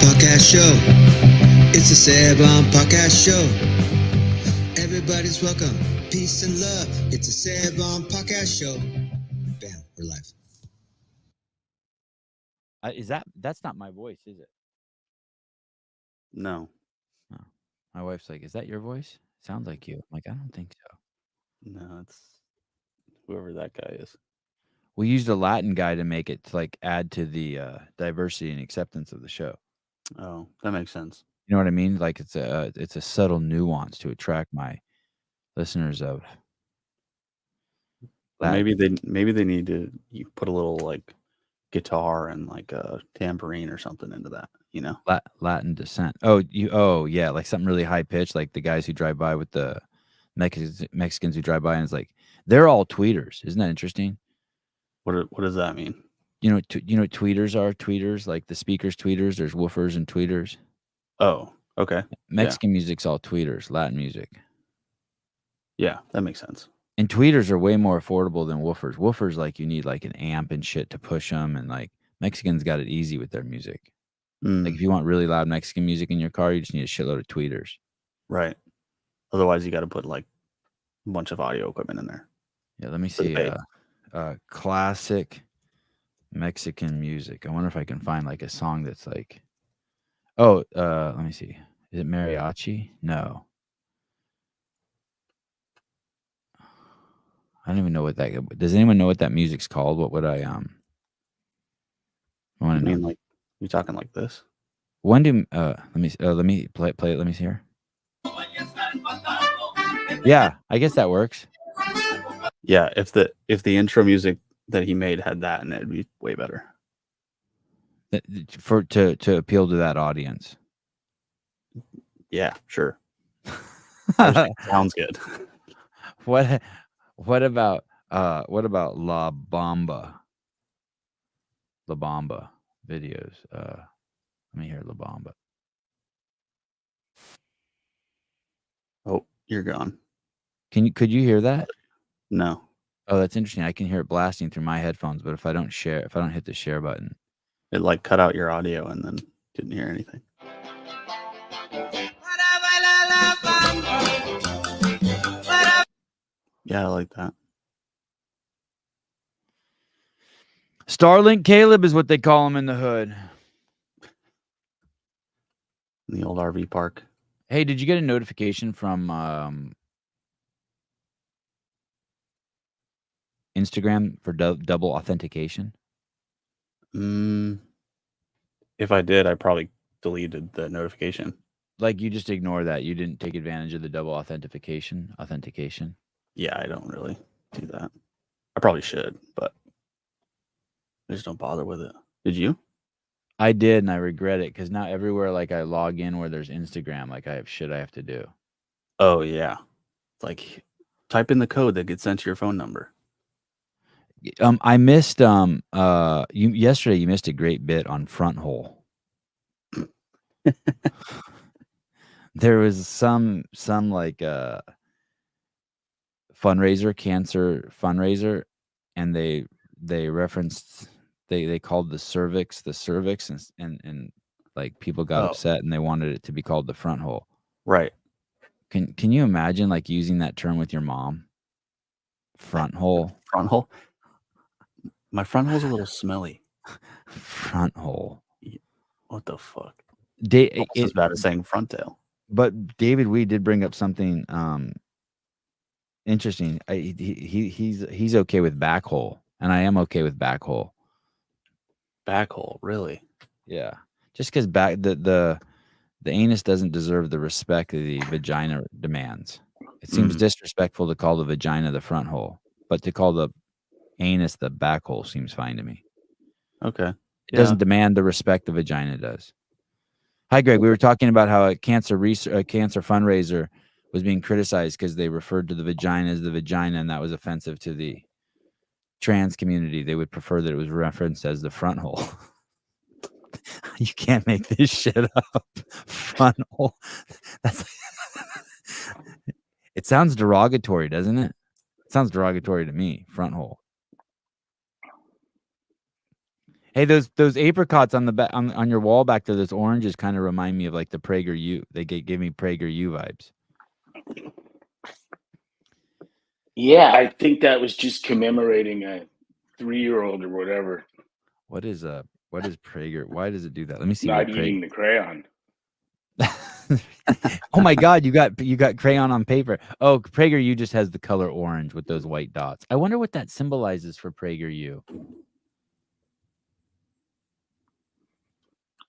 Podcast Show. It's the Sebon Podcast Show. Everybody's welcome. Peace and love. It's the Sebon Podcast Show. Bam, we're live. That's not my voice, is it? No. Oh. My wife's like, "Is that your voice? Sounds like you." I'm like, "I don't think so." No, it's whoever that guy is. We used a Latin guy to make it to like add to the diversity and acceptance of the show. Oh, that makes sense. You know what I mean? Like it's a subtle nuance to attract my listeners of Maybe Latin. they need to put a little like guitar and like a tambourine or something into that, you know? Latin descent. Oh yeah, like something really high pitched, like the guys who drive by with the Mexicans who drive by and it's like they're all tweeters. Isn't that interesting? What does that mean? You know what tweeters are? Tweeters, like the speakers tweeters. There's woofers and tweeters. Oh, okay. Mexican music's all tweeters. Latin music. Yeah, that makes sense. And tweeters are way more affordable than woofers. Woofers, like you need like an amp and shit to push them, and like Mexicans got it easy with their music. Like if you want really loud Mexican music in your car, you just need a shitload of tweeters. Right. Otherwise, you got to put like a bunch of audio equipment in there. Yeah, let me see. Classic Mexican music. I wonder if I can find like a song that's like, let me see. Is it mariachi? No. I don't even know what that. Does anyone know what that music's called? What would I want to know? Like you talking like this? When do let me play it. Let me see here. Yeah, I guess that works. Yeah, if the intro music that he made had that in it, it'd be way better. To appeal to that audience. Yeah, sure. Sounds good. What about La Bamba? La Bamba videos. Let me hear La Bamba. Oh, you're gone. Could you hear that? No. Oh, that's interesting. I can hear it blasting through my headphones, but if I don't hit the share button, it like cut out your audio and then didn't hear anything. Yeah, I like that. Starlink Caleb is what they call him in the hood. In the old RV park. Hey, did you get a notification from Instagram for double authentication? If I did, I probably deleted the notification. Like you just ignore that. You didn't take advantage of the double authentication. Yeah, I don't really do that. I probably should, but I just don't bother with it. Did you? I did, and I regret it because now everywhere like I log in where there's Instagram, like I have shit I have to do. Oh yeah, like type in the code that gets sent to your phone number. I missed yesterday. You missed a great bit on front hole. There was some like cancer fundraiser, and they referenced they called the cervix and like people got upset and they wanted it to be called the front hole. Right. Can you imagine like using that term with your mom? Front hole. Front hole. My front hole's a little smelly. Front hole. What the fuck? It's as bad as saying front tail. But David, we did bring up something interesting. He's okay with back hole, and I am okay with back hole. Back hole, really? Yeah, just because the anus doesn't deserve the respect that the vagina demands. It seems disrespectful to call the vagina the front hole, but to call the anus the back hole seems fine to me. Okay. It doesn't demand the respect the vagina does. Hi, Greg. We were talking about how a cancer fundraiser was being criticized because they referred to the vagina as the vagina, and that was offensive to the trans community. They would prefer that it was referenced as the front hole. You can't make this shit up. Front hole. It sounds derogatory, doesn't it? It sounds derogatory to me. Front hole. Hey, those apricots on the back on your wall back there, those oranges kind of remind me of like the PragerU. They give me PragerU vibes. Yeah, I think that was just commemorating a 3-year-old or whatever What is Prager? Why does it do that? Let me see. not what eating the crayon. Oh my God, you got crayon on paper. Oh, PragerU just has the color orange with those white dots. I wonder what that symbolizes for PragerU.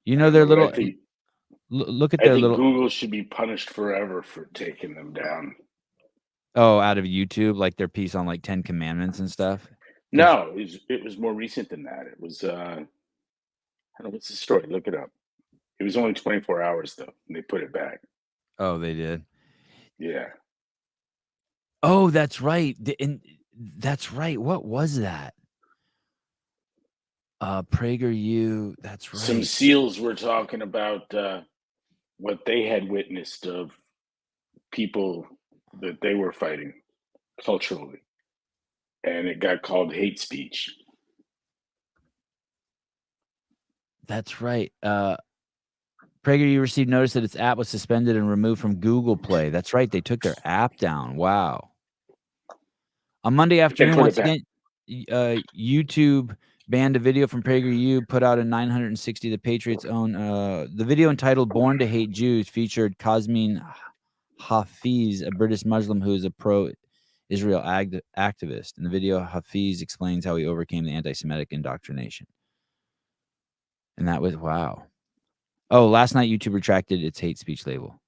You know, their little. Look at I their think little. Google should be punished forever for taking them down. Oh, out of YouTube, like their piece on like 10 Commandments and stuff. No, it was more recent than that. It was I don't know what's the story. Look it up. It was only 24 hours though, and they put it back. Oh, they did. Yeah. Oh, that's right. And that's right. What was that? PragerU. That's right. Some SEALs were talking about what they had witnessed of people that they were fighting culturally, and it got called hate speech. That's right. PragerU received notice that its app was suspended and removed from Google Play. That's right. They took their app down. Wow. On Monday afternoon, put it once back. again, YouTube banned a video from PragerU, put out a 960 the Patriots' own. The video entitled "Born to Hate Jews" featured Kazmin Hafiz, a British Muslim who is a pro-Israel activist. In the video, Hafiz explains how he overcame the anti-Semitic indoctrination. And that was wow. Oh, last night YouTube retracted its hate speech label.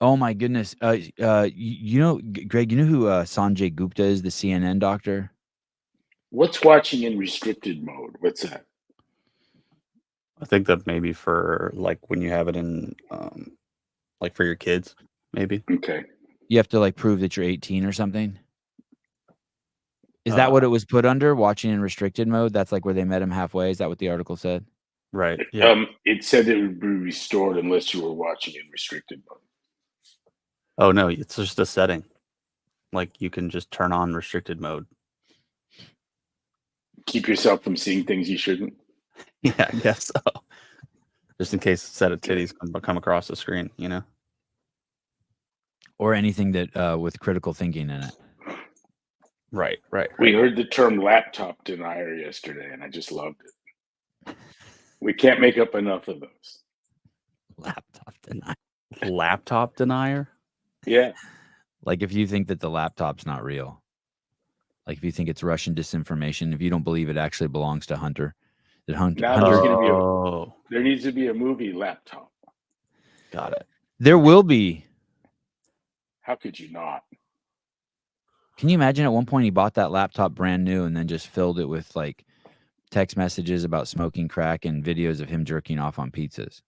Oh my goodness. You know, Greg, you know who Sanjay Gupta is, the CNN doctor? What's watching in restricted mode? What's that? I think that maybe for like when you have it in like for your kids, maybe. Okay. You have to like prove that you're 18 or something. Is that what it was put under? Watching in restricted mode? That's like where they met him halfway. Is that what the article said? Right. Yeah. It said it would be restored unless you were watching in restricted mode. Oh no, it's just a setting. Like you can just turn on restricted mode. Keep yourself from seeing things you shouldn't. Yeah, I guess so. Just in case a set of titties come across the screen, you know? Or anything that with critical thinking in it. Right. We heard the term laptop denier yesterday, and I just loved it. We can't make up enough of those. Laptop denier. Laptop denier? Yeah. Like if you think that the laptop's not real. Like if you think it's Russian disinformation, if you don't believe it actually belongs to Hunter. That Hunter There's going to be there needs to be a movie Laptop. Got it. There will be. How could you not? Can you imagine at one point he bought that laptop brand new and then just filled it with like text messages about smoking crack and videos of him jerking off on pizzas?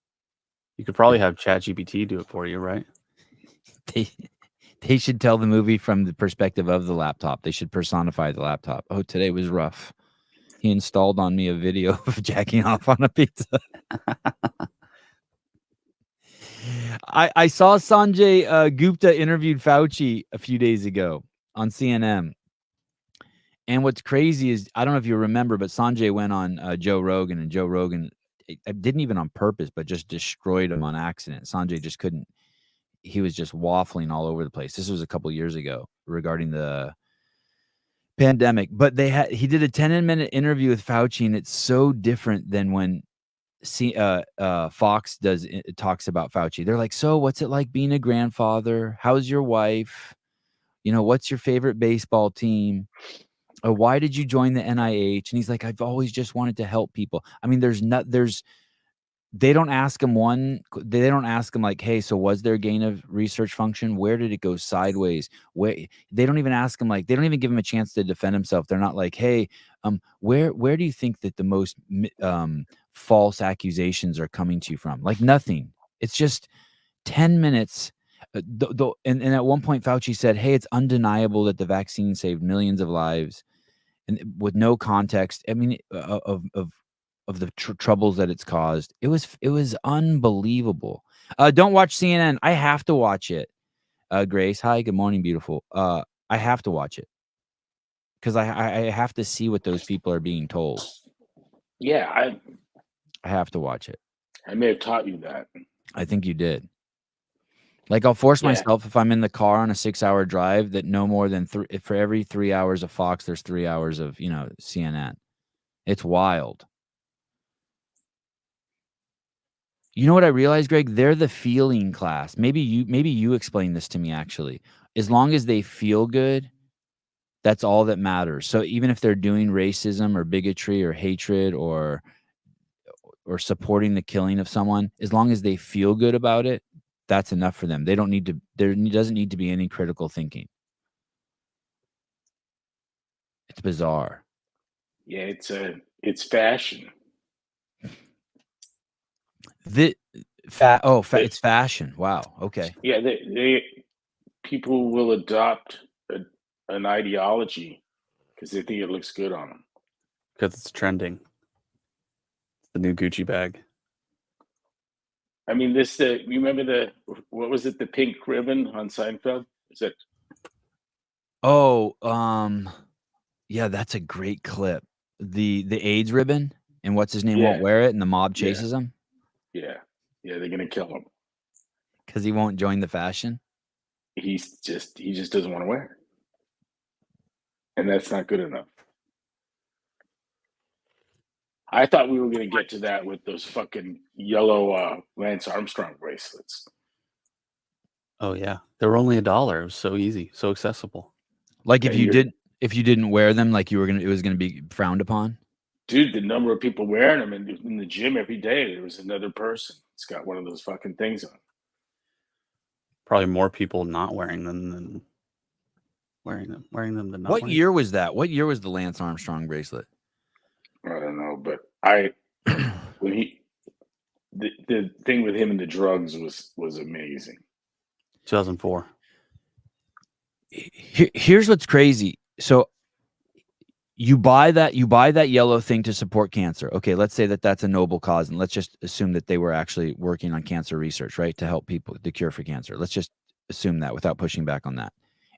You could probably have ChatGPT do it for you, right? They should tell the movie from the perspective of the laptop. They should personify the laptop. Oh, today was rough. He installed on me a video of jacking off on a pizza. I saw Sanjay Gupta interviewed Fauci a few days ago on CNN. And what's crazy is, I don't know if you remember, but Sanjay went on Joe Rogan, and Joe Rogan didn't even on purpose, but just destroyed him on accident. Sanjay just couldn't. He was just waffling all over the place. This was a couple years ago regarding the pandemic, but he did a 10-minute interview with Fauci, and it's so different than when Fox talks about Fauci. They're like, so what's it like being a grandfather? How's your wife? You know, what's your favorite baseball team? Why did you join the NIH? And he's like, I've always just wanted to help people. I mean, they don't ask him like, hey, so was there gain of research function? Where did it go sideways? They don't even ask him, like, they don't even give him a chance to defend himself. They're not like, hey, where do you think that the most false accusations are coming to you from? Like nothing. It's just 10 minutes. And at one point Fauci said, hey, it's undeniable that the vaccine saved millions of lives, and with no context. I mean, of the troubles that it's caused. It was unbelievable. Don't watch CNN. I have to watch it. Grace, hi, good morning, beautiful. I have to watch it. because I have to see what those people are being told. Yeah, I have to watch it. I may have taught you that. I think you did. Like, I'll force Yeah. myself if I'm in the car on a 6-hour drive that no more than for every 3 hours of Fox, there's 3 hours of, CNN. It's wild. You know what I realized, Greg? They're the feeling class. Maybe you explain this to me, actually. As long as they feel good, that's all that matters. So even if they're doing racism or bigotry or hatred or supporting the killing of someone, as long as they feel good about it, that's enough for them. They don't need to. There doesn't need to be any critical thinking. It's bizarre. Yeah, it's fashion. It's fashion. Wow. Okay. Yeah, people will adopt an ideology because they think it looks good on them. Because it's trending. The new Gucci bag. I mean, you remember what was it? The pink ribbon on Seinfeld? Is that? Oh, yeah, that's a great clip. The AIDS ribbon and what's his name won't wear it, and the mob chases him. Yeah, they're gonna kill him because he won't join the fashion. He just doesn't want to wear it, and that's not good enough. I thought we were going to get to that with those fucking yellow Lance Armstrong bracelets. Oh yeah, they were only $1. It was so easy, so accessible. Like if you didn't wear them, like it was gonna be frowned upon. Dude, the number of people wearing them in the gym every day, there was another person that's got one of those fucking things on. Probably more people not wearing them than wearing them than not. What year was that? What year was the Lance Armstrong bracelet? I don't know, but when the thing with him and the drugs was amazing. 2004. Here's what's crazy. So you buy that yellow thing to support cancer. Okay, let's say that's a noble cause, and let's just assume that they were actually working on cancer research, right, to help people, the cure for cancer. Let's just assume that without pushing back on that.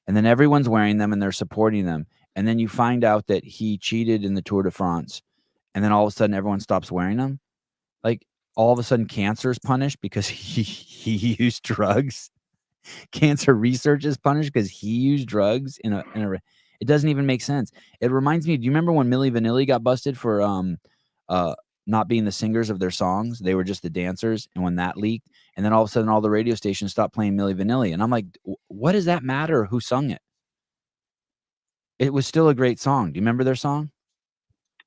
And then everyone's wearing them and they're supporting them. And then you find out that he cheated in the Tour de France, and then all of a sudden everyone stops wearing them. Like all of a sudden cancer is punished because he used drugs. Cancer research is punished because he used drugs in a. It doesn't even make sense. It reminds me. Do you remember when Milli Vanilli got busted for not being the singers of their songs? They were just the dancers, and when that leaked, and then all of a sudden all the radio stations stopped playing Milli Vanilli, and I'm like, what does that matter? Who sung it? It was still a great song. Do you remember their song?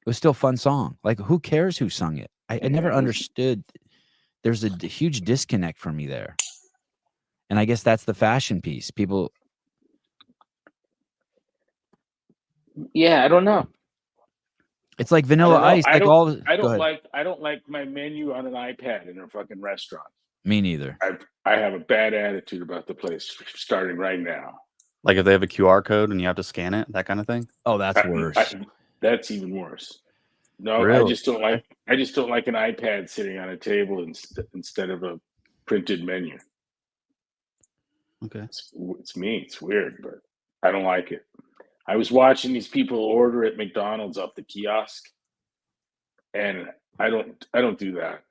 It was still a fun song. Like, who cares who sung it? I never understood. There's a huge disconnect for me there. And I guess that's the fashion piece. People. Yeah, I don't know. It's like Vanilla Ice. I don't like my menu on an iPad in a fucking restaurant. Me neither. I have a bad attitude about the place starting right now. Like if they have a QR code and you have to scan it, that kind of thing. Oh, that's worse. That's even worse. No, really? I just don't like an iPad sitting on a table instead of a printed menu. Okay. It's me. It's weird, but I don't like it. I was watching these people order at McDonald's off the kiosk, and I don't do that.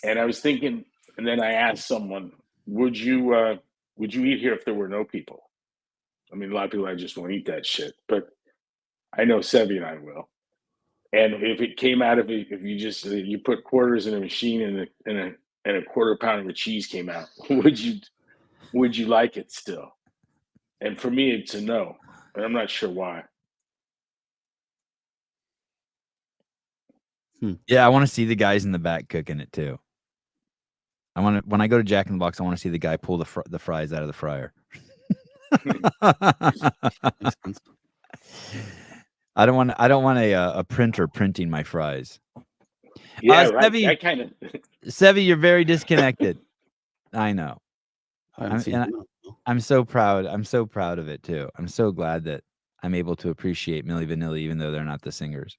And I was thinking, and then I asked someone, would you eat here if there were no people? I mean, a lot of people, I just won't eat that shit, but I know Sevi and I will. And if it came out of it, if you put quarters in a machine and a quarter pound of cheese came out, would you like it still? And for me, it's a no, but I'm not sure why. Yeah, I want to see the guys in the back cooking it too. When I go to Jack in the Box, I want to see the guy pull the fries out of the fryer. I don't want a printer printing my fries. Yeah, right. Sevi, That kind of. Sevi, you're very disconnected. I know. I'm so proud. I'm so proud of it too. I'm so glad that I'm able to appreciate Milli Vanilli, even though they're not the singers.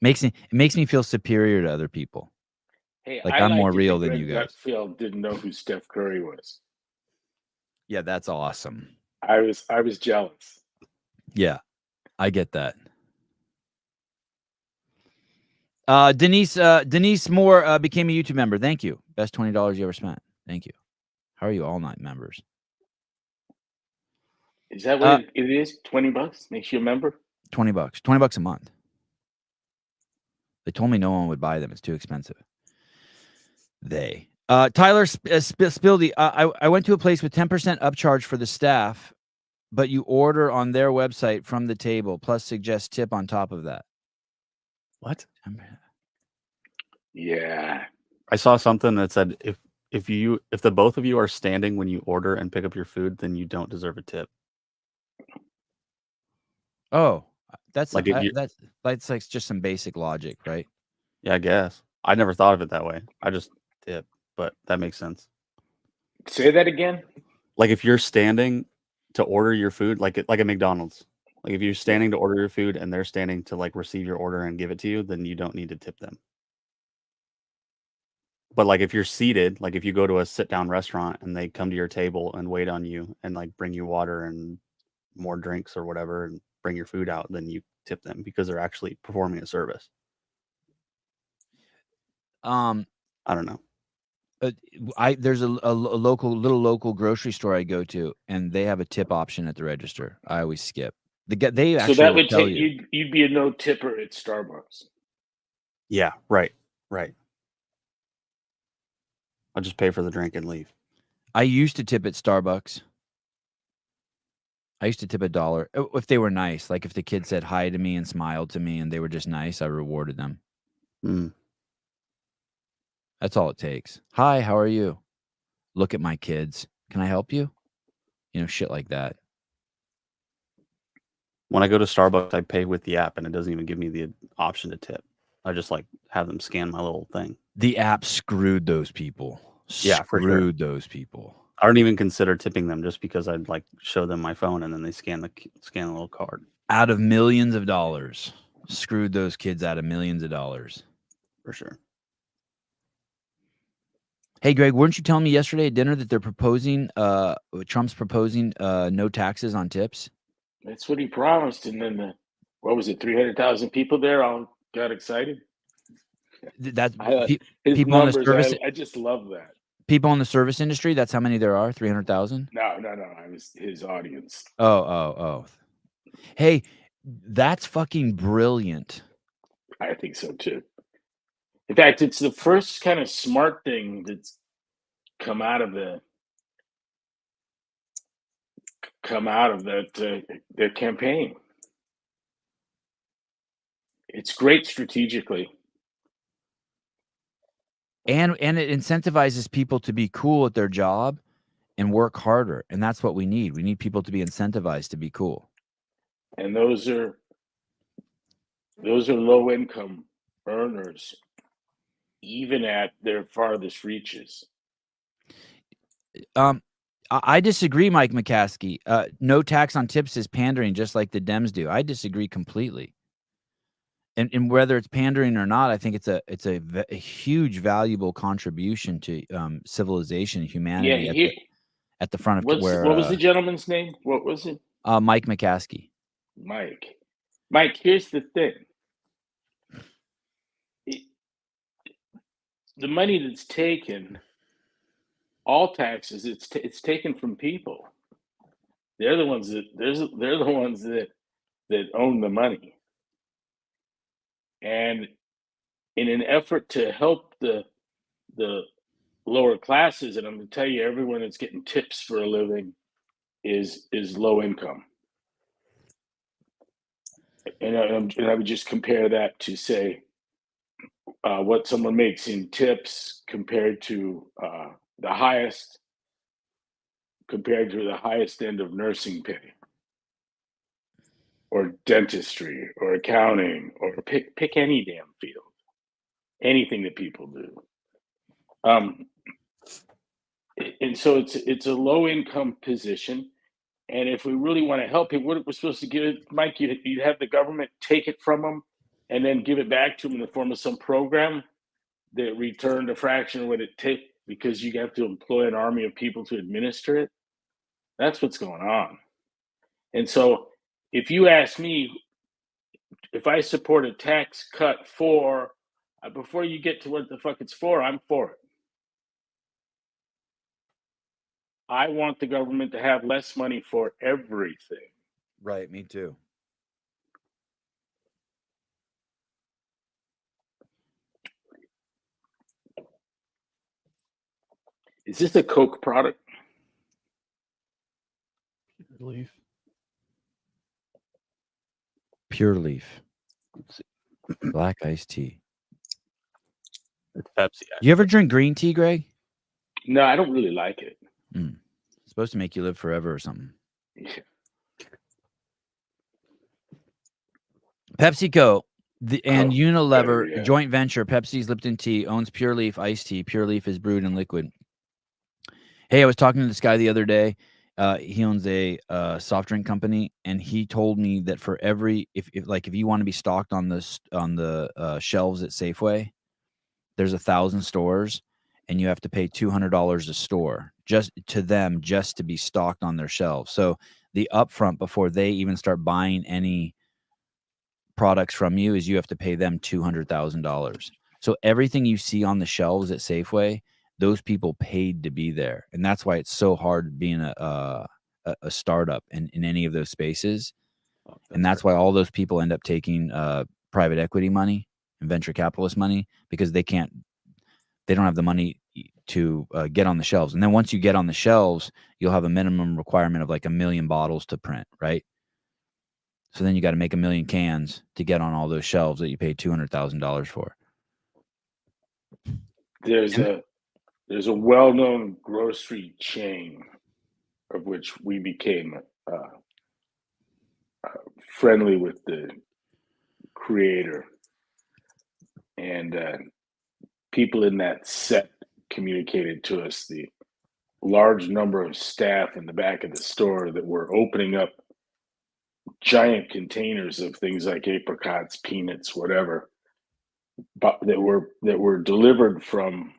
It makes me feel superior to other people. Hey, like I'm more real than you guys. Gutfield didn't know who Steph Curry was. Yeah, that's awesome. I was jealous. Yeah. I get that. Denise Moore became a YouTube member. Thank you. Best $20 you ever spent. Thank you. How are you all night members? Is that what it is? $20 makes you a member? $20. $20 a month. They told me no one would buy them. It's too expensive. Tyler Spildy, I went to a place with 10% upcharge for the staff, but you order on their website from the table, plus suggest tip on top of that. What? Yeah. I saw something that said if the both of you are standing when you order and pick up your food, then you don't deserve a tip. Oh, that's Like that's like just some basic logic, right? Yeah, I guess. I never thought of it that way. I just tip, but that makes sense. Say that again. Like if you're standing to order your food, like at McDonald's, like if you're standing to order your food and they're standing to like receive your order and give it to you, then you don't need to tip them. But like if you're seated, like if you go to a sit down restaurant and they come to your table and wait on you and like bring you water and more drinks or whatever and bring your food out, then you tip them because they're actually performing a service. I don't know. There's a little local grocery store I go to, and they have a tip option at the register. I always skip. They actually So that will would tell take you. you'd be a no tipper at Starbucks. Yeah, right. I'll just pay for the drink and leave. I used to tip at Starbucks. I used to tip $1 if they were nice. Like if the kid said hi to me and smiled to me and they were just nice, I rewarded them. That's all it takes. Hi, how are you? Look at my kids. Can I help you? You know, shit like that. When I go to Starbucks, I pay with the app and it doesn't even give me the option to tip. I just like have them scan my little thing. The app screwed those people. Yeah, for sure. Screwed those people. I don't even consider tipping them just because I'd like show them my phone and then they scan the little card. Out of millions of dollars. Screwed those kids out of millions of dollars. For sure. Hey, Greg, weren't you telling me yesterday at dinner that they're proposing, Trump's proposing no taxes on tips? That's what he promised. And then, what was it, 300,000 people there all got excited? His people numbers, in the service. I just love that. People in the service industry, that's how many there are? 300,000? No. I was his audience. Oh. Hey, that's fucking brilliant. I think so too. In fact, it's the first kind of smart thing that's come out of that their campaign. It's great strategically. And it incentivizes people to be cool at their job and work harder. And that's what we need. We need people to be incentivized to be cool. And those are low income earners, even at their farthest reaches. I disagree, Mike McCaskey. No tax on tips is pandering, just like the Dems do. I disagree completely. And whether it's pandering or not, I think it's a huge, valuable contribution to civilization, humanity at the front of what was the gentleman's name? What was it? Mike McCaskey. Mike, here's the thing. The money that's taken, all taxes, it's taken from people. They're the ones that own the money. And in an effort to help the lower classes, and I'm going to tell you, everyone that's getting tips for a living is low income. And I would just compare that to, say, what someone makes in tips compared to the highest end of nursing pay, or dentistry, or accounting, or pick any damn field, anything that people do. And so it's a low income position. And if we really want to help people, what we're supposed to give it, Mike, you'd have the government take it from them and then give it back to them in the form of some program that returned a fraction of what it takes, because you have to employ an army of people to administer it. That's what's going on. And so if you ask me, if I support a tax cut for before you get to what the fuck it's for, I'm for it. I want the government to have less money for everything. Right, me too. Is this a Coke product? Leaf. Pure Leaf. Let's see. Black iced tea. It's Pepsi. You ever drink green tea, Greg? No, I don't really like it. It's supposed to make you live forever or something. Yeah. PepsiCo and Unilever better, yeah. joint venture, Pepsi's Lipton Tea, owns Pure Leaf iced tea. Pure Leaf is brewed in liquid. Hey, I was talking to this guy the other day. He owns a soft drink company, and he told me that for every if you want to be stocked on the shelves at Safeway, there's 1,000 stores, and you have to pay $200 a store just to be stocked on their shelves. So the upfront before they even start buying any products from you is you have to pay them $200,000. So everything you see on the shelves at Safeway, those people paid to be there, and that's why it's so hard being a startup in any of those spaces. And that's why all those people end up taking private equity money and venture capitalist money, because they don't have the money to get on the shelves. And then once you get on the shelves, you'll have a minimum requirement of like 1 million bottles to print, right? So then you got to make 1 million cans to get on all those shelves that you paid $200,000 for. There's a well-known grocery chain of which we became friendly with the creator, and people in that set communicated to us the large number of staff in the back of the store that were opening up giant containers of things like apricots, peanuts, whatever, but that were delivered from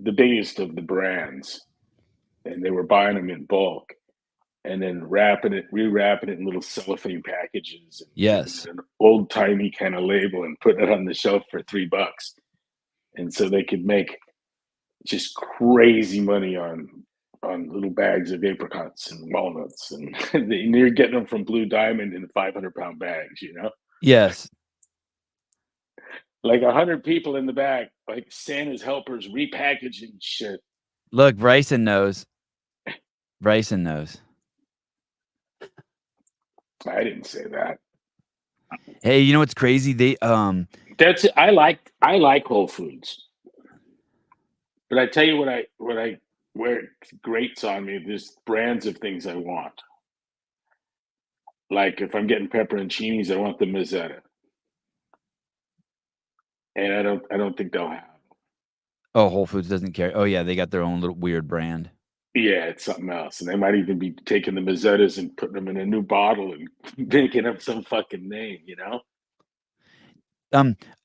the biggest of the brands, and they were buying them in bulk and then rewrapping it in little cellophane packages, and Yes. an old timey kind of label, and putting it on the shelf for $3, and so they could make just crazy money on little bags of apricots and walnuts, and you're getting them from Blue Diamond in 500-pound bags, Yes. like 100 people in the back, like Santa's helpers, repackaging shit. Look, Bryson knows. Bryson knows. I didn't say that. Hey, you know what's crazy? They That's it. I like Whole Foods, but I tell you where it grates on me. There's brands of things I want. Like if I'm getting pepperoncinis, I want the Mazzetta, and I don't think they'll have. Whole Foods doesn't carry. Oh yeah, they got their own little weird brand. Yeah, it's something else, and they might even be taking the Mazzettas and putting them in a new bottle and making up some fucking name,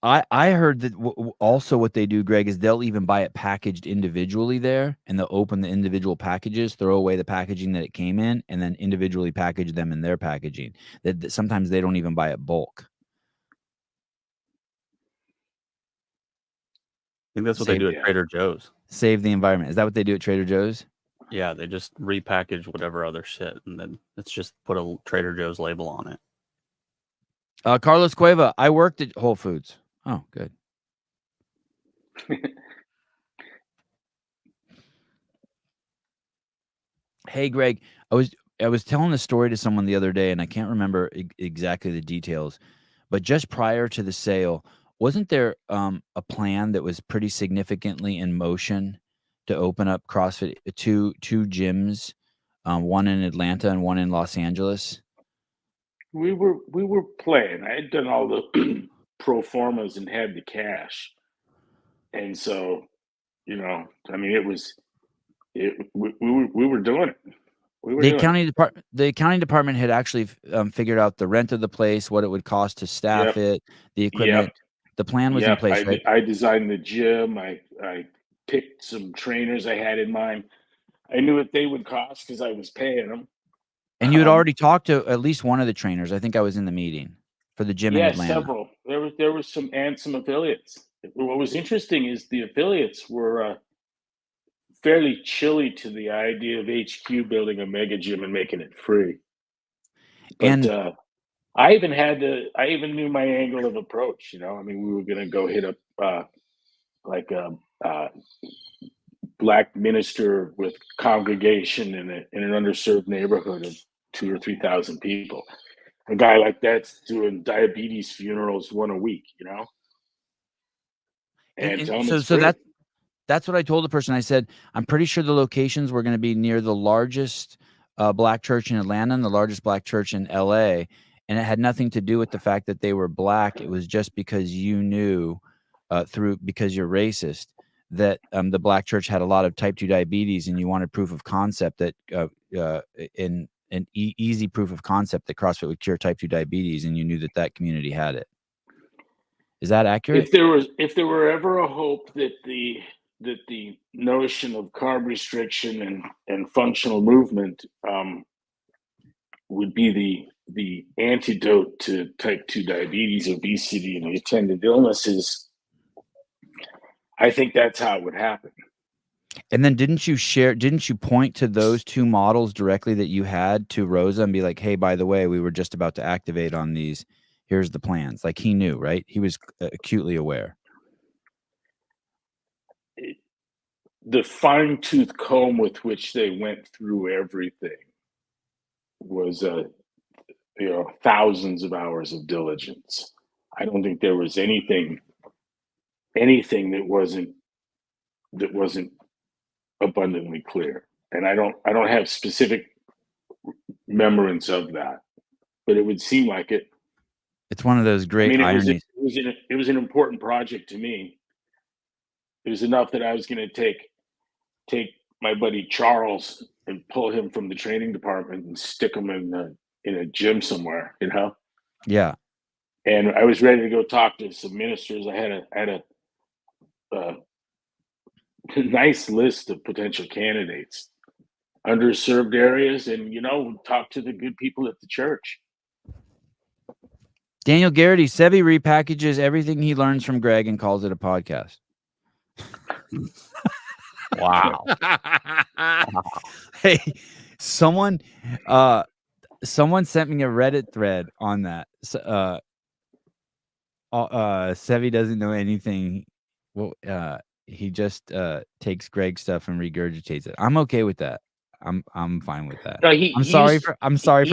I heard that also what they do, Greg, is they'll even buy it packaged individually there, and they'll open the individual packages, throw away the packaging that it came in, and then individually package them in their packaging. That sometimes they don't even buy it bulk. I think that's what they do at Trader Joe's. Save the environment. Is that what they do at Trader Joe's? Yeah, they just repackage whatever other shit, and then it's just put a Trader Joe's label on it. Carlos Cueva, I worked at Whole Foods. Oh, good. Hey, Greg, I was telling a story to someone the other day, and I can't remember exactly the details, but just prior to the sale, wasn't there a plan that was pretty significantly in motion to open up CrossFit two gyms, one in Atlanta and one in Los Angeles? We were playing. I had done all the pro formas and had the cash, and so I mean, we were doing it. The accounting department had actually figured out the rent of the place, what it would cost to staff it, the equipment. The plan was in place, right? I designed the gym. I picked some trainers I had in mind. I knew what they would cost because I was paying them, And you had already talked to at least one of the trainers. I think I was in the meeting for the gym in Yeah, Atlanta. several. There was some affiliates. What was interesting is the affiliates were fairly chilly to the idea of HQ building a mega gym and making it free. But And I even knew my angle of approach. You know, I mean, we were going to go hit up like a black minister with congregation in an underserved neighborhood of 2,000 or 3,000 people. A guy like that's doing diabetes funerals one a week. You know, and tell him it's so free. that's what I told the person. I said, I'm pretty sure the locations were going to be near the largest black church in Atlanta and the largest black church in LA. And it had nothing to do with the fact that they were black. It was just because you knew because you're racist that the black church had a lot of type 2 diabetes, and you wanted proof of concept that easy proof of concept that CrossFit would cure type 2 diabetes. And you knew that community had it. Is that accurate? If there were ever a hope that the notion of carb restriction and functional movement would be the antidote to type 2 diabetes, obesity, and the attendant illnesses, I think that's how it would happen. And then didn't you point to those two models directly that you had to Rosa and be like, hey, by the way, we were just about to activate on these. Here's the plans. Like, he knew, right? He was acutely aware. The fine-tooth comb with which they went through everything was thousands of hours of diligence. I don't think there was anything that wasn't abundantly clear. And I don't have specific remembrance of that, but it would seem like it. It's one of those great ironies. It was an important project to me. It was enough that I was going to take my buddy Charles and pull him from the training department and stick him in a gym somewhere, you know? Yeah. And I was ready to go talk to some ministers. I had a nice list of potential candidates, underserved areas, and talk to the good people at the church. Daniel Garrity, Sevi repackages everything he learns from Greg and calls it a podcast. Wow. Hey, someone sent me a Reddit thread on that. Sevi doesn't know anything. Well, he just takes Greg's stuff and regurgitates it. I'm okay with that. I'm fine with that. No, I'm sorry for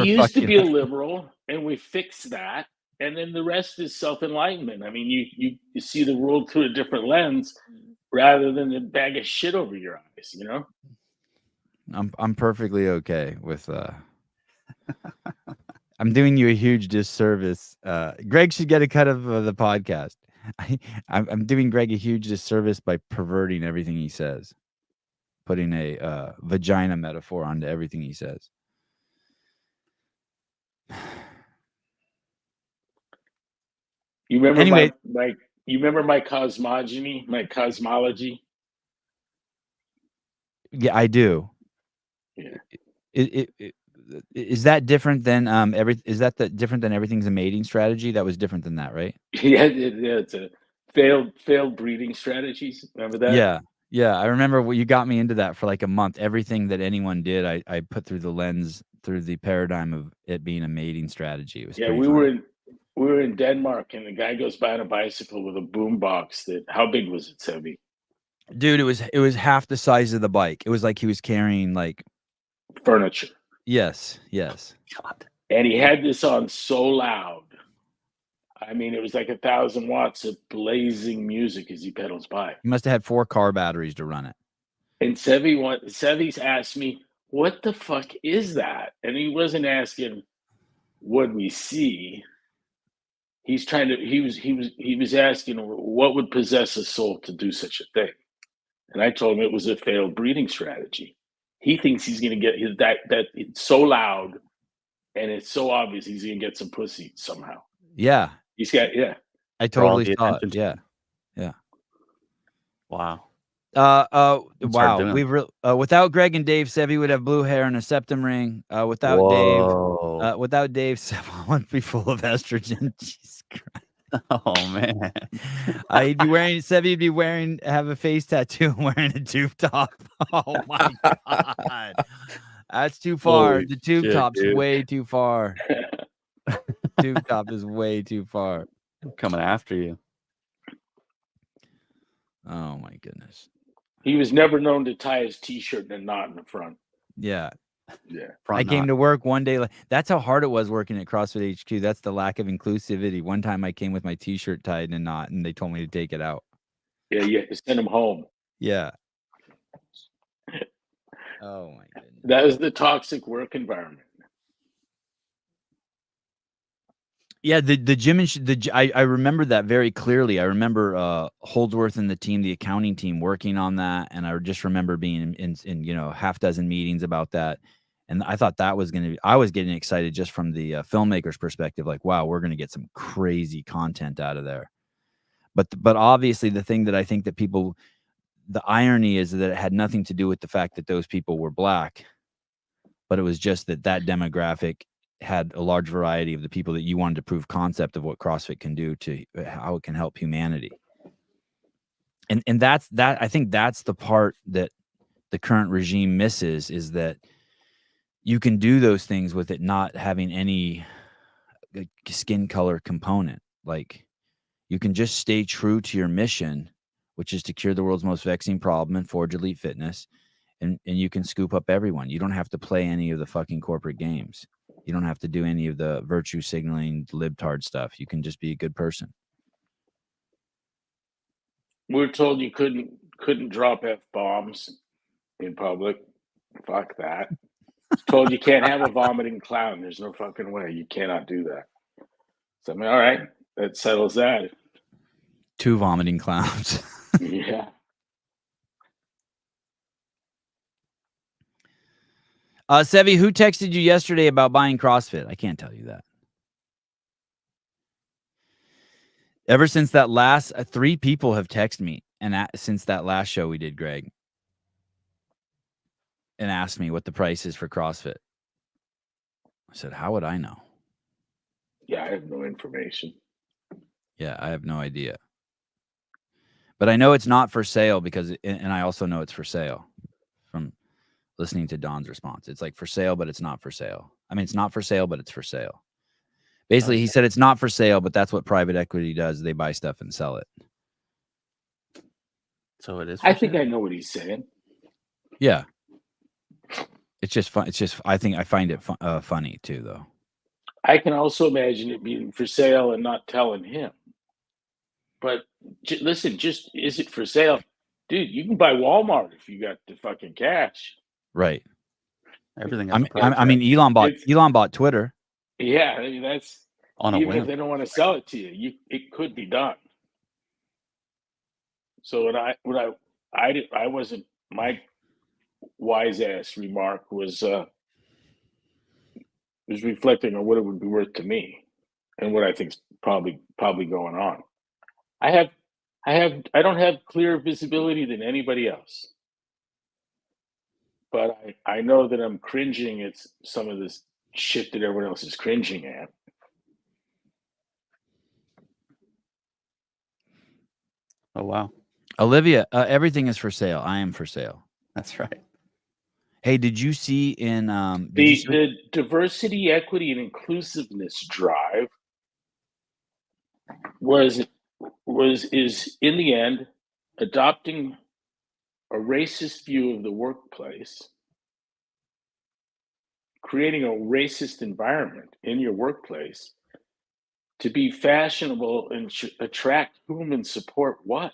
he used to fucking be a liberal, and we fixed that. And then the rest is self-enlightenment. I mean, you see the world through a different lens rather than a bag of shit over your eyes, you know? I'm perfectly okay with I'm doing you a huge disservice. Greg should get a cut of the podcast. I'm doing Greg a huge disservice by perverting everything he says, putting a vagina metaphor onto everything he says. You remember Anyway, you remember my cosmology? Yeah, I do. Yeah. Is that different than different than everything's a mating strategy? That was different than that, right? Yeah, it's a failed breeding strategies. Remember that? Yeah. I remember you got me into that for like a month. Everything that anyone did, I put through the paradigm of it being a mating strategy. It was we were in Denmark, and the guy goes by on a bicycle with a boom box. How big was it, Sebi? Dude, it was half the size of the bike. It was like he was carrying like furniture. Yes. God. And he had this on so loud. I mean, it was like 1,000 watts of blazing music as he pedals by. He must have had 4 car batteries to run it. And Sevi's asked me, what the fuck is that? And he wasn't asking what we see. He was asking what would possess a soul to do such a thing. And I told him it was a failed breeding strategy. He thinks he's going to get that it's so loud and it's so obvious he's going to get some pussy somehow. Yeah. He's got, yeah. I totally saw it. Yeah. Wow. Start Wow. doing Without Greg and Dave, Sevy would have blue hair and a septum ring. Without Whoa. Dave, Sevy would be full of estrogen. Jesus Christ. Oh man. He'd be wearing have a face tattoo and wearing a tube top. Oh my God. That's too far. Holy The tube shit, top's dude. way too far. Tube top is way too far. I'm coming after you. Oh my goodness. He was never known to tie his t-shirt in a knot in the front. Yeah. Yeah. I came to work one day. That's how hard it was working at CrossFit HQ. That's the lack of inclusivity. One time I came with my t-shirt tied in a knot and they told me to take it out. Yeah, you had to send him home. Yeah. Oh my goodness. That was the toxic work environment. Yeah, the gym and I remember that very clearly. I remember Holdsworth and the team, the accounting team, working on that, and I just remember being in half dozen meetings about that. And I thought that was going to be. I was getting excited just from the filmmaker's perspective, like, wow, we're going to get some crazy content out of there. But obviously, the thing that I think that people, the irony is that it had nothing to do with the fact that those people were black, but it was just that demographic had a large variety of the people that you wanted to prove concept of what CrossFit can do to how it can help humanity. And that's I think that's the part that the current regime misses, is that you can do those things with it not having any skin color component. Like, you can just stay true to your mission, which is to cure the world's most vexing problem and forge elite fitness. And you can scoop up everyone. You don't have to play any of the fucking corporate games. You don't have to do any of the virtue signaling libtard stuff. You can just be a good person. We were told you couldn't drop F-bombs in public. Fuck that. Told you can't have a vomiting clown. There's no fucking way. You cannot do that. So I mean, all right, that settles that. 2 vomiting clowns. Yeah. Sevy, who texted you yesterday about buying CrossFit? I can't tell you that. Ever since that last 3 people have texted me, and since that last show we did, Greg, and asked me what the price is for CrossFit. I said, how would I know? Yeah, I have no information. Yeah, I have no idea. But I know it's not for sale and I also know it's for sale from listening to Don's response. It's like for sale, but it's not for sale. I mean, it's not for sale, but it's for sale. Basically, he said it's not for sale, but that's what private equity does. They buy stuff and sell it. So it is. I think I know what he's saying. Yeah. It's just fun. I find it funny too, though. I can also imagine it being for sale and not telling him. But listen, just is it for sale? Dude, you can buy Walmart if you got the fucking cash. Right. Everything. I mean, Elon bought Twitter. Yeah, I mean, that's on a even whim. if they don't want to sell it to you, it could be done. So I wasn't, my wise ass remark was reflecting on what it would be worth to me and what I think's probably going on. I don't have clearer visibility than anybody else. But I know that I'm cringing at some of this shit that everyone else is cringing at. Oh, wow. Olivia, everything is for sale. I am for sale. That's right. Hey, did you see in the diversity, equity, and inclusiveness drive is in the end adopting a racist view of the workplace, creating a racist environment in your workplace to be fashionable and attract whom and support what?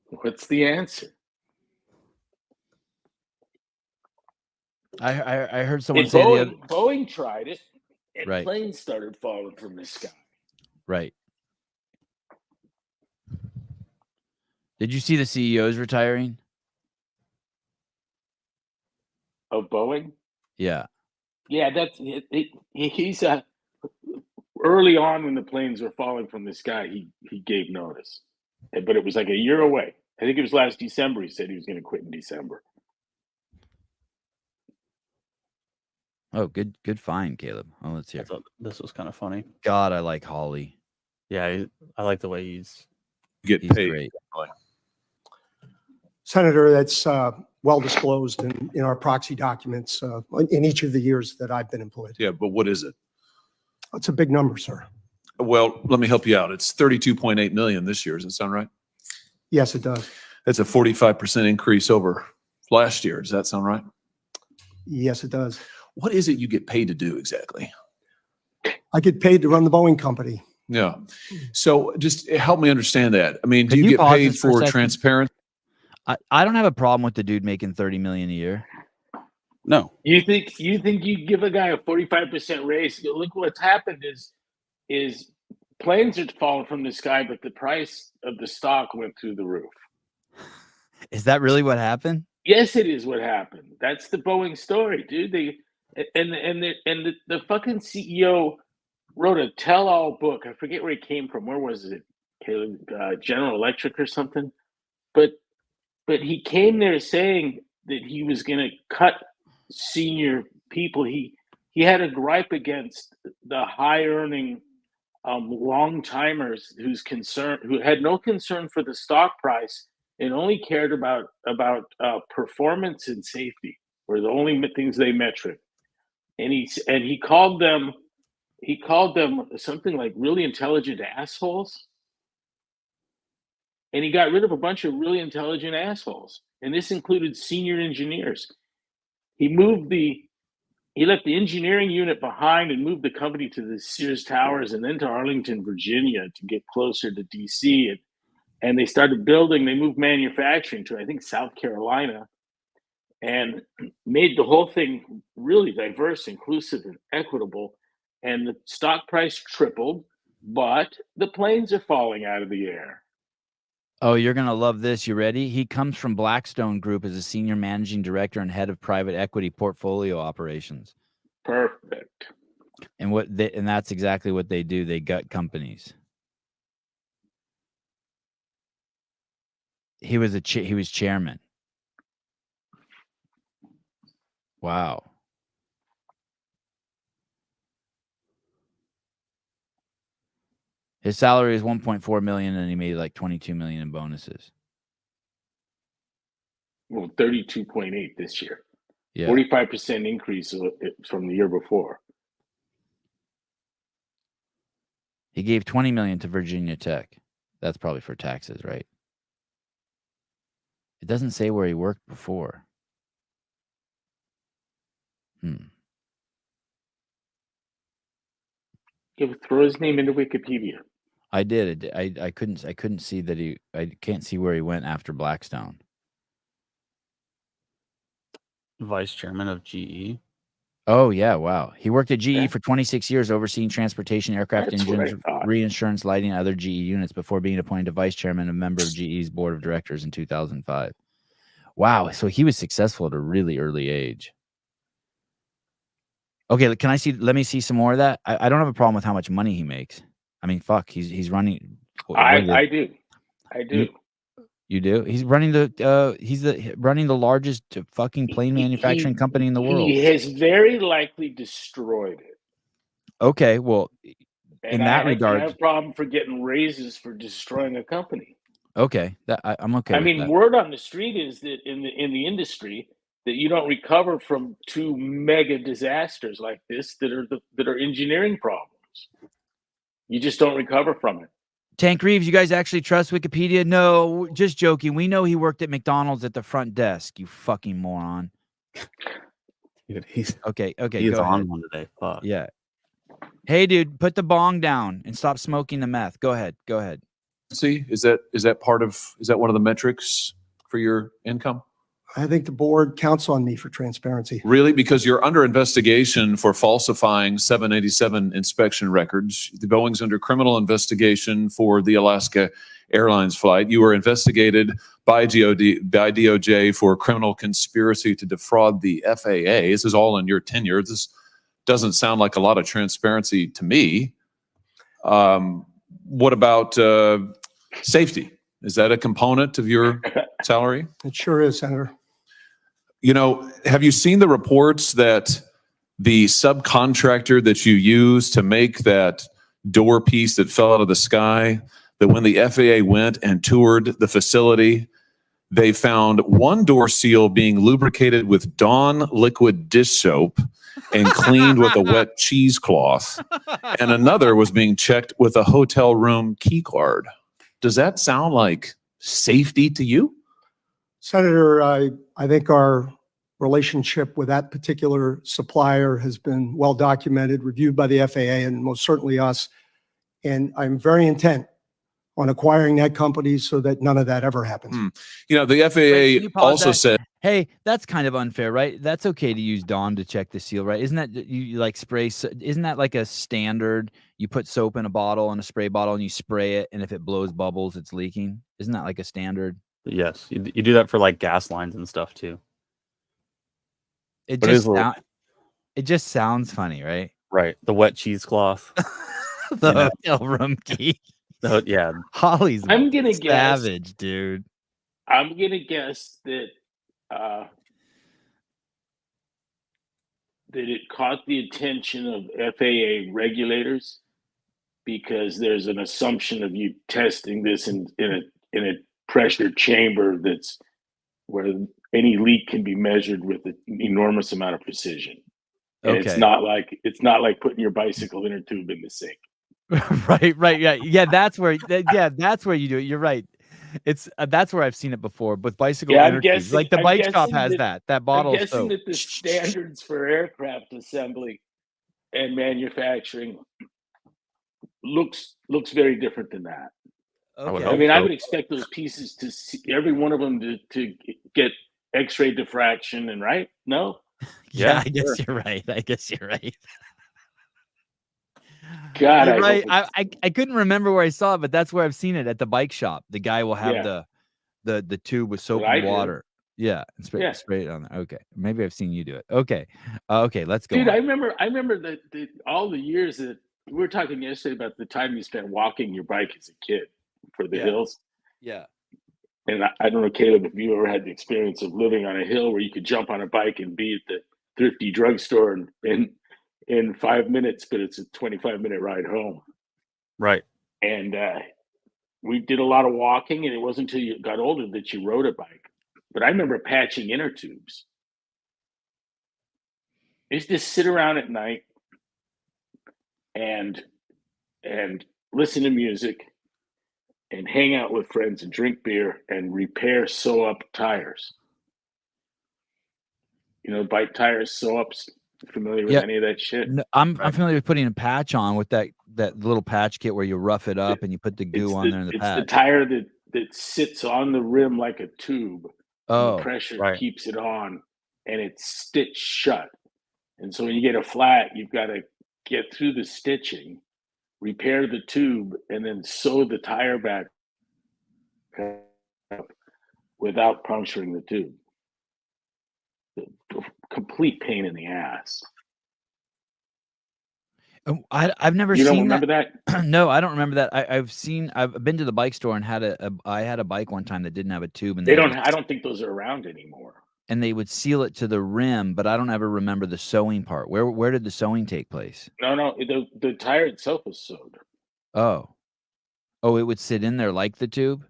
What's the answer? I heard someone say Boeing tried it, and right. planes started falling from the sky. Right. Did you see the CEOs retiring? Of Boeing? Yeah. Yeah, he's early on when the planes were falling from the sky, he gave notice. But it was like a year away. I think it was last December he said he was going to quit in December. Oh, good find, Caleb. Oh, let's hear. This was kind of funny. God, I like Holly. Yeah, I like the way he's Get He's paid. great. Senator, that's well disclosed in our proxy documents in each of the years that I've been employed. Yeah, but what is it? It's a big number, sir. Well, let me help you out. It's 32.8 million this year. Does that sound right? Yes, it does. That's a 45% increase over last year. Does that sound right? Yes, it does. What is it you get paid to do exactly? I get paid to run the Boeing company. Yeah. So just help me understand that. I mean, do Can you you get pause paid this for a for second? transparent? I don't have a problem with the dude making $30 million a year. no. You think you give a guy a 45% raise? Look what's happened is planes are falling from the sky, but the price of the stock went through the roof. Is that really what happened? Yes, it is what happened. That's the Boeing story, dude. The fucking CEO wrote a tell-all book. I forget where he came from. Where was it? General Electric or something. But he came there saying that he was going to cut senior people. He had a gripe against the high-earning long timers who had no concern for the stock price and only cared about performance and safety were the only things they measured. And he called them something like really intelligent assholes. And he got rid of a bunch of really intelligent assholes. And this included senior engineers. He left the engineering unit behind and moved the company to the Sears Towers and then to Arlington, Virginia to get closer to DC. And they started building, they moved manufacturing to, I think, South Carolina, and made the whole thing really diverse, inclusive, and equitable. And the stock price tripled, but the planes are falling out of the air. Oh, you're going to love this. You ready? He comes from Blackstone Group as a senior managing director and head of private equity portfolio operations. Perfect. And that's exactly what they do. They gut companies. He was chairman. Wow. His salary is 1.4 million and he made like 22 million in bonuses. Well, 32.8 this year. Yeah. 45% increase from the year before. He gave 20 million to Virginia Tech. That's probably for taxes, right? It doesn't say where he worked before. Yeah, throw his name into Wikipedia. I did. I couldn't see that I can't see where he went after Blackstone. Vice chairman of GE. Oh yeah, wow. He worked at GE Yeah. for 26 years, overseeing transportation, aircraft That's what I engines, thought. reinsurance, lighting, and other GE units before being appointed vice chairman and member of GE's board of directors in 2005. Wow, so he was successful at a really early age. Okay, let me see some more of that. I don't have a problem with how much money he makes. I mean, fuck, he's running. I do. You do? He's running running the largest fucking plane manufacturing company in the world. He has very likely destroyed it. Okay, well, And in that I regard, have a problem for getting raises for destroying a company. okay, I'm okay. I with mean, that. word on the street is that in the industry that you don't recover from two mega disasters like this that are engineering problems. You just don't recover from it. Tank Reeves, you guys actually trust Wikipedia? No, just joking. We know he worked at McDonald's at the front desk. You fucking moron. Dude, he's Okay. he's Go on ahead. one today. Fuck. Yeah. Hey, dude, put the bong down and stop smoking the meth. Go ahead. See, is that one of the metrics for your income? I think the board counts on me for transparency. Really? Because you're under investigation for falsifying 787 inspection records. The Boeing's under criminal investigation for the Alaska Airlines flight. You were investigated by DOJ for criminal conspiracy to defraud the FAA. This is all in your tenure. This doesn't sound like a lot of transparency to me. What about safety? Is that a component of your salary? It sure is, Senator. You know, have you seen the reports that the subcontractor that you used to make that door piece that fell out of the sky, that when the FAA went and toured the facility, they found one door seal being lubricated with Dawn liquid dish soap and cleaned with a wet cheesecloth, and another was being checked with a hotel room key card. Does that sound like safety to you? Senator, I think our relationship with that particular supplier has been well documented, reviewed by the FAA and most certainly us. And I'm very intent on acquiring that company so that none of that ever happens. You know, the Wait, can you FAA pause also that? said, Hey, that's kind of unfair, right? That's okay to use Dawn to check the seal, right? Isn't that you like spray? Isn't that like a standard? You put soap in a bottle, in a spray bottle, and you spray it, and if it blows bubbles, it's leaking. Isn't that like a standard? Yes, you do that for like gas lines and stuff too. It But it just is a little- it just sounds funny, right? Right, the wet cheesecloth. The know. hotel room key. Yeah, Holly's I'm gonna guess. savage, dude. I'm gonna guess that that it caught the attention of FAA regulators because there's an assumption of you testing this in a pressure chamber that's where any leak can be measured with an enormous amount of precision. And Okay. it's not like putting your bicycle inner tube in the sink. right, yeah. That's where you do it. You're right. It's that's where I've seen it before. But bicycle Yeah, I'm inner tubes. guessing- like the I'm bike shop guessing has that bottle. I'm of guessing soap. that the standards for aircraft assembly and manufacturing looks very different than that. I would Okay. hope I mean, I so. would expect those pieces to see, every one of them to get X-ray diffraction and right? No, Yeah, Yeah, I guess you're right. God, You're I right. hope I couldn't remember where I saw it, but that's where I've seen it at the bike shop. The guy will have Yeah. the tube with soap what I and did. water. Yeah, and spray, Yeah. spray it on there. Okay, maybe I've seen you do it. Okay, okay, let's go. Dude, on. I remember that all the years that we were talking yesterday about the time you spent walking your bike as a kid for the Yeah. hills. Yeah. And I don't know, Caleb, if you ever had the experience of living on a hill where you could jump on a bike and be at the thrifty drugstore in 5 minutes, but it's a 25-minute ride home. right. And we did a lot of walking, and it wasn't until you got older that you rode a bike. But I remember patching inner tubes. I used to sit around at night and listen to music and hang out with friends and drink beer and repair sew up tires. You know, bike tires, sew ups. Familiar with Yeah. any of that shit? No, I'm Right. familiar with putting a patch on with that little patch kit where you rough it up and you put the goo on there in the it's patch. the tire that sits on the rim like a tube. And Oh, the pressure right. keeps it on, and it's stitched shut. And so when you get a flat, you've got to get through the stitching, repair the tube, and then sew the tire back up without puncturing the tube. Complete pain in the ass. I've never You don't seen remember that. that? No, I don't remember that. I've been to the bike store and I had a bike one time that didn't have a tube, and They would- don't. I don't think those are around anymore. and they would seal it to the rim, but I don't ever remember the sewing part. Where did the sewing take place? No. The tire itself is sewed. Oh, it would sit in there like the tube.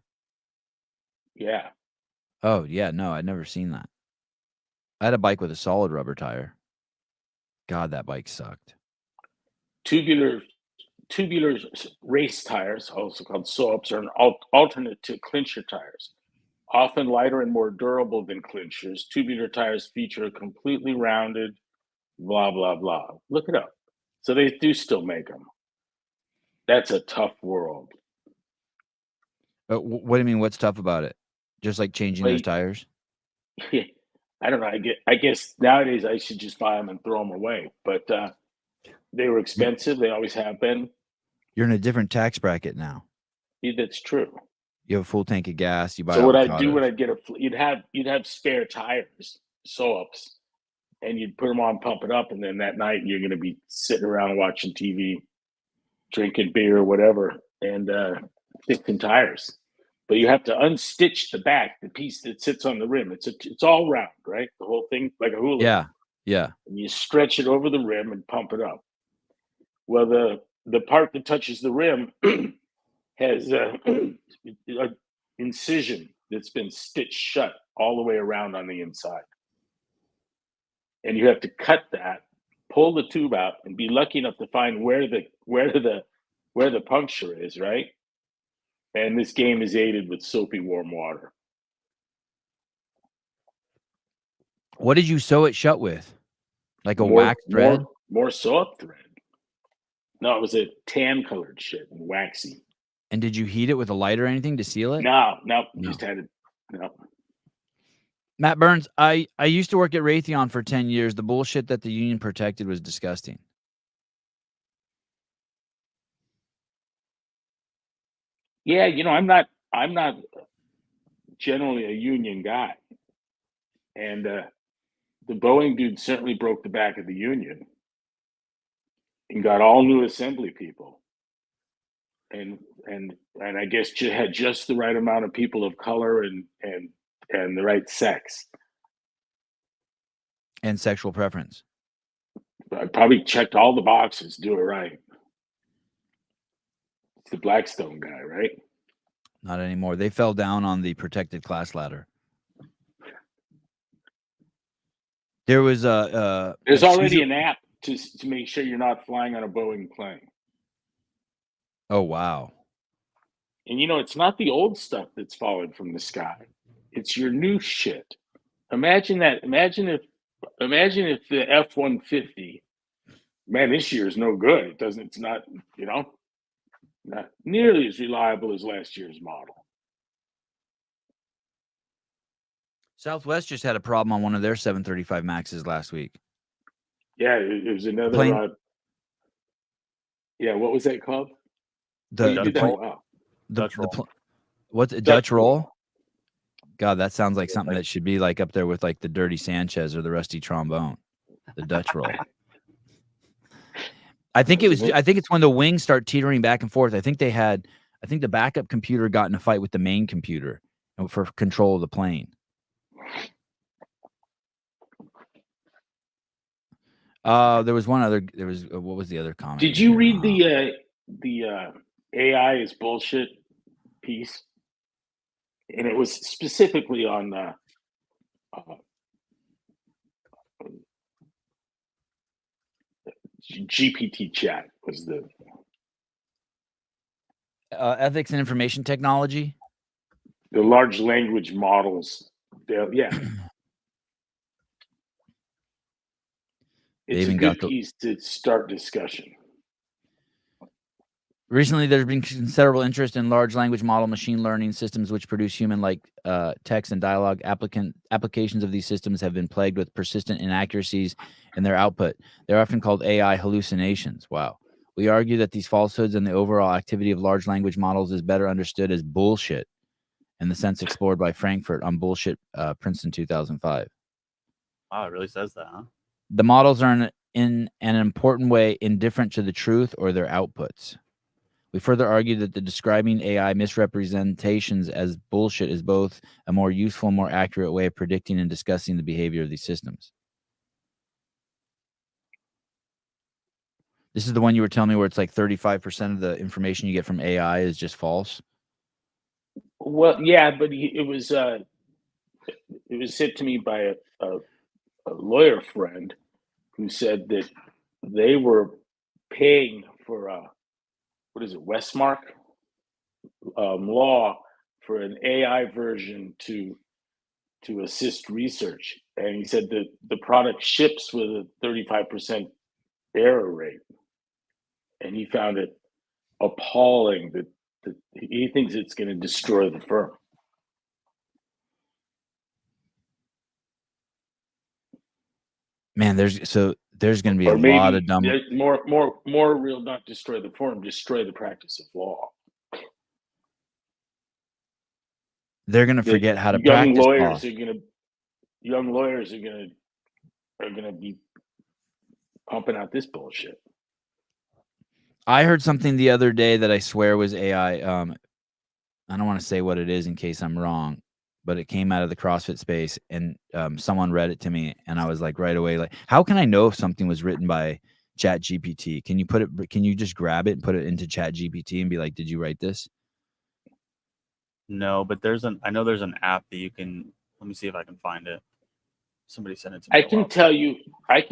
Yeah. Oh yeah, no, I'd never seen that. I had a bike with a solid rubber tire. God, that bike sucked. Tubular race tires, also called sew-ups, are an alternate to clincher tires. Often lighter and more durable than clinchers, tubular tires feature a completely rounded, blah, blah, blah. Look it up. So they do still make them. That's a tough world. What do you mean? What's tough about it? Just like changing those Well, tires? I don't know. I guess nowadays I should just buy them and throw them away. But they were expensive. They always have been. You're in a different tax bracket now. Yeah, that's true. You have a full tank of gas. You buy So what I'd do when avocados. I'd get you'd have spare tires, sew ups, and you'd put them on, pump it up, and then that night you're going to be sitting around watching TV, drinking beer or whatever, and fixing tires. But you have to unstitch the back, the piece that sits on the rim. It's all round, right? The whole thing like a hula. Yeah, yeah. And you stretch it over the rim and pump it up. Well, the part that touches the rim has an incision that's been stitched shut all the way around on the inside. And you have to cut that, pull the tube out, and be lucky enough to find where the puncture is, right? And this game is aided with soapy warm water. What did you sew it shut with? Like a wax thread? More sew-up thread. No, it was a tan-colored shit and waxy. And did you heat it with a light or anything to seal it? No. Just had it. No. Matt Burns, I used to work at Raytheon for 10 years. The bullshit that the union protected was disgusting. Yeah, I'm not generally a union guy. And the Boeing dude certainly broke the back of the union and got all new assembly people. And I guess had just the right amount of people of color and the right sex. And sexual preference. I probably checked all the boxes, do it right. It's the Blackstone guy, right? Not anymore. They fell down on the protected class ladder. There was there's already an app to make sure you're not flying on a Boeing plane. Oh, wow. And it's not the old stuff that's falling from the sky. It's your new shit. Imagine that. Imagine if the F-150, man, this year is no good. It's not not nearly as reliable as last year's model. Southwest just had a problem on one of their 735 Maxes last week. Yeah, it was another. Plane. What was that called? Dutch roll. What's a Dutch roll? God, that sounds like something that should be like up there with like the Dirty Sanchez or the Rusty Trombone. The Dutch roll. I think it's when the wings start teetering back and forth. I think the backup computer got in a fight with the main computer for control of the plane. There was one other. What was the other comment? Did you read the AI is bullshit piece? And it was specifically on GPT chat was the ethics and information technology. The large language models. Yeah. It's a good piece to start discussion. Recently, there's been considerable interest in large language model machine learning systems which produce human-like text and dialogue. Applications of these systems have been plagued with persistent inaccuracies in their output. They're often called AI hallucinations. Wow. We argue that these falsehoods and the overall activity of large language models is better understood as bullshit in the sense explored by Frankfurt on Bullshit, Princeton 2005. Wow, it really says that, huh? The models are in an important way indifferent to the truth or their outputs. We further argue that the describing AI misrepresentations as bullshit is both a more useful and more accurate way of predicting and discussing the behavior of these systems. This is the one you were telling me where it's like 35% of the information you get from AI is just false. Well, yeah, but it was said to me by a lawyer friend who said that they were paying for what is it, Westmark law for an AI version to assist research. And he said that the product ships with a 35% error rate. And he found it appalling that he thinks it's going to destroy the firm. Man, there's going to be a Or lot maybe of dumb. there's more real, not destroy the form, destroy the practice of law. They're going to The forget how to practice law. Young lawyers are gonna be pumping out this bullshit. I heard something the other day that I swear was AI. I don't want to say what it is in case I'm wrong, but it came out of the CrossFit space, and someone read it to me, and I was like right away, like, how can I know if something was written by ChatGPT? Can you just grab it and put it into ChatGPT and be like, did you write this? No, but I know there's an app that you can. Let me see if I can find it. Somebody sent it to me. I can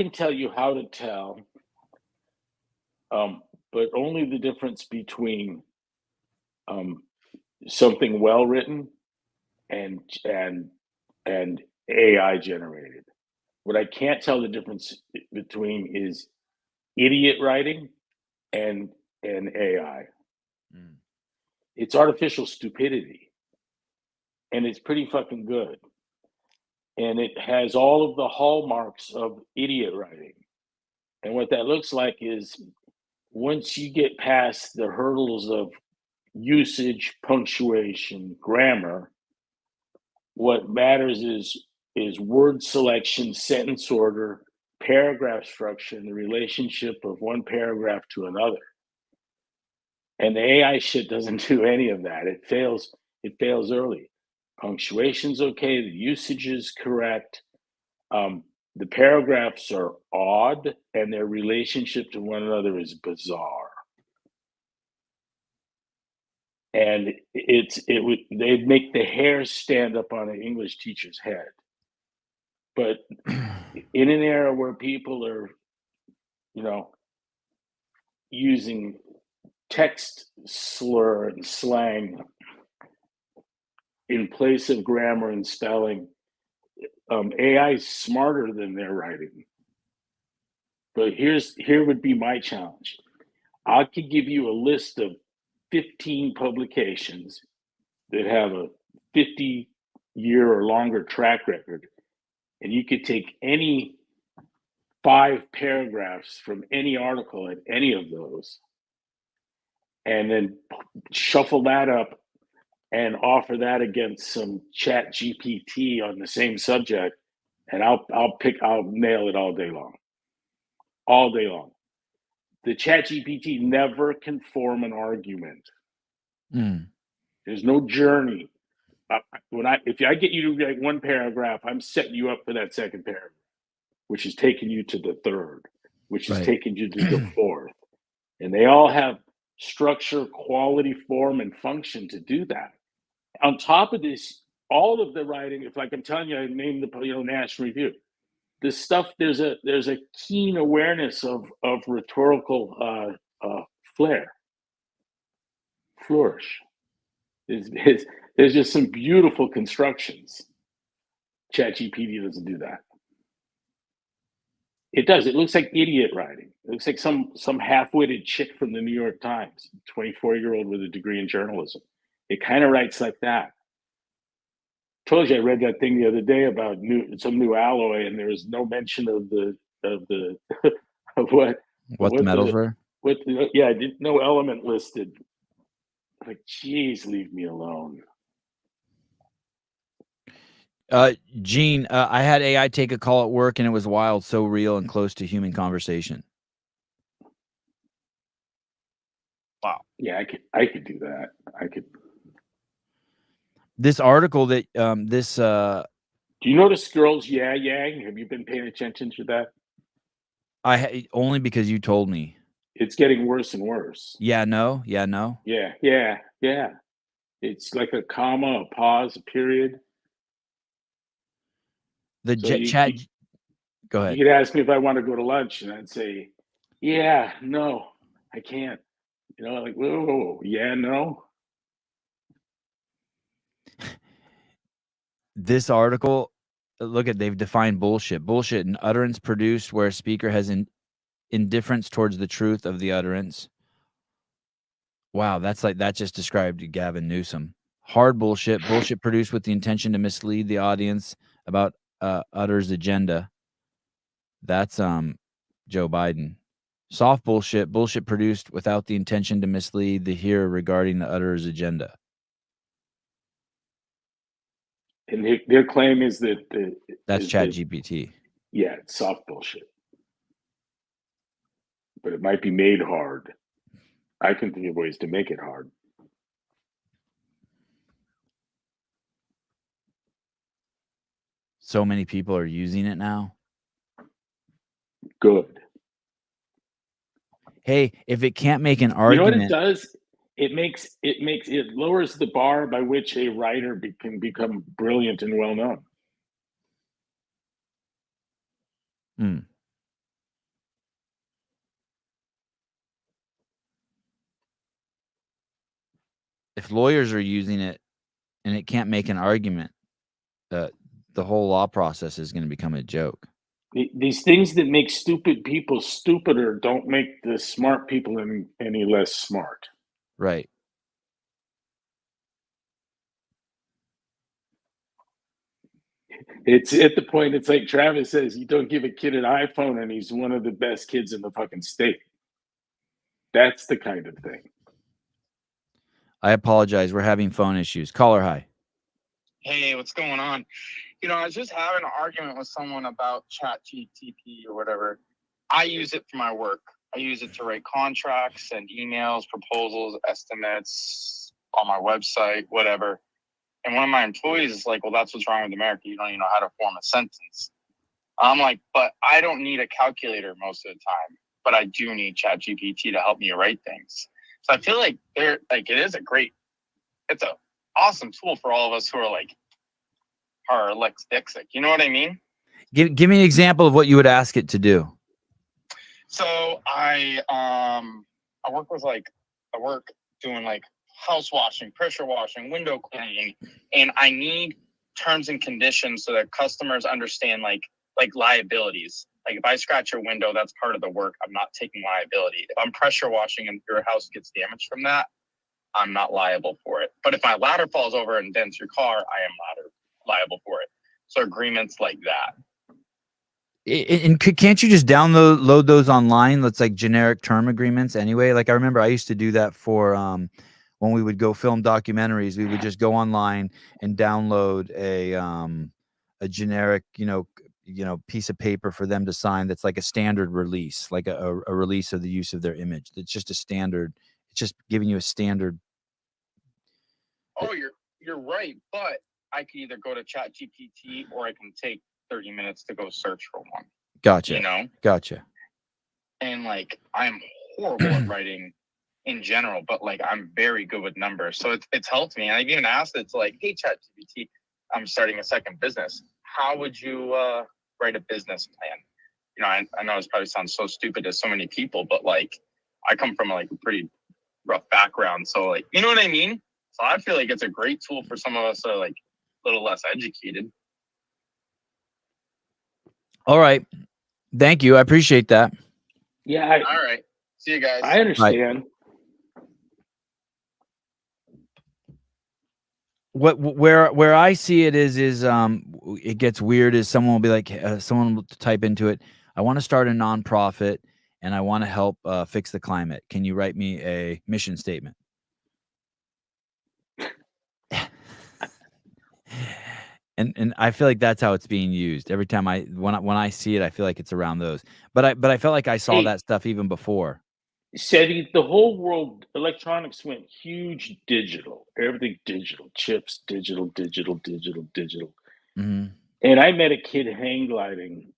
tell you how to tell, but only the difference between something well written and AI generated. What I can't tell the difference between is idiot writing and AI. Mm. It's artificial stupidity, and it's pretty fucking good. And it has all of the hallmarks of idiot writing. And what that looks like is once you get past the hurdles of usage, punctuation, grammar, what matters is word selection, sentence order, paragraph structure, and the relationship of one paragraph to another. And the AI shit doesn't do any of that. It fails early. Punctuation's okay, the usage is correct. The paragraphs are odd, and their relationship to one another is bizarre. And they'd make the hairs stand up on an English teacher's head. But in an era where people are, using text slur and slang in place of grammar and spelling, AI is smarter than their writing. But here would be my challenge. I could give you a list of 15 publications that have a 50-year or longer track record, and you could take any 5 paragraphs from any article in any of those and then shuffle that up and offer that against some chat GPT on the same subject, and I'll nail it all day long. All day long. The chat GPT never can form an argument. Mm. There's no journey. If I get you to write one paragraph, I'm setting you up for that second paragraph, which is taking you to the third, which is taking you to the fourth. And they all have structure, quality, form, and function to do that. On top of this, all of the writing, if like I'm telling you, I named the National Review. This stuff, there's a keen awareness of rhetorical flourish. There's just some beautiful constructions. ChatGPT doesn't do that. It does. It looks like idiot writing. It looks like some half-witted chick from the New York Times, 24-year-old with a degree in journalism. It kind of writes like that. Told you I read that thing the other day about some new alloy, and there was no mention of the of what the metals were. I didn't no element listed. Like, geez, leave me alone. Gene, I had AI take a call at work, and it was wild, so real and close to human conversation. Wow. Yeah, I could do that. I could. This article that Do you notice girls yang? Have you been paying attention to that? Only because you told me. It's getting worse and worse. Yeah, no. Yeah. It's like a comma, a pause, a period. The chat. Go ahead. You could ask me if I want to go to lunch, and I'd say, "Yeah, no, I can't." Like, whoa, yeah, no. This article, they've defined bullshit. Bullshit, an utterance produced where a speaker has indifference towards the truth of the utterance. Wow, that just described Gavin Newsom. Hard bullshit produced with the intention to mislead the audience about utter's agenda. That's Joe Biden. Soft bullshit, bullshit produced without the intention to mislead the hearer regarding the utterer's agenda. And their claim is that That's is Chat that, GPT. yeah, it's soft bullshit, but it might be made hard. I can think of ways to make it hard. So many people are using it now. Good. Hey, if it can't make an You know what it argument, does? It lowers the bar by which a writer can become brilliant and well known. if lawyers are using it and it can't make an argument, the whole law process is going to become a joke. These things that make stupid people stupider don't make the smart people any less smart. Right. It's at the point, it's like Travis says, you don't give a kid an iPhone and he's one of the best kids in the fucking state. That's the kind of thing. I apologize. We're having phone issues. Caller, hi. Hey, what's going on? You know, I was just having an argument with someone about ChatGPT or whatever. I use it for my work. I use it to write contracts, send emails, proposals, estimates on my website, whatever. And one of my employees is like, well, that's what's wrong with America. You don't even know how to form a sentence. I'm like, but I don't need a calculator most of the time, but I do need ChatGPT to help me write things. So I feel like it is it's an awesome tool for all of us who are like, are Lex Dixit. You know what I mean? Give me an example of what you would ask it to do. So I work doing like house washing, pressure washing, window cleaning, and I need terms and conditions so that customers understand like liabilities. Like if I scratch your window, that's part of the work. I'm not taking liability. If I'm pressure washing and your house gets damaged from that, I'm not liable for it. But if my ladder falls over and dents your car, I am liable for it. So agreements like that. And can't you just load those online? That's like generic term agreements anyway. Like I remember I used to do that for when we would go film documentaries. We would just go online and download a generic piece of paper for them to sign. That's like a standard release, like a release of the use of their image. It's just a standard. It's just giving you a standard. Oh, you're right, but I can either go to ChatGPT or I can take 30 minutes to go search for one. Gotcha. You know? Gotcha. And like I'm horrible at writing in general, but like I'm very good with numbers. So it's helped me. And I've even asked it to like, hey ChatGPT, I'm starting a second business. How would you write a business plan? You know, I know this probably sounds so stupid to so many people, but like I come from like a pretty rough background. So like, you know what I mean? So I feel like it's a great tool for some of us that are like a little less educated. All right. Thank you. I appreciate that. Yeah. All right. See you guys. I understand. Where I see it is it gets weird is someone will be like, someone will type into it, I want to start a nonprofit and I want to help fix the climate. Can you write me a mission statement? And I feel like that's how it's being used every time when I see it. I feel like it's around those. But I felt like I saw that stuff even before. Said the whole world, electronics went huge digital. Everything digital, chips, digital. Mm-hmm. And I met a kid hang gliding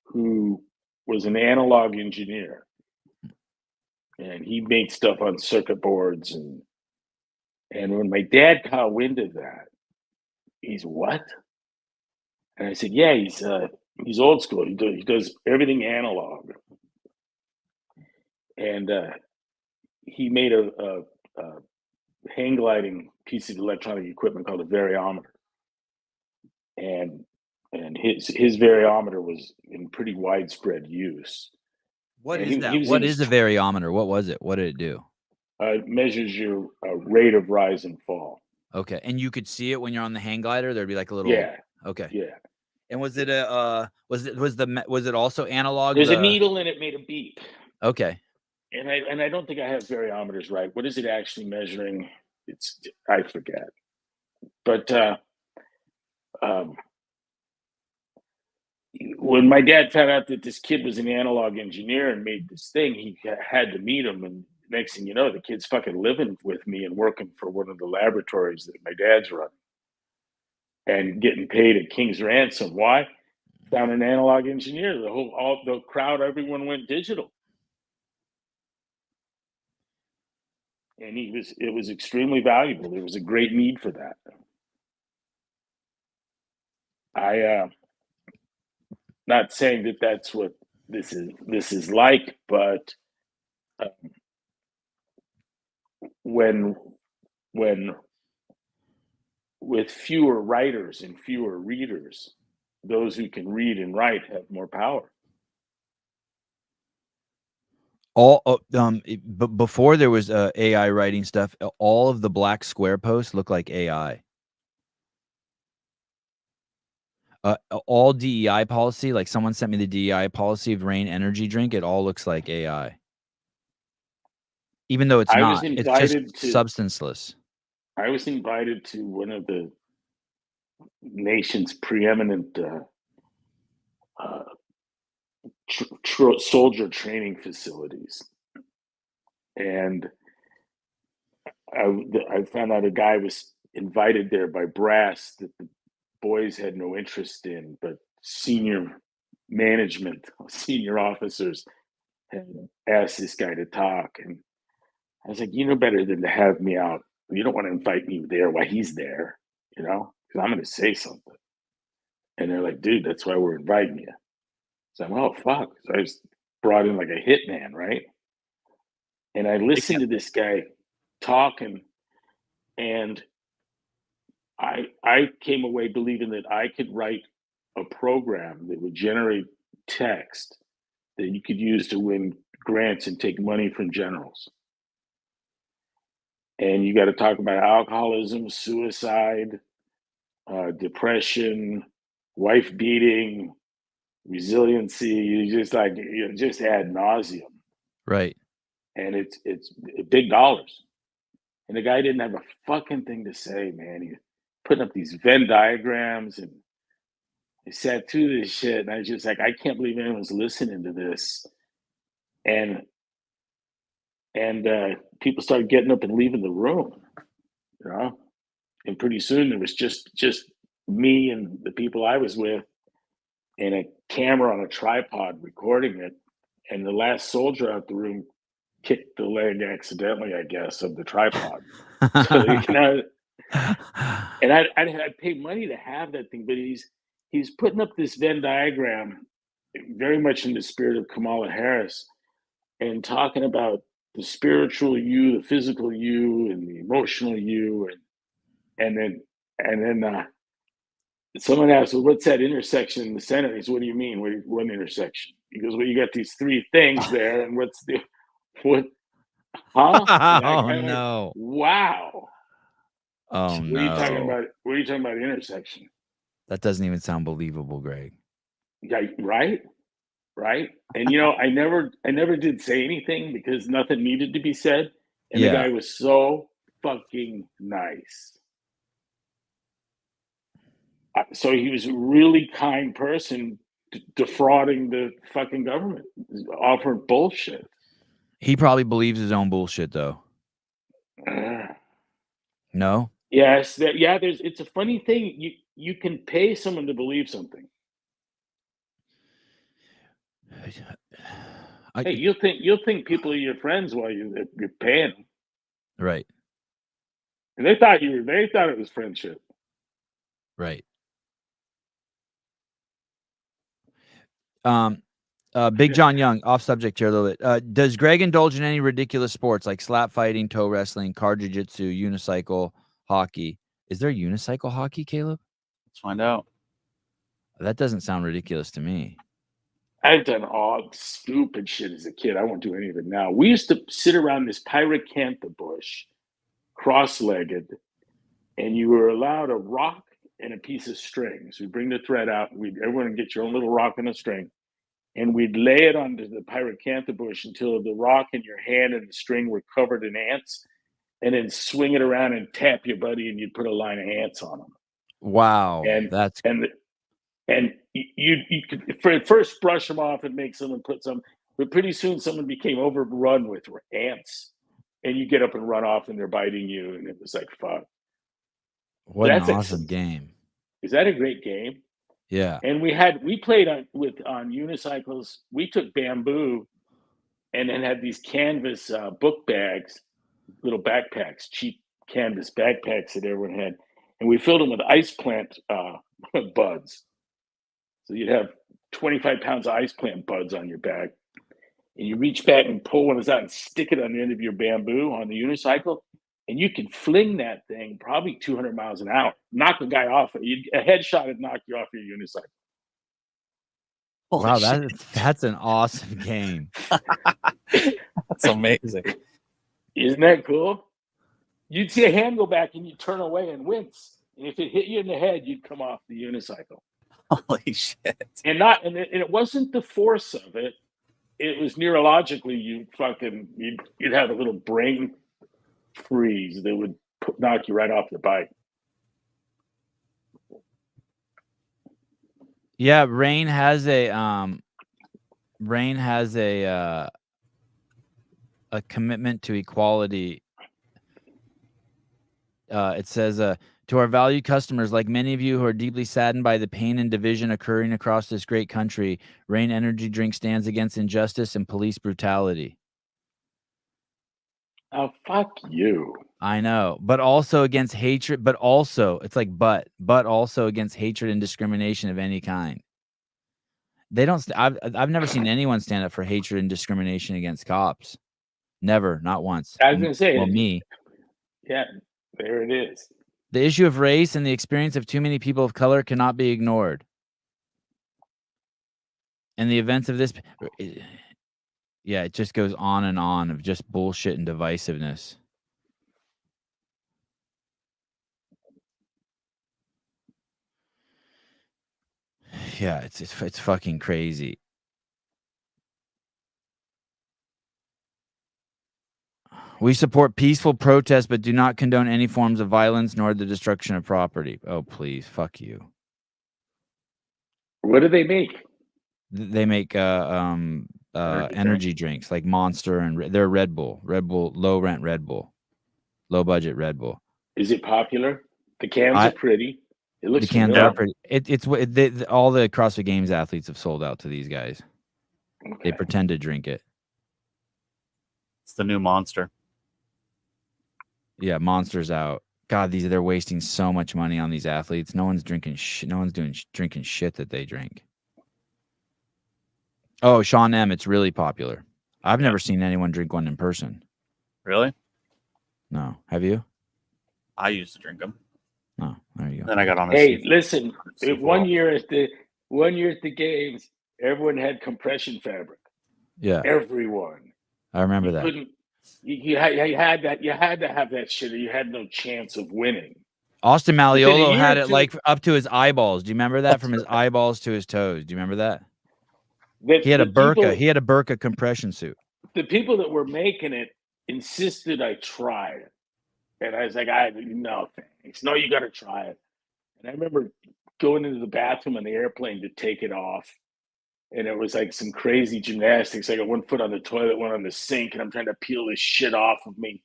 who was an analog engineer. And he made stuff on circuit boards. And when my dad caught wind of that, he's what? And I said, yeah, he's old school. He does everything analog. And he made a hang gliding piece of electronic equipment called a variometer. And his variometer was in pretty widespread use. What And is that? What is a variometer? What was it? What did it do? It measures your rate of rise and fall. Okay. And you could see it when you're on the hang glider? There'd be like a little... Yeah. Okay. Yeah. And was it a was it also analog? There's a needle and it made a beep. Okay. And I don't think I have variometers right. What is it actually measuring? I forget. But when my dad found out that this kid was an analog engineer and made this thing, he had to meet him. And next thing you know, the kid's fucking living with me and working for one of the laboratories that my dad's running and getting paid a king's ransom. Why? Found an analog engineer. The crowd, everyone went digital. And it was extremely valuable. There was a great need for that. Not saying that that's what this is like, but when with fewer writers and fewer readers, those who can read and write have more power. But before there was AI writing stuff, all of the black square posts look like AI. All DEI policy, like someone sent me the DEI policy of Rain energy drink, it all looks like AI. Even though it's not, it's just substanceless. I was invited to one of the nation's preeminent soldier training facilities, and I found out a guy was invited there by brass that the boys had no interest in, but senior management, senior officers had asked this guy to talk, and I was like, you know better than to have me out. You don't want to invite me there while he's there, because I'm going to say something. And they're like, dude, that's why we're inviting you. So I'm, oh, fuck. So I was brought in like a hitman, right? And I listened to this guy talking, and I came away believing that I could write a program that would generate text that you could use to win grants and take money from generals. And you got to talk about alcoholism, suicide, depression, wife beating, resiliency. You just ad nauseum, right? And it's big dollars. And the guy didn't have a fucking thing to say, man. He putting up these Venn diagrams, and he sat through this shit, and I was just like, I can't believe anyone's listening to this. And people started getting up and leaving the room, and pretty soon there was just me and the people I was with and a camera on a tripod recording it. And the last soldier out the room kicked the leg accidentally, I guess, of the tripod. So, and I'd pay money to have that thing, but he's putting up this Venn diagram very much in the spirit of Kamala Harris and talking about the spiritual you, the physical you, and the emotional you, and then someone asked, well, what's that intersection in the center? He said, what do you mean? What intersection? He goes, well, you got these three things there, and what? Huh? Oh no! Wow. Oh no! What are you talking about? What are you talking about? Intersection? That doesn't even sound believable, Greg. Yeah, right. And I never did say anything because nothing needed to be said. And the guy was so fucking nice. So he was a really kind person defrauding the fucking government, offering bullshit. He probably believes his own bullshit, though. No? Yes. It's a funny thing. You can pay someone to believe something. Hey, you'll think people are your friends while you're paying them. Right. And they thought it was friendship. Right. Big John Young, off subject here a little bit. Does Greg indulge in any ridiculous sports like slap fighting, toe wrestling, car jiu-jitsu, unicycle, hockey? Is there unicycle hockey, Caleb? Let's find out. That doesn't sound ridiculous to me. I've done all stupid shit as a kid. I won't do any of it now. We used to sit around this pyracantha bush, cross-legged, and you were allowed a rock and a piece of string. So we bring the thread out. Everyone would get your own little rock and a string, and we'd lay it onto the pyracantha bush until the rock in your hand and the string were covered in ants, and then swing it around and tap your buddy, and you'd put a line of ants on them. Wow, And that's and you could for first brush them off and make some and put some, but pretty soon someone became overrun with ants, and you get up and run off, and they're biting you, and it was like fuck. what an That's like awesome game. Is that a great game? Yeah. And we played on unicycles. We took bamboo and then had these canvas book bags, little backpacks, cheap canvas backpacks that everyone had. And we filled them with ice plant buds. So you'd have 25 pounds of ice plant buds on your back. And you reach back and pull one of those out and stick it on the end of your bamboo on the unicycle. And you can fling that thing probably 200 miles an hour, knock a guy off. A headshot would knock you off your unicycle. Wow, that's an awesome game. That's amazing. Isn't that cool? You'd see a hand go back and you'd turn away and wince. And if it hit you in the head, you'd come off the unicycle. Holy shit. And it wasn't the force of it. It was neurologically, you'd have a little brain freeze that would knock you right off the bike. Yeah, Rain has a commitment to equality. It says, to our valued customers, like many of you who are deeply saddened by the pain and division occurring across this great country, Rain Energy Drink stands against injustice and police brutality. Oh, fuck you. I know, but also against hatred, but also also against hatred and discrimination of any kind. They don't, I've never seen anyone stand up for hatred and discrimination against cops. Never, not once. I was going to say, well, me. Yeah, there it is. The issue of race and the experience of too many people of color cannot be ignored. And the events of this, yeah, it just goes on and on of just bullshit and divisiveness. Yeah, it's fucking crazy. We support peaceful protest, but do not condone any forms of violence nor the destruction of property. Oh, please, fuck you. What do they make? They make energy drinks like Monster, and they're Red Bull, low rent Red Bull, low budget Red Bull. Is it popular? The cans are pretty. It looks the cans familiar. are pretty. All the CrossFit Games athletes have sold out to these guys. Okay. They pretend to drink it. It's the new Monster. Yeah, Monster's out. God, they're wasting so much money on these athletes. No one's drinking shit. No one's drinking shit that they drink. Oh, Sean M. It's really popular. I've never seen anyone drink one in person. Really? No. Have you? I used to drink them. Oh, there you go. Then I got on. Listen. One year at the games, everyone had compression fabric. Yeah. Everyone. I remember that. You had to have that shit, or you had no chance of winning. Austin Malleolo had it like up to his eyeballs. Do you remember that? From his eyeballs to his toes. Do you remember that? He had a burqa. He had a burqa compression suit. The people that were making it insisted I try it, and I was like, no thanks. No, you got to try it. And I remember going into the bathroom on the airplane to take it off. And it was like some crazy gymnastics. I got one foot on the toilet, one on the sink, and I'm trying to peel this shit off of me.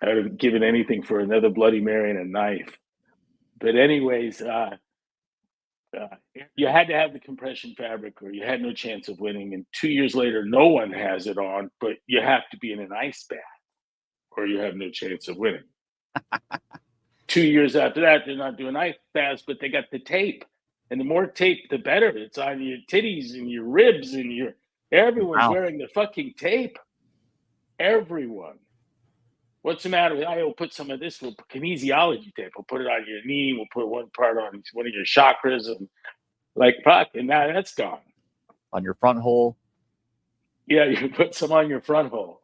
I would have given anything for another Bloody Mary and a knife. But anyways, you had to have the compression fabric or you had no chance of winning. And 2 years later, no one has it on, but you have to be in an ice bath or you have no chance of winning. 2 years after that, they're not doing ice baths, but they got the tape. And the more tape, the better. It's on your titties and your ribs and everyone's wearing the fucking tape. Everyone. What's the matter? I'll put some of this kinesiology tape. We'll put it on your knee. We'll put one part on one of your chakras and like fuck. And now that's gone. On your front hole. Yeah, you put some on your front hole.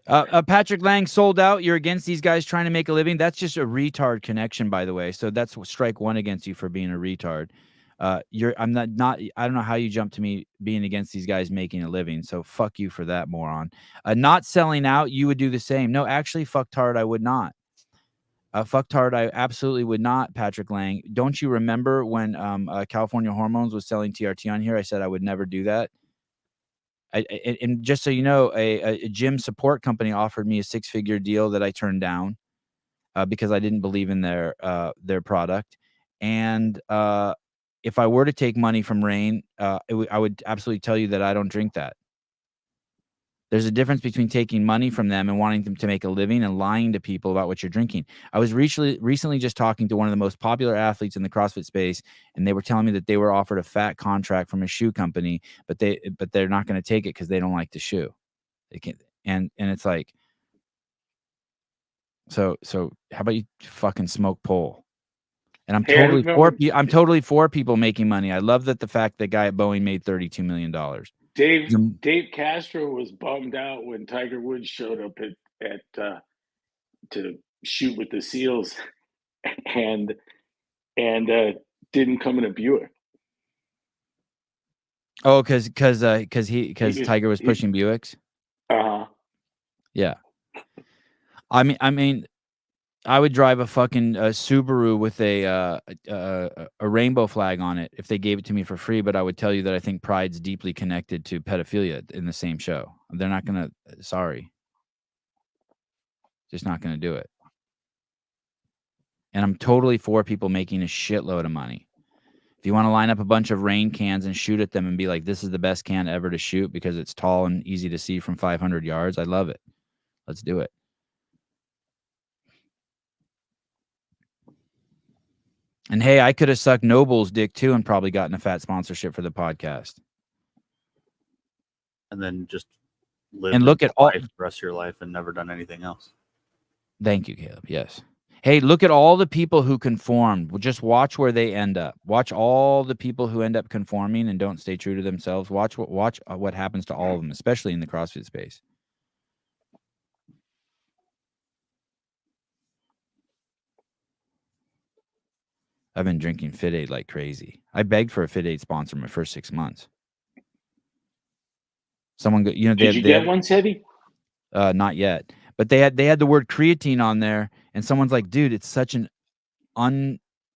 Patrick Lang sold out. You're against these guys trying to make a living. That's just a retard connection, by the way. So that's strike one against you for being a retard. I'm not. I don't know how you jumped to me being against these guys making a living. So fuck you for that, moron. Not selling out. You would do the same. No, actually, fucktard, I would not. Fucktard, I absolutely would not. Patrick Lang, don't you remember when California Hormones was selling TRT on here? I said I would never do that. And just so you know, a gym support company offered me a 6-figure deal that I turned down because I didn't believe in their product. And if I were to take money from Rain, I would absolutely tell you that I don't drink that. There's a difference between taking money from them and wanting them to make a living and lying to people about what you're drinking. I was recently just talking to one of the most popular athletes in the CrossFit space, and they were telling me that they were offered a fat contract from a shoe company, but they're not going to take it because they don't like the shoe. They can't, and it's like, so how about you fucking smoke pole? And I'm totally for people making money. I love that the fact that guy at Boeing made $32 million. Dave Castro was bummed out when Tiger Woods showed up at to shoot with the SEALs and didn't come in a Buick. Oh, because Tiger was pushing Buicks. Yeah. I mean, I would drive a fucking Subaru with a rainbow flag on it if they gave it to me for free. But I would tell you that I think pride's deeply connected to pedophilia in the same show. They're not gonna. Sorry, just not gonna do it. And I'm totally for people making a shitload of money. If you want to line up a bunch of rain cans and shoot at them and be like, "This is the best can ever to shoot because it's tall and easy to see from 500 yards," I love it. Let's do it. And hey, I could have sucked Noble's dick too and probably gotten a fat sponsorship for the podcast. And then just live and look at all the rest of your life and never done anything else. Thank you, Caleb. Yes. Hey, look at all the people who conformed. Just watch where they end up. Watch all the people who end up conforming and don't stay true to themselves. Watch what happens to all of them, especially in the CrossFit space. I've been drinking Fit Aid like crazy. I begged for a Fit Aid sponsor my first 6 months. Someone go, did you get one, Sebby? Not yet, but they had the word creatine on there, and someone's like, "Dude, it's such an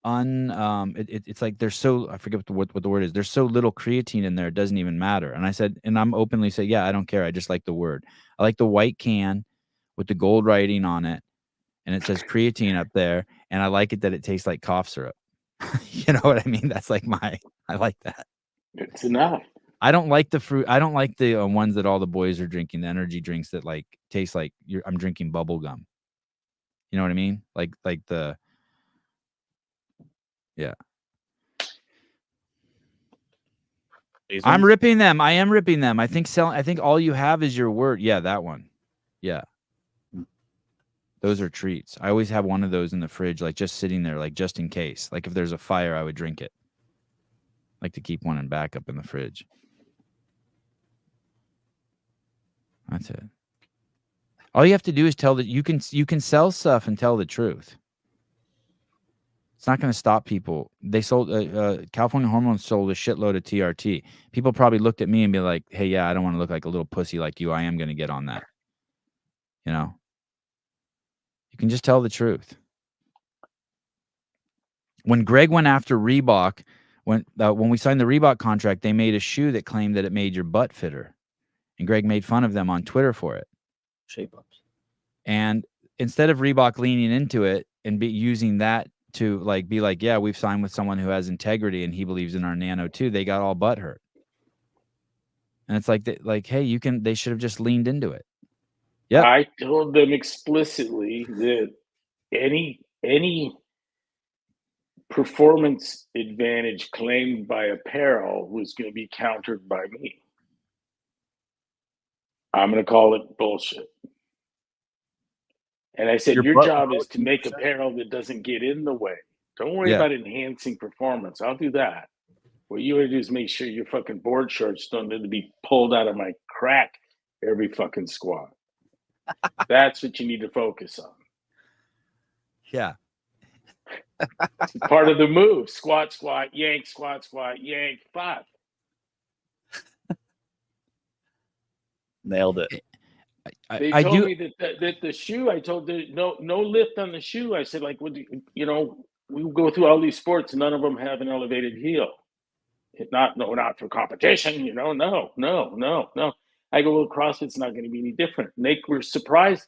it's like there's so I forget what the word is. There's so little creatine in there, it doesn't even matter." And I said, and I'm openly say, "Yeah, I don't care. I just like the word. I like the white can with the gold writing on it, and it says creatine up there, and I like it that it tastes like cough syrup." You know what I mean? That's like I like that. It's enough. I don't like the fruit. I don't like the ones that all the boys are drinking, the energy drinks that like taste like I'm drinking bubble gum. You know what I mean? Like the, yeah. I'm ripping them. I am ripping them. I think all you have is your word. Yeah, that one. Yeah. Those are treats. I always have one of those in the fridge, like just sitting there, like just in case. Like if there's a fire, I would drink it. Like to keep one in backup in the fridge. That's it. All you have to do is tell that you can sell stuff and tell the truth. It's not going to stop people. They sold California Hormones sold a shitload of TRT. People probably looked at me and be like, "Hey, yeah, I don't want to look like a little pussy like you. I am going to get on that." You know. You can just tell the truth. When Greg went after Reebok, when we signed the Reebok contract, they made a shoe that claimed that it made your butt fitter. And Greg made fun of them on Twitter for it. Shape ups. And instead of Reebok leaning into it and using that to be like, yeah, we've signed with someone who has integrity and he believes in our nano too, they got all butt hurt. And it's like, hey, they should have just leaned into it. Yeah. I told them explicitly that any performance advantage claimed by apparel was going to be countered by me. I'm going to call it bullshit. And I said, your job is to make apparel that doesn't get in the way. Don't worry about enhancing performance. I'll do that. What you want to do is make sure your fucking board shorts don't need to be pulled out of my crack every fucking squat. That's what you need to focus on. Yeah. It's part of the move. Squat, squat, yank, squat, squat, yank, 5. Nailed it. They I told do. me that the shoe, I told them no lift on the shoe. I said, like, what do we go through all these sports, none of them have an elevated heel. Not for competition, no. I go, well, CrossFit's not going to be any different. And they were surprised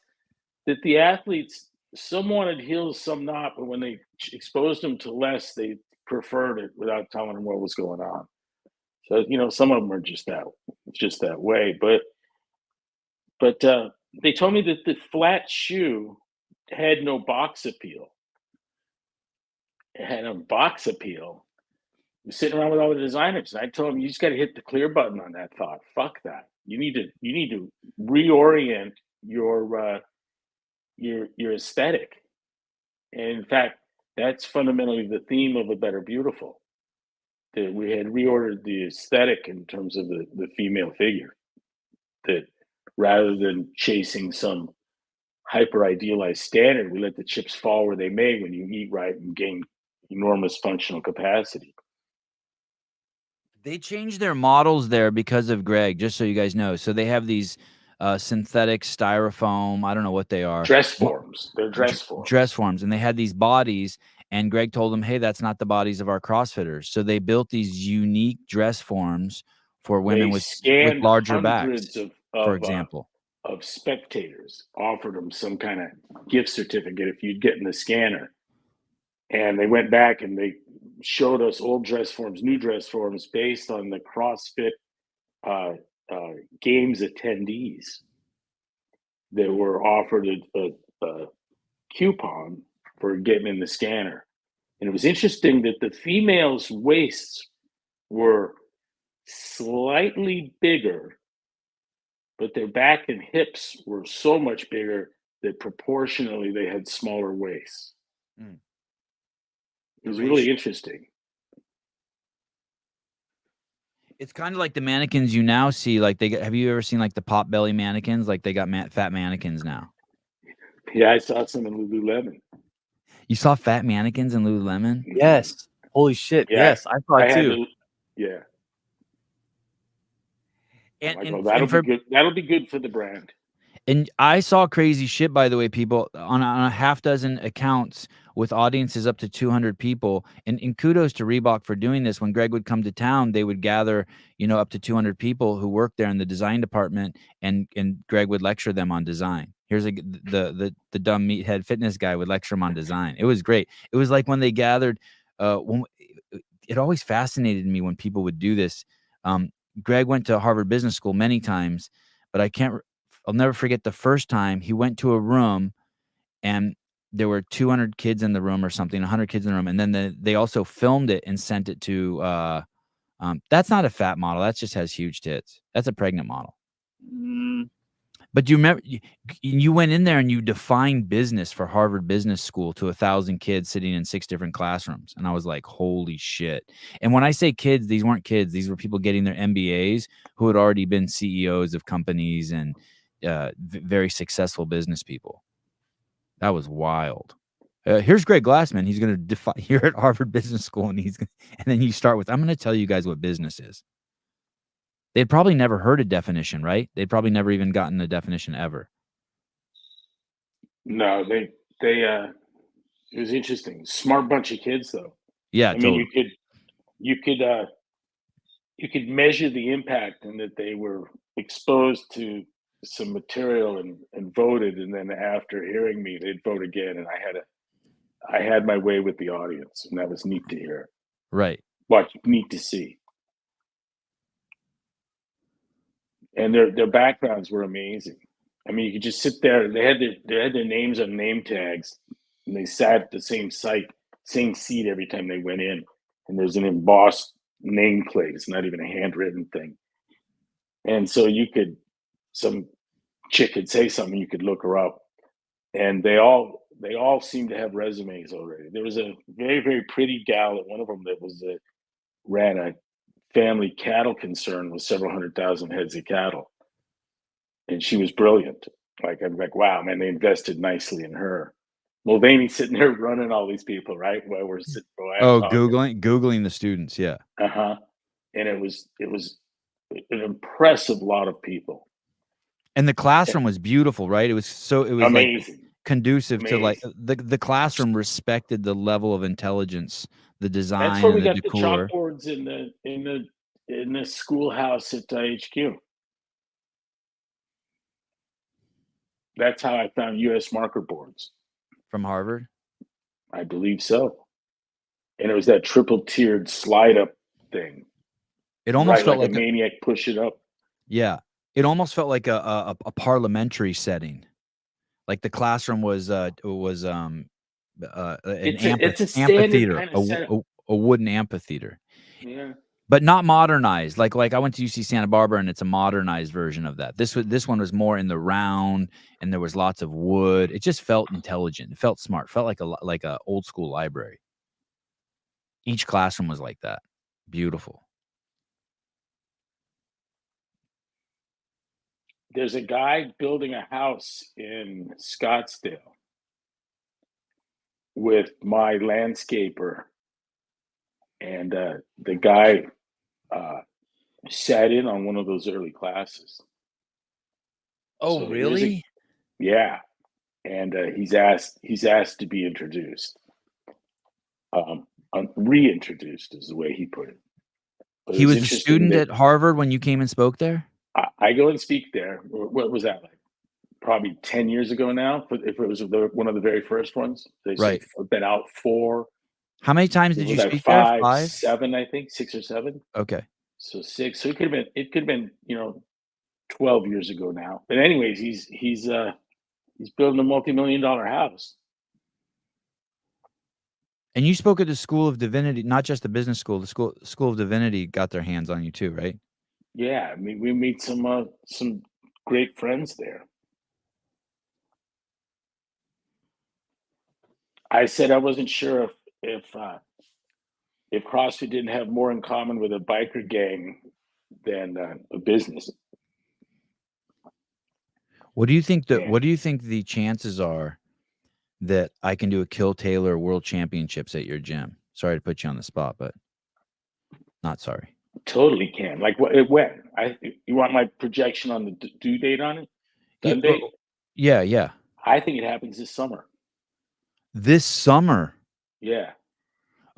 that the athletes, some wanted heels, some not, but when they exposed them to less, they preferred it without telling them what was going on. So, some of them are just that way. But they told me that the flat shoe had no box appeal. It had a box appeal. I'm sitting around with all the designers, and I told them, you just got to hit the clear button on that thought. Fuck that. You need to reorient your aesthetic. And in fact, that's fundamentally the theme of A Better Beautiful. That we had reordered the aesthetic in terms of the female figure. That rather than chasing some hyper idealized standard, we let the chips fall where they may when you eat right and gain enormous functional capacity. They changed their models there because of Greg, just so you guys know. So they have these synthetic styrofoam. I don't know what they are. Dress forms. They're dress forms. Dress forms. And they had these bodies. And Greg told them, hey, that's not the bodies of our CrossFitters. So they built these unique dress forms for women with larger backs, for example. Of spectators, offered them some kind of gift certificate if you'd get in the scanner. And they went back and they showed us old dress forms, new dress forms based on the CrossFit Games attendees that were offered a coupon for getting in the scanner. And it was interesting that the females' waists were slightly bigger, but their back and hips were so much bigger that proportionally they had smaller waists. Mm. It was really interesting. It's kind of like the mannequins you now see. Like have you ever seen like the pot belly mannequins? Like they got fat mannequins now. Yeah, I saw some in Lululemon. You saw fat mannequins in Lululemon? Yes. Holy shit. Yeah, yes, I saw it too. Yeah. And that'll be good. That'll be good for the brand. And I saw crazy shit, by the way, people, on a half dozen accounts with audiences up to 200 people. And kudos to Reebok for doing this. When Greg would come to town, they would gather, up to 200 people who worked there in the design department, and Greg would lecture them on design. Here's the dumb meathead fitness guy would lecture them on design. It was great. It was like when they gathered, it always fascinated me when people would do this. Greg went to Harvard Business School many times, but I'll never forget the first time he went to a room and there were 200 kids in the room or something, 100 kids in the room. And then they also filmed it and sent it to, that's not a fat model. That just has huge tits. That's a pregnant model. But do you remember, you went in there and you defined business for Harvard Business School to 1,000 kids sitting in 6 different classrooms. And I was like, holy shit. And when I say kids, these weren't kids. These were people getting their MBAs who had already been CEOs of companies and very successful business people. That was wild. Here's Greg Glassman. He's going to define here at Harvard Business School. And then you start with, I'm going to tell you guys what business is. They'd probably never heard a definition, right? They'd probably never even gotten a definition ever. No, they it was interesting. Smart bunch of kids though. Yeah. I mean, you could measure the impact and that they were exposed to some material and voted, and then after hearing me, they'd vote again. And I had my way with the audience, and that was neat to hear. Right. Neat to see. And their backgrounds were amazing. I mean, you could just sit there. They had their names on name tags, and they sat at the same seat every time they went in. And there's an embossed nameplate. It's not even a handwritten thing. And so some chick could say something, you could look her up, and they all seemed to have resumes already. There was a very, very pretty gal at one of them that ran a family cattle concern with several 100,000 heads of cattle. And she was brilliant. Like I'm like, wow, man, they invested nicely in her. Mulvaney's sitting there running all these people, right? While we're sitting, while I'm Oh, talking. Googling the students. Yeah. Uh-huh. And it was an impressive lot of people. And the classroom was beautiful, right? It was like Amazing. conducive to like Amazing. the classroom respected the level of intelligence, the design, That's where we and the got the decor. chalkboards in the schoolhouse at HQ. That's how I found US marker boards. From Harvard. I believe so. And it was that triple tiered slide up thing. It almost Right, felt like like a maniac push it up. yeah. It almost felt like a parliamentary setting. Like the classroom was an It's a standard amphitheater, kind of setup. a wooden amphitheater, Yeah. but not modernized. Like I went to UC Santa Barbara, and it's a modernized version of that. This one was more in the round, and there was lots of wood. It just felt intelligent. It felt smart. Felt like a old school library. Each classroom was like that. Beautiful. There's a guy building a house in Scottsdale with my landscaper, and the guy sat in on one of those early classes. Oh, So really? Yeah, and he's asked to be introduced, reintroduced is the way he put it. But He it's was a interesting student that at Harvard when you came and spoke there? I go and speak there. What was that like? Probably 10 years ago now. If it was one of the very first ones, they said Right. I've been out 4. How many times It did you was like speak there? 5, 5? 7, I think, 6 or 7. Okay. So 6. So it could have been 12 years ago now. But anyways, he's building a multi-million-dollar house. And you spoke at the School of Divinity, not just the business school. The School of Divinity got their hands on you too, right? Yeah, I mean, we meet some great friends there. I said I wasn't sure if CrossFit didn't have more in common with a biker gang than a business. What do you think Yeah. what do you think the chances are that I can do a Kill Taylor World Championships at your gym? Sorry to put you on the spot, but not sorry. Totally can. Like when? You want my projection on the due date on it? Done date? Yeah. I think it happens this summer. This summer. Yeah.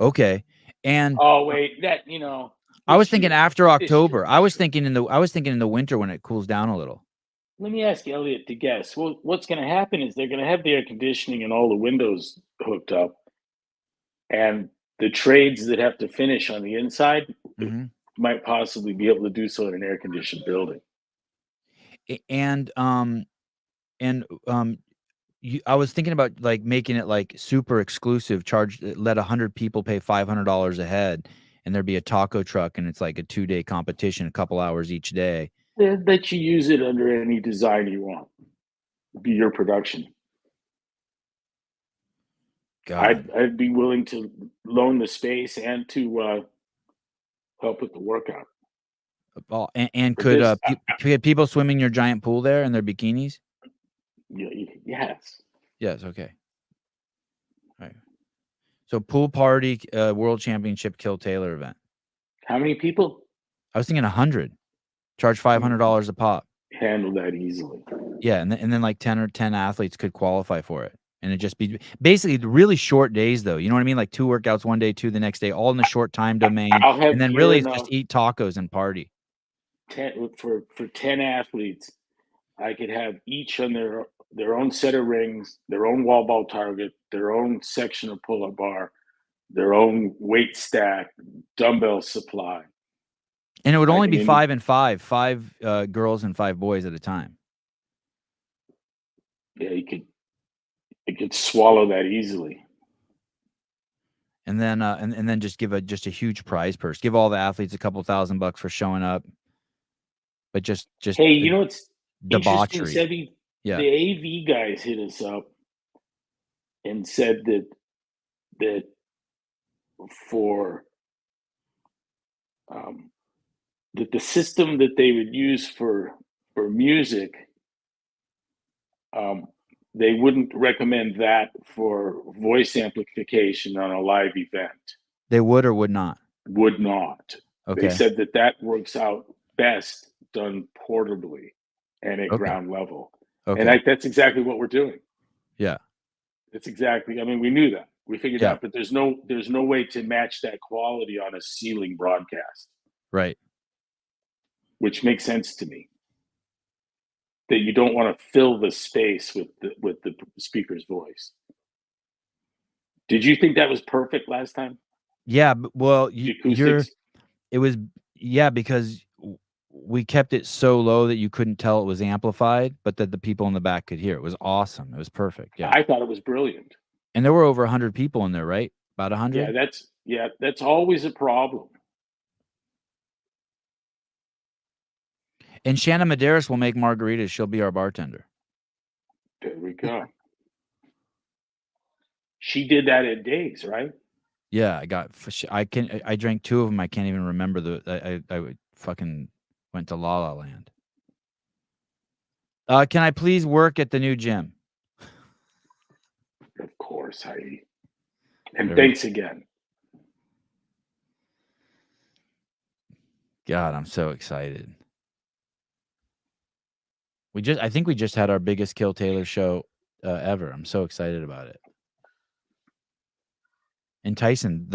Okay. And oh wait, I was thinking after October. year. I was thinking in the winter when it cools down a little. Let me ask Elliot to guess. Well, what's going to happen is they're going to have the air conditioning and all the windows hooked up, and the trades that have to finish on the inside might possibly be able to do so in an air conditioned building. And I was thinking about like making it like super exclusive. Let 100 people pay $500 a head, and there'd be a taco truck, and it's like a 2-day competition, a couple hours each day. That you use it under any design you want. Be your production. God. I'd be willing to loan the space and to help with the workout. And could people swim in your giant pool there in their bikinis? Yes. Yes. Okay. All right. So pool party, World Championship Kill Taylor event. How many people? I was thinking 100. Charge $500 a pop. Handle that easily. Yeah, and then like 10 athletes could qualify for it, and it just be basically really short days though. You know what I mean? Like 2 workouts one day, 2 the next day, all in the short time domain, and then really it's just eat tacos and party. 10 for 10 athletes, I could have each on their own set of rings, their own wall ball target, their own section of pull-up bar, their own weight stack, dumbbell supply. And it would only be 5 and 5, 5 girls and 5 boys at a time. Yeah, it could swallow that easily. And then and then just give a huge prize purse. Give all the athletes a couple $1,000 for showing up. But just hey, you know what's debauchery. Interesting, Sebi? Yeah. The AV guys hit us up and said that for that the system that they would use for music they wouldn't recommend that for voice amplification on a live event. They would or would not? Would not. Okay. They said that works out best done portably and at Okay. ground level. Okay. And that's exactly what we're doing. Yeah. That's exactly. I mean, we knew that. We figured Yeah. out, but there's no way to match that quality on a ceiling broadcast, Right. which makes sense to me. That you don't want to fill the space with the speaker's voice. Did you think that was perfect last time? Yeah. Well, The you're. acoustics? It was, yeah, because we kept it so low that you couldn't tell it was amplified, but that the people in the back could hear. It was awesome. It was perfect. Yeah. I thought it was brilliant. And there were over 100 people in there, right? About 100? That's always a problem. And Shannon Medeiros will make margaritas. She'll be our bartender. There we go. She did that at Days, right? Yeah, I drank 2 of them. I can't even remember I fucking went to La La Land. Can I please work at the new gym? Of course, Heidi. And There thanks again. God, I'm so excited. I think we just had our biggest Kill Taylor show ever. I'm so excited about it. And Tyson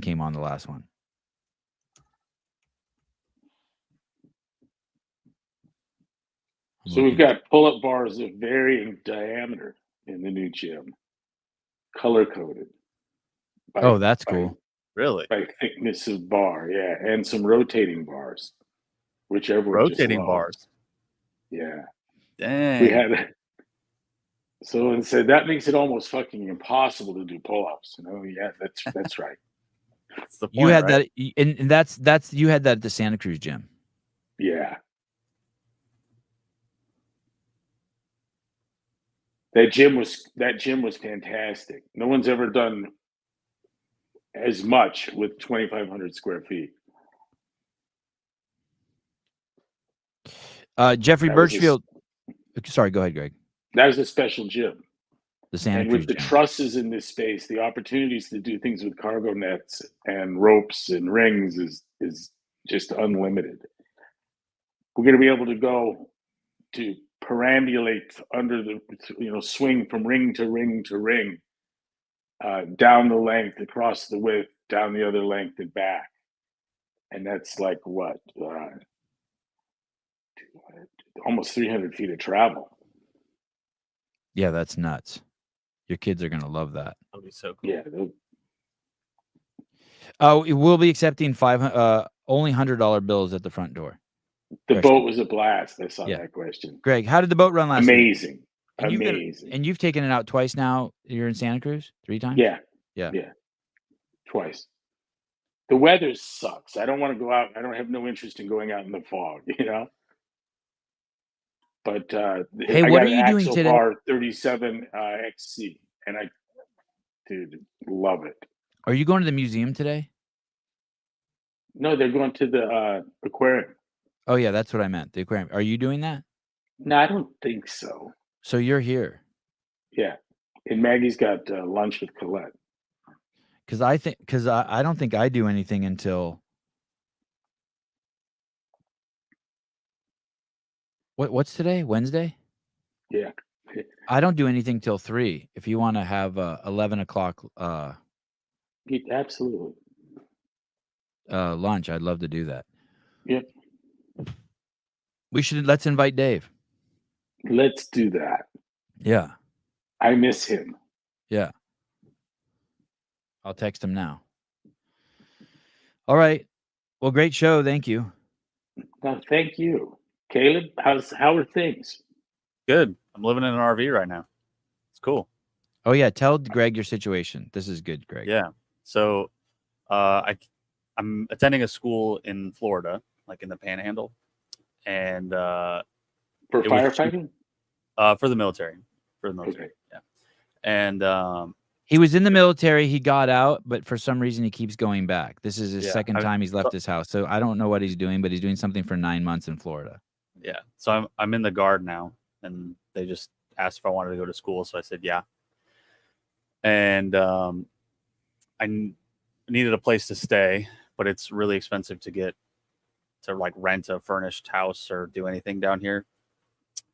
came on the last one. So we've got pull-up bars of varying diameter in the new gym, color-coded. Oh, that's cool. Really? By thickness of bar, yeah, and some rotating bars, whichever. Rotating bars. Yeah. Dang. We had. So and said that makes it almost fucking impossible to do pull-ups. Yeah, that's right. That's the point. You had right? that, and that's you had that at the Santa Cruz gym. Yeah. That gym was fantastic. No one's ever done as much with 2,500 square feet. Jeffrey That was Birchfield. Sorry, go ahead, Greg. That was a special gym. The Santa And Cruz with the gym. trusses in this space, the opportunities to do things with cargo nets and ropes and rings is just unlimited. We're going to be able to go to perambulate under the, swing from ring to ring to ring, down the length, across the width, down the other length and back. And that's like what? Almost 300 feet of travel. Yeah, that's nuts. Your kids are going to love that. That'll be so cool. Yeah. We'll be accepting only $100 bills at the front door. The Question. boat was a blast. I saw Yeah. that question. Greg, how did the boat run last week? Amazing. And Amazing. And you've taken it out twice now. You're in Santa Cruz 3 times? Yeah. Yeah. Twice. The weather sucks. I don't want to go out. I don't have no interest in going out in the fog, But Hey, I what got are an you doing Axle today? Bar 37 XC, and I love it. Are you going to the museum today? No, they're going to the aquarium. Oh, yeah, that's what I meant. The aquarium. Are you doing that? No, I don't think so. So you're here. Yeah. And Maggie's got lunch with Colette. Because I don't think I do anything until what's today? Wednesday? Yeah. I don't do anything till 3. If you want to have 11 o'clock Absolutely. lunch, I'd love to do that. Yep. Let's invite Dave. Let's do that. Yeah. I miss him. Yeah. I'll text him now. All right. Well, great show. Thank you. No, thank you. Caleb, how are things? Good. I'm living in an RV right now. It's cool. Oh, yeah. Tell Greg your situation. This is good, Greg. Yeah. So I'm attending a school in Florida, like in the Panhandle. And For firefighting? For the military. Okay. Yeah. And he was in the military. He got out, but for some reason he keeps going back. This is his second time he's left his house. So I don't know what he's doing, but he's doing something for 9 months in Florida. Yeah. So I'm in the Guard now, and they just asked if I wanted to go to school, so I said yeah. And needed a place to stay, but it's really expensive to get to like rent a furnished house or do anything down here.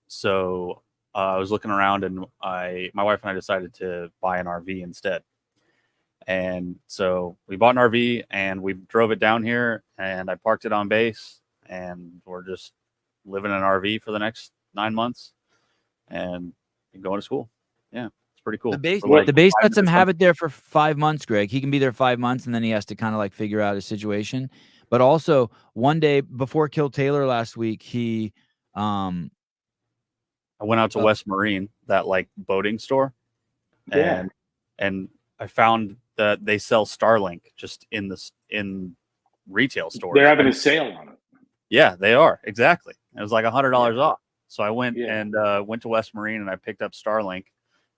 So I was looking around, and my wife and I decided to buy an RV instead. And so we bought an RV and we drove it down here, and I parked it on base, and we're just living in an RV for the next 9 months and going to school. Yeah, it's pretty cool. The base, We're like the base 5 lets him minutes have from- it there for 5 months, Greg. He can be there 5 months, and then he has to kind of like figure out his situation. But also, one day before Kill Taylor last week, he I went out to West Marine, that like boating store, Yeah. and I found that they sell Starlink just in retail stores. They're having a sale on it. Yeah, they are. Exactly. It was like $100 Yeah. off. So I went Yeah. and went to West Marine, and I picked up Starlink,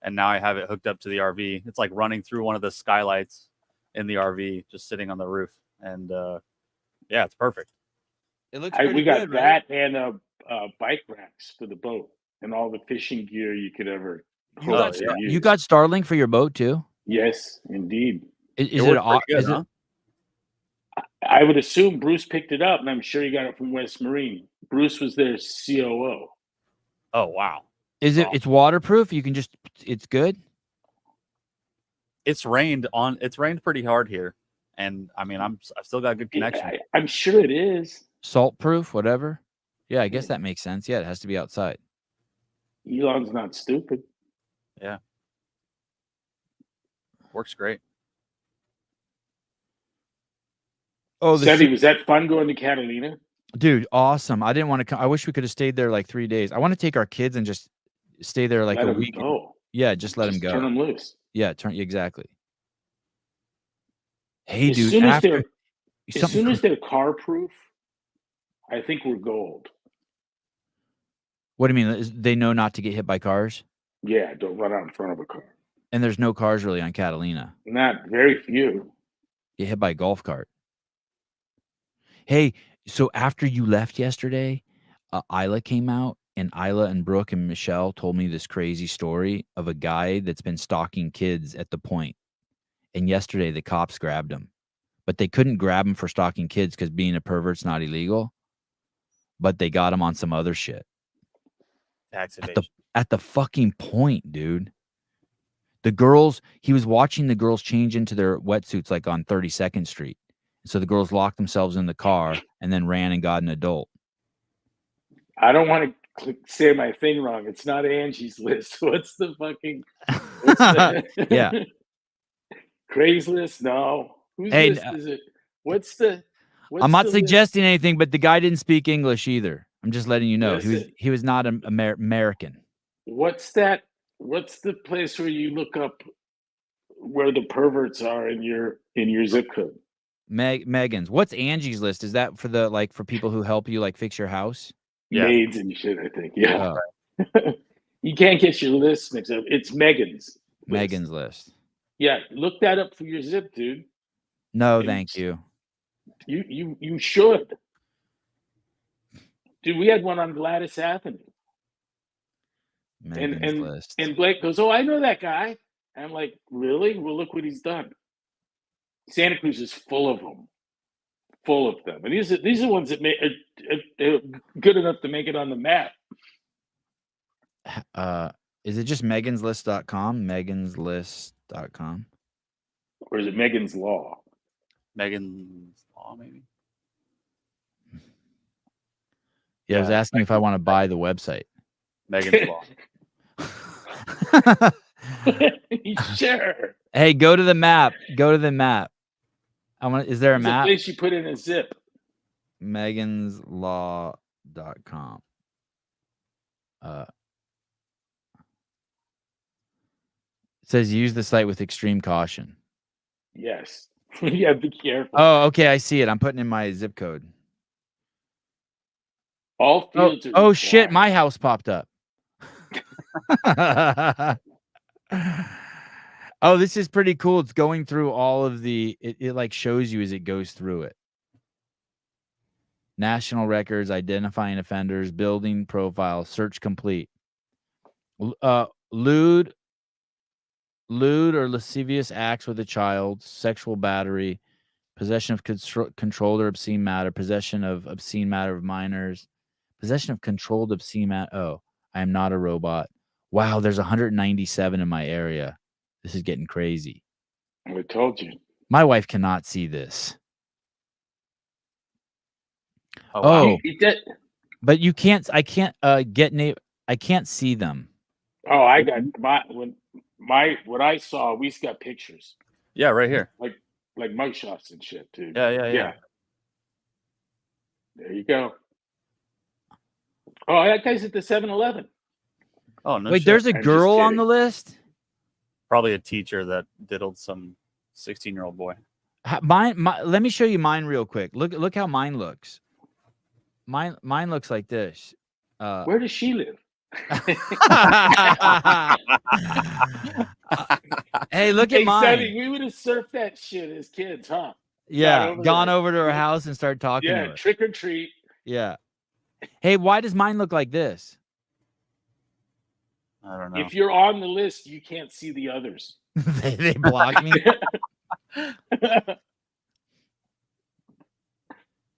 and now I have it hooked up to the RV. It's like running through one of the skylights in the RV, just sitting on the roof. And yeah, it's perfect. it looks We got that and bike racks for the boat and all the fishing gear you could ever You got, hope to use. you got Starlink for your boat too? Yes, indeed. Is It it? works pretty good, Is it? huh? I would assume Bruce picked it up, and I'm sure he got it from West Marine. Bruce was their COO. Oh, wow. Is it? Oh. It's waterproof. You can just. It's good. It's rained pretty hard here. And I mean, I've still got good connection. I'm sure it is. Salt proof, whatever. Yeah, I guess that makes sense. Yeah, it has to be outside. Elon's not stupid. Works great. Oh, Seti, was that fun going to Catalina? dude, awesome! I didn't want to come. I wish we could have stayed there like 3 days. I want to take our kids and just stay there like Let a him week. go. Yeah, just let them Just go. Turn them loose. Yeah, exactly. Hey, As dude. soon as After they're as something, soon as they're car proof, I think we're gold. what do you mean? They know not to get hit by cars, Yeah, don't run out in front of a car. and there's no cars really on Catalina. Not very few. Get hit by a golf cart. Hey, so after you left yesterday, Isla came out, and Isla and Brooke and Michelle told me this crazy story of a guy that's been stalking kids at the point. And yesterday the cops grabbed him, but they couldn't grab him for stalking kids because being a pervert's not illegal. But they got him on some other shit Tax at evasion. the fucking point, dude. The girls, he was watching the girls change into their wetsuits like on 32nd Street. So the girls locked themselves in the car and then ran and got an adult. I don't want to say my thing wrong. It's not Angie's List. What's the fucking? What's the, Yeah. Craigslist? No. Whose Hey, list is it? What's the? What's I'm not the list? suggesting anything, but the guy didn't speak English either. I'm just letting you know. Listen. He was not an American. What's that? What's the place where you look up where the perverts are in your zip code? Megan's. What's Angie's List? Is that for the for people who help you like fix your house? Yeah. Maids and shit, I think. Yeah. Oh, You can't get your list mixed up. It's Megan's. Megan's List. Yeah, look that up for your zip, dude. No, And thank you. You should. Dude, we had one on Gladys Avenue. Megan's List. And Blake goes, "Oh, I know that guy." And I'm like, "Really? Well, look what he's done." Santa Cruz is full of them. Full of them. And these are ones that are good enough to make it on the map. Is it just meganslist.com? Meganslist.com. Or is it Megan's Law? Megan's Law, maybe. Yeah, I was Yeah, asking if I want to buy the website. Megan's Law. Sure. Hey, go to the map. Go to the map. Is there a It's map? place you put in a zip. meganslaw.com. It says use the site with extreme caution. Yes. Yeah, be careful. Oh, okay, I see it. I'm putting in my zip code. All Oh, fields are oh shit, required. my house popped up. Oh, this is pretty cool. It's going through all of it like shows you as it goes through it. National records, identifying offenders, building profile, search complete. Lewd or lascivious acts with a child, sexual battery, possession of controlled or obscene matter, possession of obscene matter of minors, possession of controlled obscene matter. Oh, I am not a robot. Wow, there's 197 in my area. This is getting crazy. I told you. My wife cannot see this. wow. But you can't. I can't I can't see them. Oh, I got what I saw. We just got pictures Yeah, right here. like mugshots and shit, dude. Yeah. There you go. Oh, that guy's at the 7-Eleven. Oh no. Wait, shit. there's a I'm just girl on kidding. the list. Probably a teacher that diddled some 16-year-old boy. Let me show you mine real quick. Look how mine looks. Mine looks like this. Where does she live? Hey, look at Hey, mine. Sonny, we would have surfed that shit as kids, huh? Yeah, over gone there. over to her house and started talking to Yeah, her. trick or treat. Yeah. Hey, why does mine look like this? I don't know. If you're on the list, you can't see the others. they block me.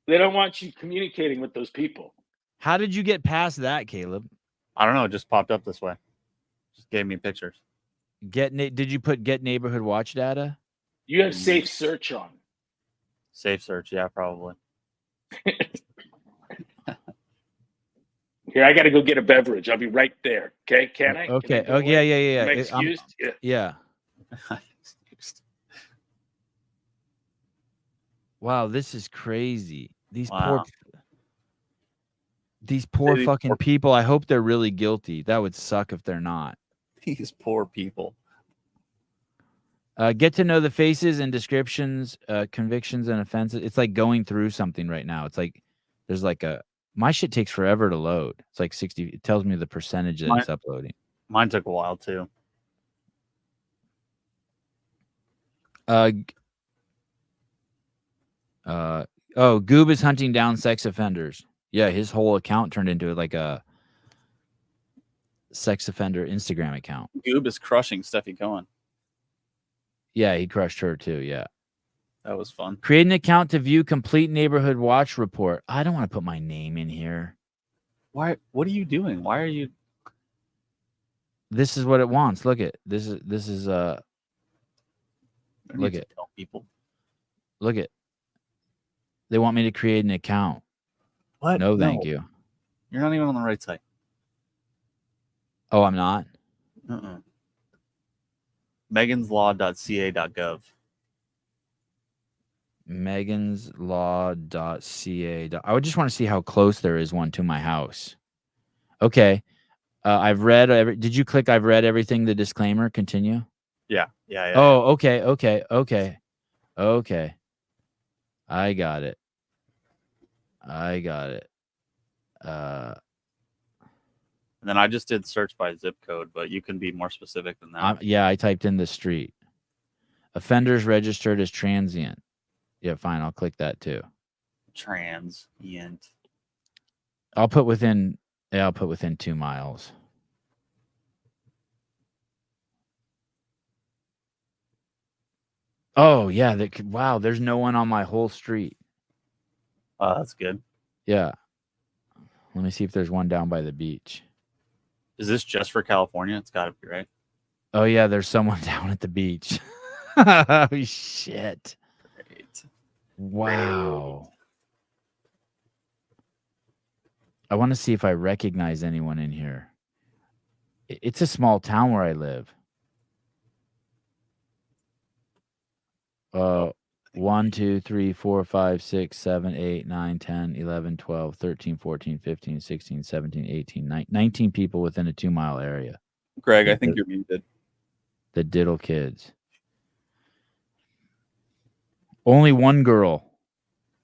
They don't want you communicating with those people. How did you get past that, Caleb? I don't know. It just popped up this way. Just gave me pictures. Did you put get neighborhood watch data? You have safe search on. Safe search. Yeah, probably. Here, I got to go get a beverage. I'll be right there. Okay, can I? Okay. Can I go Oh, away? yeah. Am I I'm- excused? Yeah. Yeah. Wow, this is crazy. These Wow. poor These fucking poor- people. I hope they're really guilty. That would suck if they're not. These poor people. Get to know the faces and descriptions, convictions and offenses. It's like going through something right now. It's like there's like my shit takes forever to load. It's like 60. It tells me the percentage that it's uploading. Mine took a while too. Goob is hunting down sex offenders. Yeah, his whole account turned into like a sex offender Instagram account. Goob is crushing Steffi Cohen. Yeah, he crushed her too. Yeah. That was fun. Create an account to view complete neighborhood watch report. I don't want to put my name in here. Why? What are you doing? Why are you? This is what it wants. Look at this is I Look need to it. tell people. look at. They want me to create an account. What? No, thank you. You're not even on the right site. Oh, I'm not. meganslaw.ca.gov. meganslaw.ca. I would just want to see how close there is one to my house. Okay. I've read did you click I've read everything, the disclaimer? Continue. Yeah. Oh, okay. I got it. And then I just did search by zip code, but you can be more specific than that. Yeah, I typed in the street. Offenders registered as transient. Yeah, fine. I'll click that too. Transient. I'll put within 2 miles. Oh, yeah. Wow, there's no one on my whole street. Oh, that's good. Yeah. Let me see if there's one down by the beach. Is this just for California? It's got to be, right? Oh, yeah, there's someone down at the beach. Oh, shit. Great. Wow. I want to see if I recognize anyone in here. It's a small town where I live. 1, 2, 3, 4, 5, 6, 7, 8, 9, 10, 11, 12, 13, 14, 15, 16, 17, 18, 19 people within a 2-mile area. Greg, I think you're muted. The diddle kids. Only one girl.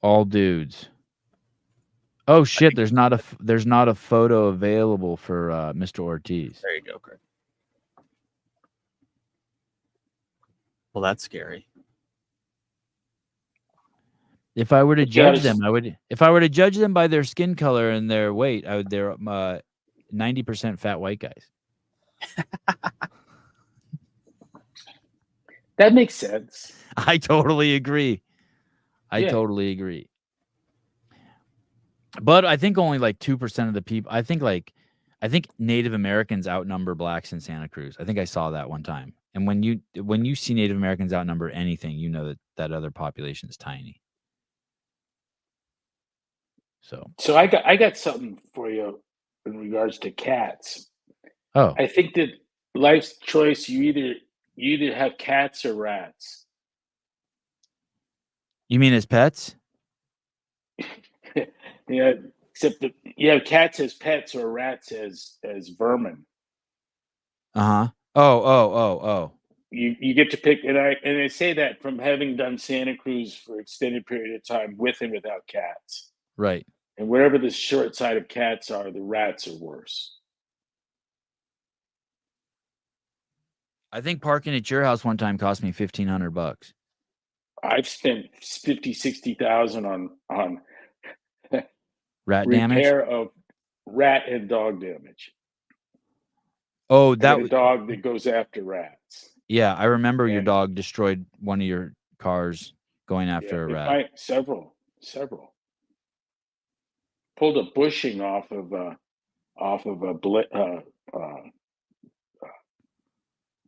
All dudes. Oh shit! There's not a photo available for Mr. Ortiz. There you go, Greg. Well, that's scary. If I were to judge them, If I were to judge them by their skin color and their weight, they're 90% fat white guys. That makes sense. I totally agree. I Yeah. totally agree. But I think only like 2% of the people. I think Native Americans outnumber blacks in Santa Cruz. I think I saw that one time. And when you see Native Americans outnumber anything, you know that other population is tiny. So I got something for you in regards to cats. Oh, I think that life's choice, you either have cats or rats. you mean as pets? Yeah, except that you have cats as pets or rats as vermin. Uh-huh. Oh. You get to pick, and I say that from having done Santa Cruz for extended period of time with and without cats. Right. And wherever the short side of cats are, the rats are worse. I think parking at your house one time cost me $1,500. I've spent 50,000-60,000 on Rat damage? repair of rat and dog damage. Oh, I got a dog that goes after rats. yeah, I remember your And- dog destroyed one of your cars going after a rat. Several. Pulled a bushing off of a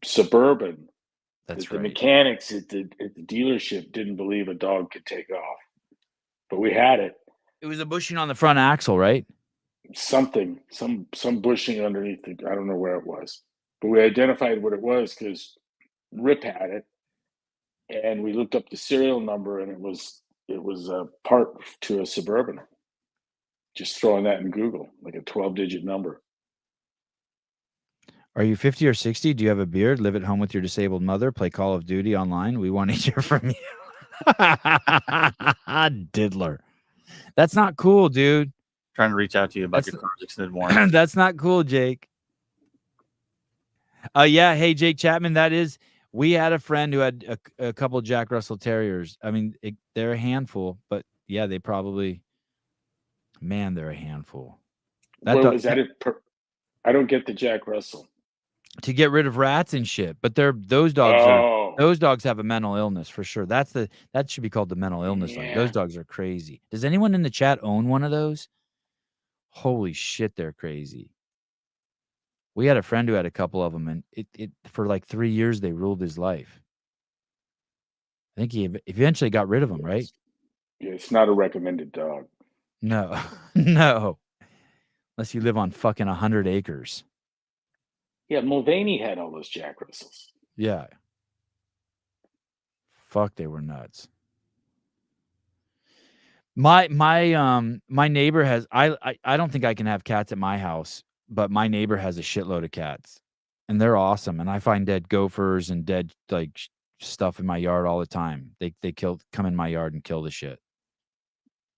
Suburban. That's The right. mechanics at the dealership didn't believe a dog could take off, but we had it. It was a bushing on the front axle, right? Some bushing underneath it. I don't know where it was, but we identified what it was because Rip had it, and we looked up the serial number, and it was a part to a Suburban. Just throwing that in Google, like a 12-digit number. Are you 50 or 60? Do you have a beard? Live at home with your disabled mother? Play Call of Duty online? We want to hear from you. Diddler. That's not cool, dude. Trying to reach out to you about That's- your car's extended warranty. That's not cool, Jake. Yeah. Hey, Jake Chapman, we had a friend who had a couple Jack Russell Terriers. I mean, they're a handful, but yeah, they're a handful. Was that it? I don't get the Jack Russell. To get rid of rats and shit. But those dogs have a mental illness for sure. That should be called the mental illness. Yeah. Like, those dogs are crazy. Does anyone in the chat own one of those? Holy shit, they're crazy. We had a friend who had a couple of them, and it for like 3 years they ruled his life. I think he eventually got rid of them, right? Yeah, it's not a recommended dog. No, no. Unless you live on fucking 100 acres. Yeah, Mulvaney had all those Jack Russells. Yeah. Fuck, they were nuts. My neighbor has I don't think I can have cats at my house, but my neighbor has a shitload of cats, and they're awesome. And I find dead gophers and dead stuff in my yard all the time. They come in my yard and kill the shit.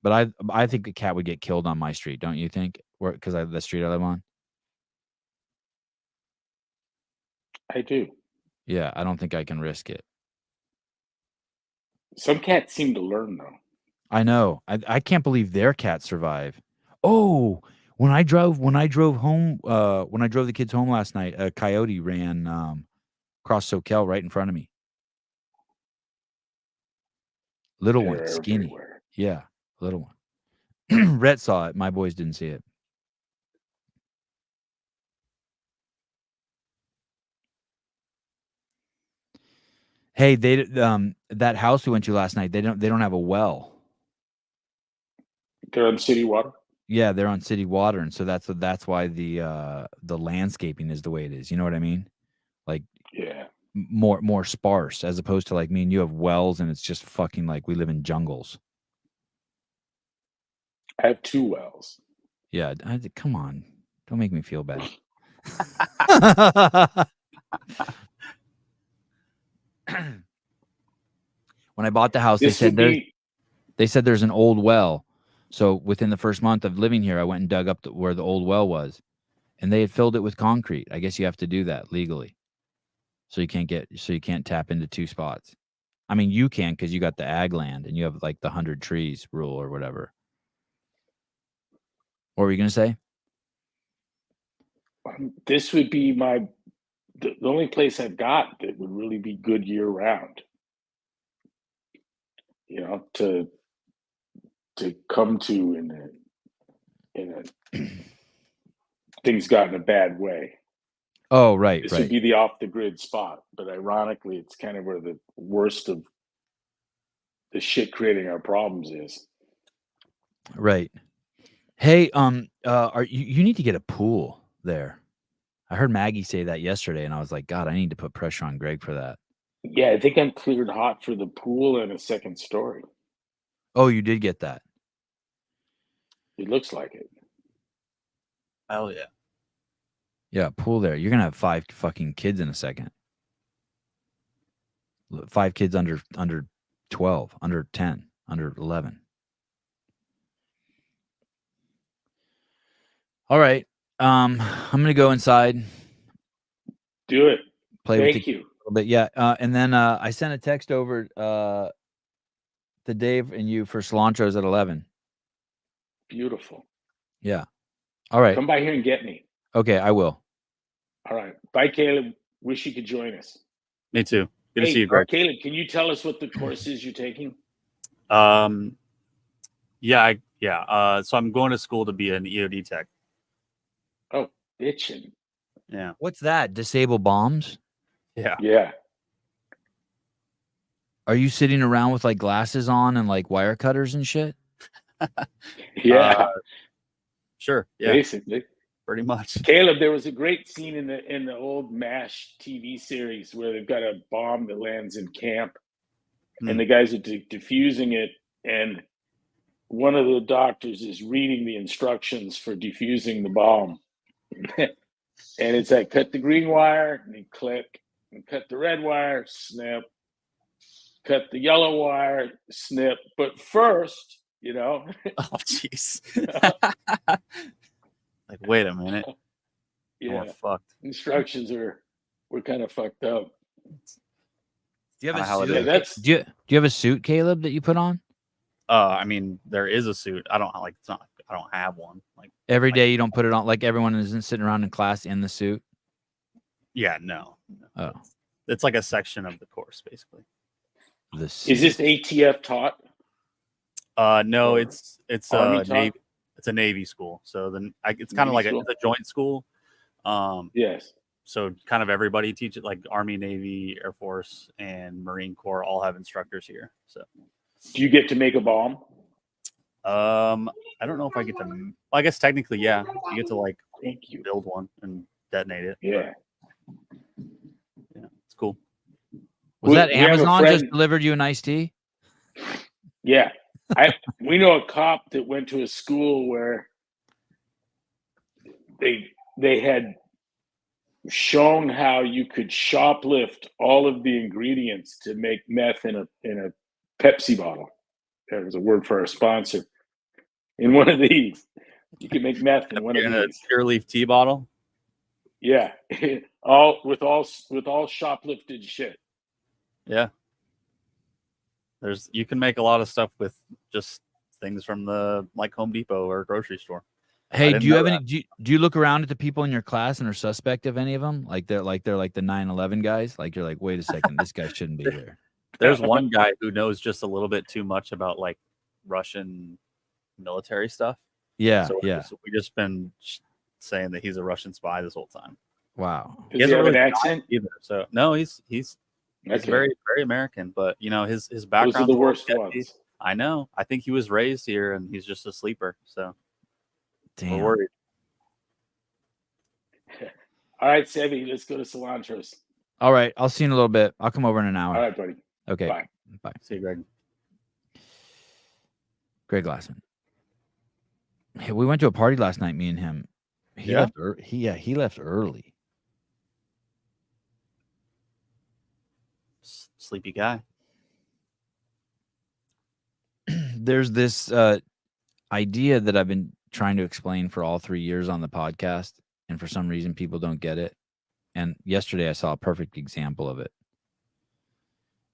But I think a cat would get killed on my street, don't you think? Because the street I live on. I do. Yeah, I don't think I can risk it. Some cats seem to learn though. I know. I can't believe their cats survive. Oh, when I drove home, when I drove the kids home last night, a coyote ran across Soquel right in front of me. Little one, They're skinny. everywhere. Yeah, little one. Rhett saw it. My boys didn't see it. Hey, that house we went to last night, they don't have a well. They're on city water. Yeah, they're on city water, and so that's why the landscaping is the way it is. You know what I mean? Like, Yeah. more sparse, as opposed to like me and you have wells, and it's just fucking like we live in jungles. I have 2 wells. Yeah, come on, don't make me feel bad. When I bought the house, they said there's an old well. So within the first month of living here, I went and dug up where the old well was, and they had filled it with concrete. I guess you have to do that legally, so you can't tap into 2 spots. I mean, you can because you got the ag land and you have like the 100 trees rule or whatever. What were you gonna say? This would be my the only place I've got that would really be good year round, you know, to come to in a things got in a bad way. Oh, right, This right. would be the off the grid spot, but ironically, it's kind of where the worst of the shit creating our problems is. Right. Hey, are you need to get a pool there? I heard Maggie say that yesterday, and I was like, God, I need to put pressure on Greg for that. Yeah, I think I'm cleared hot for the pool and a second story. Oh, you did get that. It looks like it. Hell yeah. Yeah, pool there. You're gonna have 5 fucking kids in a second. 5 kids under 12, under 10, under 11. All right. I'm gonna go inside. Do it. Play with Thank the you. a little bit. Yeah. And then I sent a text over to Dave and you for cilantros at 11. Beautiful. Yeah. All right. Come by here and get me. Okay, I will. All right. Bye, Caleb. Wish you could join us. Me too. Good to see you, Greg. Caleb, can you tell us what the course is you're taking? Yeah. So I'm going to school to be an EOD tech. Oh, bitchin'. Yeah. What's that? Disable bombs? Yeah. Yeah. Are you sitting around with like glasses on and like wire cutters and shit? Yeah. Sure. Yeah. Basically. Pretty much. Caleb, there was a great scene in the old MASH TV series where they've got a bomb that lands in camp, and the guys are defusing it, and one of the doctors is reading the instructions for defusing the bomb, and it's like cut the green wire, and you click, and cut the red wire, snip, cut the yellow wire, snip, but first, you know. Oh, jeez. Like, wait a minute. Yeah. Oh, fucked. Instructions were kind of fucked up. Do you have Kinda a how it suit? is. Do you have a suit, Caleb, that you put on? I mean, there is a suit. I don't have one. Like Every day you don't put it on, like everyone isn't sitting around in class in the suit. Yeah, no. Oh. It's like a section of the course, basically. Is this ATF taught? No, Or it's Army a taught? Navy. It's a Navy school, so then it's kind of Navy like school? it's a joint school. Yes. So kind of everybody teaches, like Army, Navy, Air Force, and Marine Corps all have instructors here. So, Do you get to make a bomb? I don't know if I get to. Well, I guess technically, yeah, you get to like Thank you. build one and detonate it. Yeah. Yeah, it's cool. Was that We have a Amazon just friend- delivered you an iced tea? Yeah. We know a cop that went to a school where they had shown how you could shoplift all of the ingredients to make meth in a Pepsi bottle. That was a word for our sponsor. In one of these, you can make meth in one of In a these. pure leaf tea bottle. Yeah, all shoplifted shit. Yeah. You can make a lot of stuff with just things from the like Home Depot or grocery store. Hey, didn't do you know have that. any? Do you look around at the people in your class and are suspect of any of them? Like they're like the 9/11 guys. Like you're like, wait a second, this guy shouldn't be here. There's one guy who knows just a little bit too much about like Russian military stuff. Yeah, So yeah. we just been saying that he's a Russian spy this whole time. Wow. Does he have hasn't an really accent? either. So no, he's Okay. very, very American. But you know, his Those background. are the worst ones. I know. I think he was raised here and he's just a sleeper. So Damn. we're worried. All right, Sevi, let's go to cilantros. All right, I'll see you in a little bit. I'll come over in an hour. All right, buddy. Okay. Bye. Bye. See you, Greg. Greg Glassman. Hey, we went to a party last night, me and him. He Yeah? left he left early. Sleepy guy. There's this idea that I've been trying to explain for all 3 years on the podcast, and for some reason people don't get it. And yesterday I saw a perfect example of it.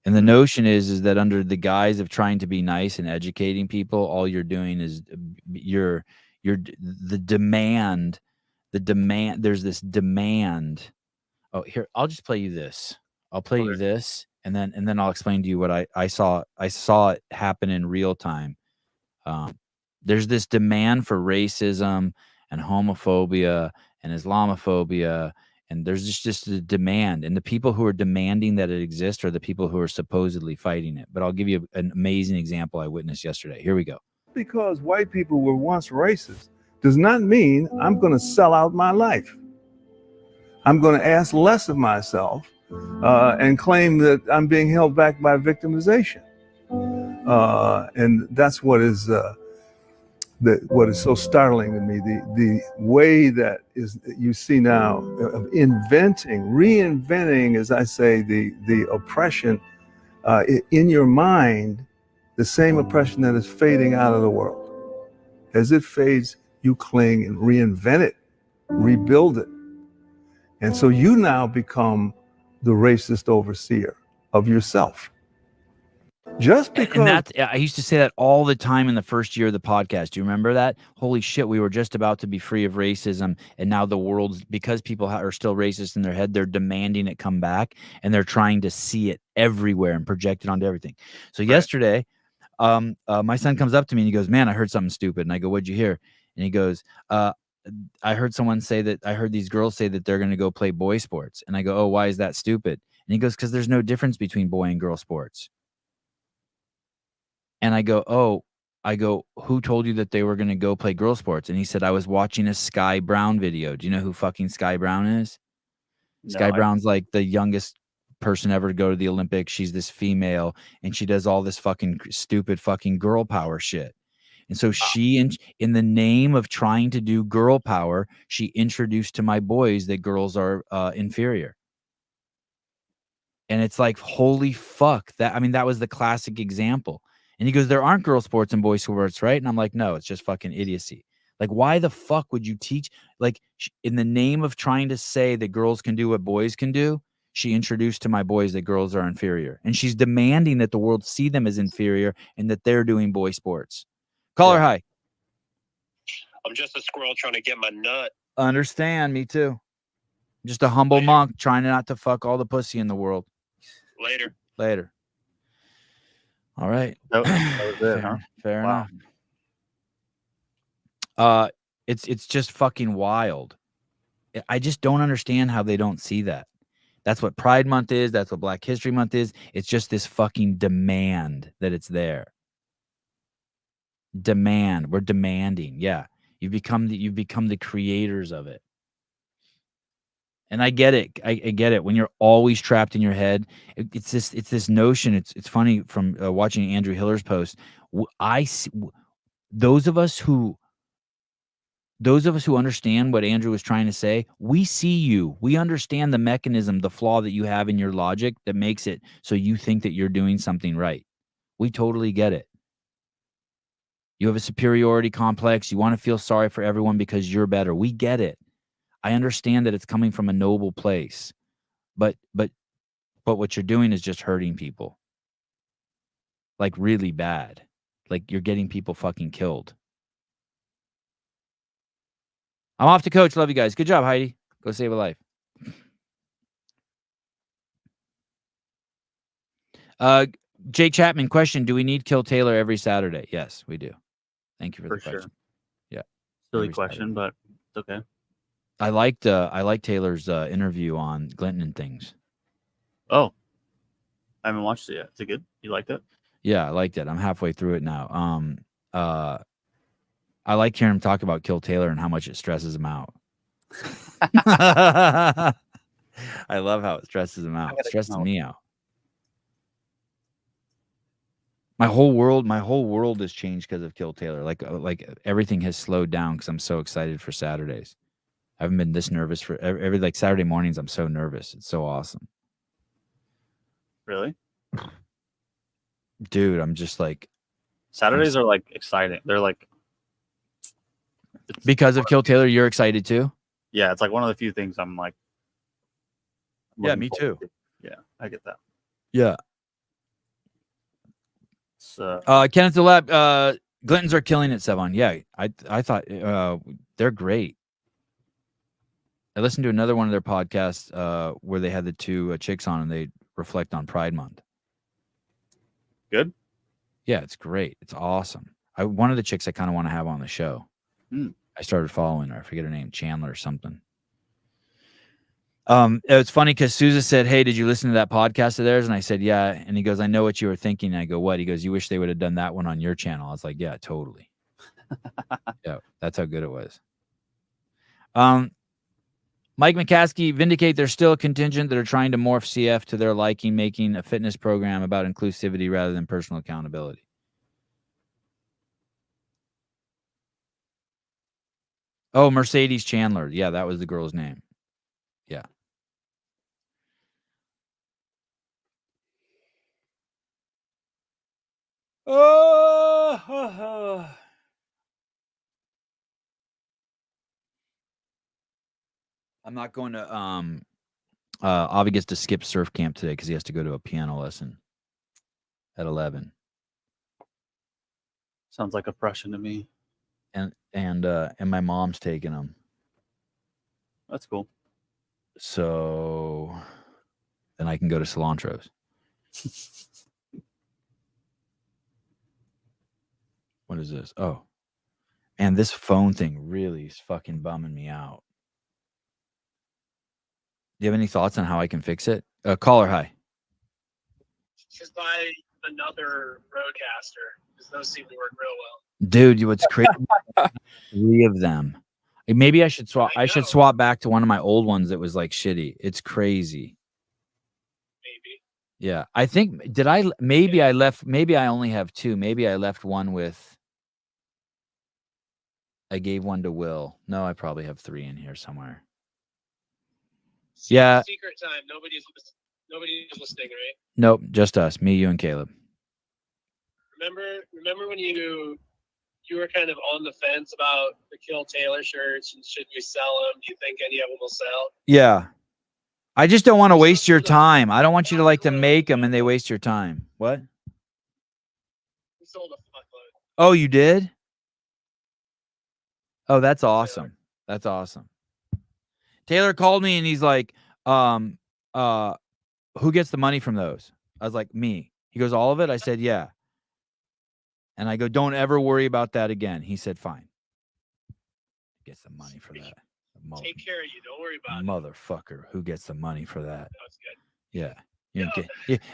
And the notion is that under the guise of trying to be nice and educating people, all you're doing is there's this demand Oh, here, I'll just play you this. I'll play you Okay. this, and then I'll explain to you what I saw. I saw it happen in real time. There's this demand for racism and homophobia and Islamophobia, and there's just a demand. And the people who are demanding that it exist are the people who are supposedly fighting it. But I'll give you an amazing example I witnessed yesterday. Here we go. Because white people were once racist does not mean I'm going to sell out my life. I'm going to ask less of myself and claim that I'm being held back by victimization. And that's what is what is so startling to me. The way that you see now of reinventing, as I say, the oppression in your mind, the same oppression that is fading out of the world. As it fades, you cling and reinvent it, rebuild it. And so you now become the racist overseer of yourself. Just because. And that's, I used to say that all the time in the first year of the podcast. Do you remember that? Holy shit, we were just about to be free of racism. And now the world's, because people are still racist in their head, they're demanding it come back. And they're trying to see it everywhere and project it onto everything. So yesterday, my son comes up to me and he goes, "Man, I heard something stupid." And I go, "What'd you hear?" And he goes, I heard someone say that, I heard these girls say that they're going to go play boy sports. And I go, "Oh, why is that stupid?" And he goes, "Because there's no difference between boy and girl sports." And I go, "Who told you that they were going to go play girl sports?" And he said, "I was watching a Sky Brown video." Do you know who fucking Sky Brown is? Sky Brown's like the youngest person ever to go to the Olympics. She's this female and she does all this fucking stupid fucking girl power shit. And so she, in the name of trying to do girl power, she introduced to my boys that girls are inferior. And it's like, holy fuck. That was the classic example. And he goes, "There aren't girl sports and boy sports, right?" And I'm like, "No, it's just fucking idiocy." Like, why the fuck would you teach? Like, in the name of trying to say that girls can do what boys can do, she introduced to my boys that girls are inferior. And she's demanding that the world see them as inferior and that they're doing boy sports. Caller, hi. I'm just a squirrel trying to get my nut. Understand, me too. Just a humble monk trying not to fuck all the pussy in the world. Later. All right. That was it, huh? Fair Wow. enough. It's just fucking wild. I just don't understand how they don't see that. That's what Pride Month is. That's what Black History Month is. It's just this fucking demand that it's there. Demand. We're demanding. Yeah. You've become the creators of it. And I get it. I get it. When you're always trapped in your head, it's this notion. It's funny from watching Andrew Hiller's post. I see those of us who understand what Andrew was trying to say. We see you. We understand the mechanism, the flaw that you have in your logic that makes it so you think that you're doing something right. We totally get it. You have a superiority complex. You want to feel sorry for everyone because you're better. We get it. I understand that it's coming from a noble place, but what you're doing is just hurting people. Like really bad. Like you're getting people fucking killed. I'm off to coach. Love you guys. Good job, Heidi. Go save a life. Jake Chapman, question: do we need Kill Taylor every Saturday? Yes, we do. Thank you for the question. Sure. Yeah. Silly question, but it's okay. I liked Taylor's interview on Clinton and things. Oh, I haven't watched it yet. Is it good? You liked it? Yeah, I liked it. I'm halfway through it now. I like hearing him talk about Kill Taylor and how much it stresses him out. I love how it stresses him out. It stresses me out. My whole world has changed because of Kill Taylor. Like everything has slowed down because I'm so excited for Saturdays. I haven't been this nervous for every like Saturday mornings. I'm so nervous. It's so awesome. Really? Dude, I'm just like Saturdays are like exciting. They're like because of Kill Taylor, you're excited too? Yeah, it's like one of the few things I'm like yeah, me too. Yeah, I get that. Yeah. So Kenneth the Lab, Glintons are killing it, Sevon. Yeah, I thought they're great. I listened to another one of their podcasts where they had the two chicks on and they reflect on Pride Month. Good. Yeah, it's great. It's awesome. One of the chicks I kind of want to have on the show. I started following her. I forget her name, Chandler or something. It's funny because Sousa said, "Hey, did you listen to that podcast of theirs?" And I said, "Yeah." And he goes, "I know what you were thinking." And I go, "What?" He goes, "You wish they would have done that one on your channel." I was like, "Yeah, totally." Yeah, that's how good it was. Mike McCaskey, Vindicate, there's still a contingent that are trying to morph CF to their liking, making a fitness program about inclusivity rather than personal accountability. Oh, Mercedes Chandler. Yeah, that was the girl's name. Yeah. Oh. I'm not going to Avi gets to skip surf camp today because he has to go to a piano lesson at 11. Sounds like oppression to me. And my mom's taking him. That's cool. So then I can go to Cilantro's. What is this? Oh. And this phone thing really is fucking bumming me out. Do you have any thoughts on how I can fix it? Caller, hi. Just buy another Roadcaster because those seem to work real well. Dude, what's crazy? 3 of them. Maybe I should swap. I should swap back to one of my old ones that was like shitty. It's crazy. Maybe. Yeah, I think maybe I only have 2. Maybe I left one with. I gave one to Will. No, I probably have 3 in here somewhere. Yeah. Secret time. Nobody's listening, right? Nope, just us. Me, you, and Caleb. Remember when you were kind of on the fence about the Kill Taylor shirts and should we sell them? Do you think any of them will sell? Yeah. I just don't want to waste your time. I don't want you to make them and they waste your time. What? We sold a fuckload. Oh, you did? Oh, that's awesome. That's awesome. Taylor called me and he's like, who gets the money from those? I was like, me. He goes, all of it? I said, yeah. And I go, don't ever worry about that again. He said, fine. Gets the money for that. Take care of you. Don't worry about Motherfucker. Who gets the money for that? That's good. Yeah. You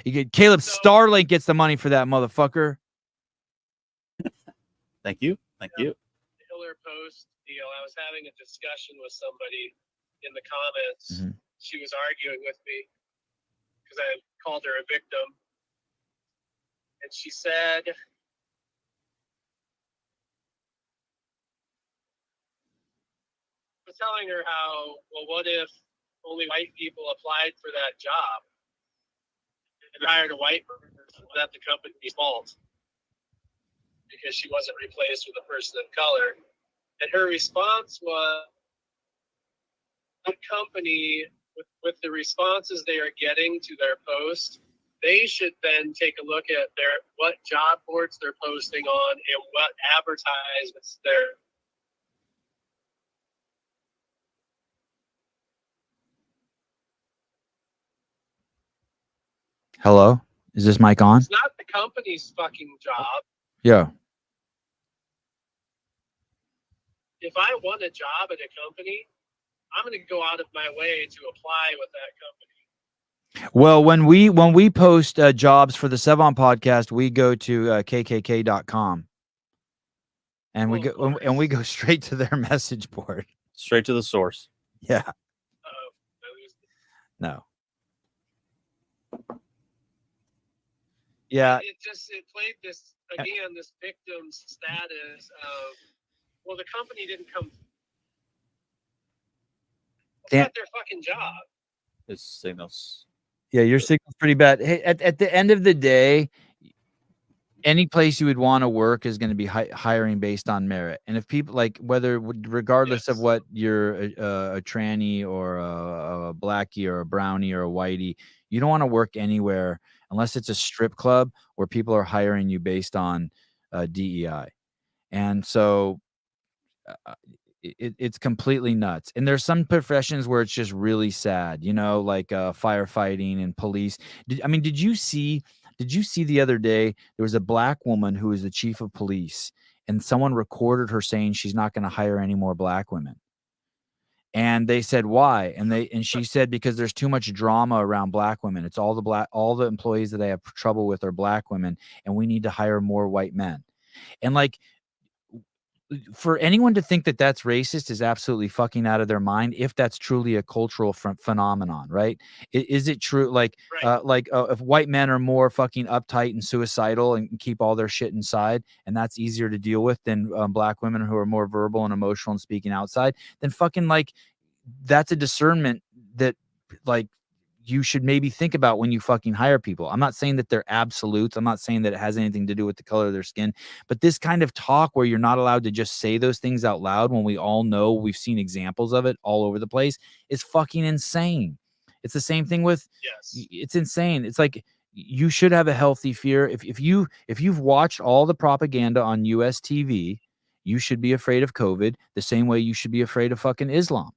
get Caleb Starlink gets the money for that, motherfucker. Thank you. Hiller post deal. I was having a discussion with somebody in the comments. Mm-hmm. She was arguing with me because I called her a victim. And she said, I was telling her how, well, what if only white people applied for that job and hired a white person? Was that the company's fault? Because she wasn't replaced with a person of color. And her response was, the company, with the responses they are getting to their post, they should then take a look at what job boards they're posting on and what advertisements they're. Hello? Is this mic on? It's not the company's fucking job. Yeah. If I want a job at a company, I'm going to go out of my way to apply with that company. Well, when we post jobs for the Sevon podcast, we go to kkk.com and we go straight to their message board. Straight to the source. Yeah. No. Yeah. It played this victim status of, well, the company didn't come. It's not their fucking job. His signals. Yeah, your signal's pretty bad. Hey, at the end of the day, any place you would want to work is going to be hiring based on merit. And if people regardless of what you're a tranny or a blackie or a brownie or a whitey, you don't want to work anywhere unless it's a strip club where people are hiring you based on DEI. And so it's completely nuts. And there's some professions where it's just really sad, you know, like firefighting and police. Did you see the other day there was a black woman who was the chief of police, and someone recorded her saying she's not going to hire any more black women. And they said why, and she said because there's too much drama around black women. It's all the employees that they have trouble with are black women, and we need to hire more white men. And like, for anyone to think that that's racist is absolutely fucking out of their mind. If that's truly a cultural phenomenon, right? Is it true? Like, if white men are more fucking uptight and suicidal and keep all their shit inside, and that's easier to deal with than black women who are more verbal and emotional and speaking outside, then fucking like, that's a discernment that like you should maybe think about when you fucking hire people. I'm not saying that they're absolutes. I'm not saying that it has anything to do with the color of their skin, but this kind of talk where you're not allowed to just say those things out loud when we all know, we've seen examples of it all over the place, is fucking insane. It's the same thing with, it's insane. It's like, you should have a healthy fear. If you've watched all the propaganda on US TV, you should be afraid of COVID the same way you should be afraid of fucking Islam.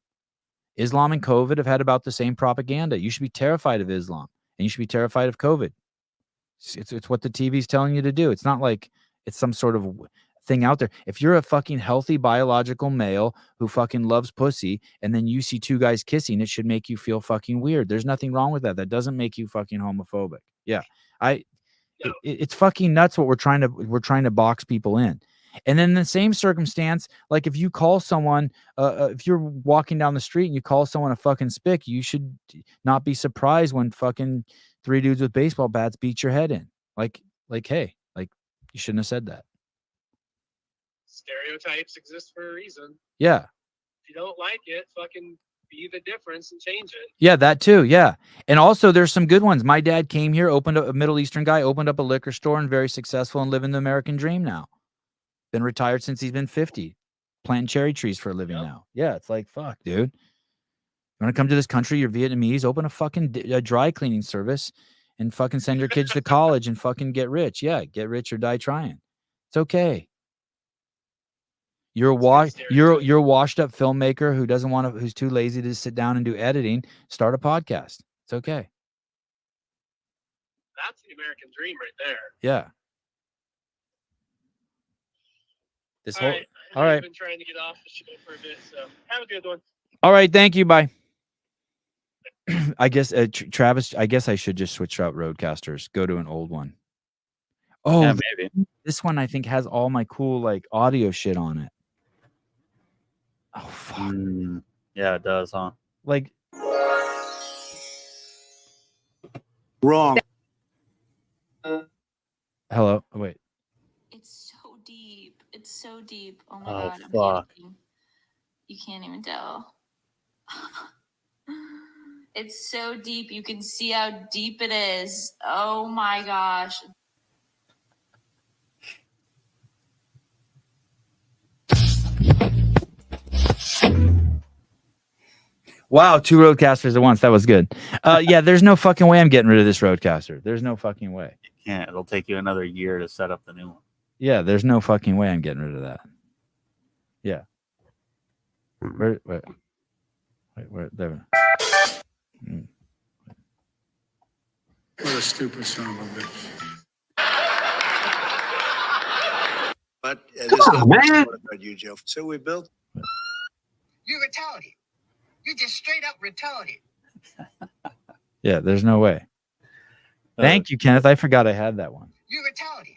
Islam and COVID have had about the same propaganda. You should be terrified of Islam, and you should be terrified of COVID. It's what the TV's telling you to do. It's not like it's some sort of thing out there. If you're a fucking healthy biological male who fucking loves pussy, and then you see two guys kissing, it should make you feel fucking weird. There's nothing wrong with that. That doesn't make you fucking homophobic. Yeah. It's fucking nuts what we're trying to box people in. And then in the same circumstance, like if you call someone, if you're walking down the street and you call someone a fucking spick, you should not be surprised when fucking 3 dudes with baseball bats beat your head in. Like, hey, like, you shouldn't have said that. Stereotypes exist for a reason. Yeah. If you don't like it, fucking be the difference and change it. Yeah, that too. Yeah. And also there's some good ones. My dad came here, opened up a Middle Eastern guy, opened up a liquor store, and very successful and living the American dream now. Been retired since he's been 50, planting cherry trees for a living now. Yeah, it's like, fuck, dude. You want to come to this country, you're Vietnamese, open a fucking dry cleaning service and fucking send your kids to college and fucking get rich. Yeah, get rich or die trying. It's okay. You're a washed up filmmaker who doesn't want to, who's too lazy to sit down and do editing. Start a podcast. It's okay. That's the American dream right there. Yeah. All right. I've been trying to get off the show for a bit, so have a good one. All right. Thank you. Bye. I guess, Travis, I guess I should just switch out Roadcasters. Go to an old one. Oh, yeah, maybe. This one I think has all my cool like audio shit on it. Oh, fuck. Yeah, it does, huh? Like, wrong. Hello. Oh, wait. It's so deep. It's so deep. Oh my God. Fuck. You can't even tell. It's so deep. You can see how deep it is. Oh my gosh. Wow, 2 Roadcasters at once. That was good. Yeah, there's no fucking way I'm getting rid of this Roadcaster. There's no fucking way. You can't. It'll take you another year to set up the new one. Yeah, there's no fucking way I'm getting rid of that. Yeah. Where there. What a stupid son of a bitch. But this is man. What about you, Joe? So we built. You're retarded. You're just straight up retarded. Yeah, there's no way. Thank you, Kenneth. I forgot I had that one. You're retarded.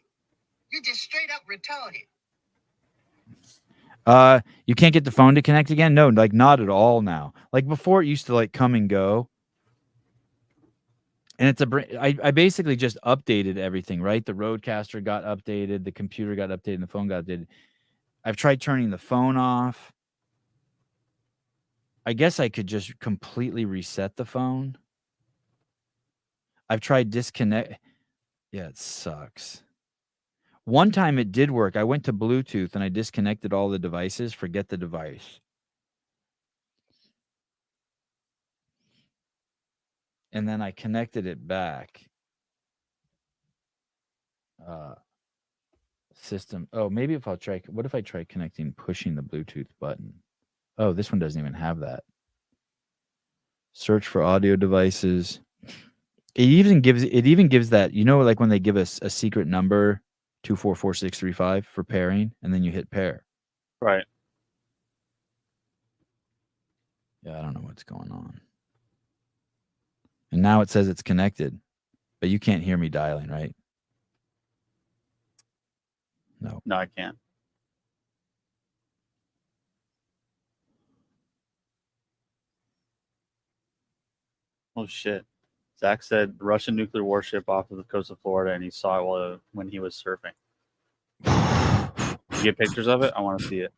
You're just straight up retarded. You can't get the phone to connect again? No, like not at all now. Like before it used to like come and go. And it's I basically just updated everything, right? The Roadcaster got updated, the computer got updated, and the phone got updated. I've tried turning the phone off. I guess I could just completely reset the phone. I've tried disconnect. Yeah, it sucks. One time it did work. I went to Bluetooth and I disconnected all the devices. Forget the device. And then I connected it back. System. Oh, maybe if I'll try. What if I try connecting, pushing the Bluetooth button? Oh, this one doesn't even have that. Search for audio devices. It even gives that, you know, like when they give us a secret number, 244635 for pairing, and then you hit pair. Right. Yeah, I don't know what's going on. And now it says it's connected, but you can't hear me dialing, right? No. No, I can't. Oh shit. Zach said Russian nuclear warship off of the coast of Florida, and he saw it when he was surfing. You get pictures of it? I want to see it.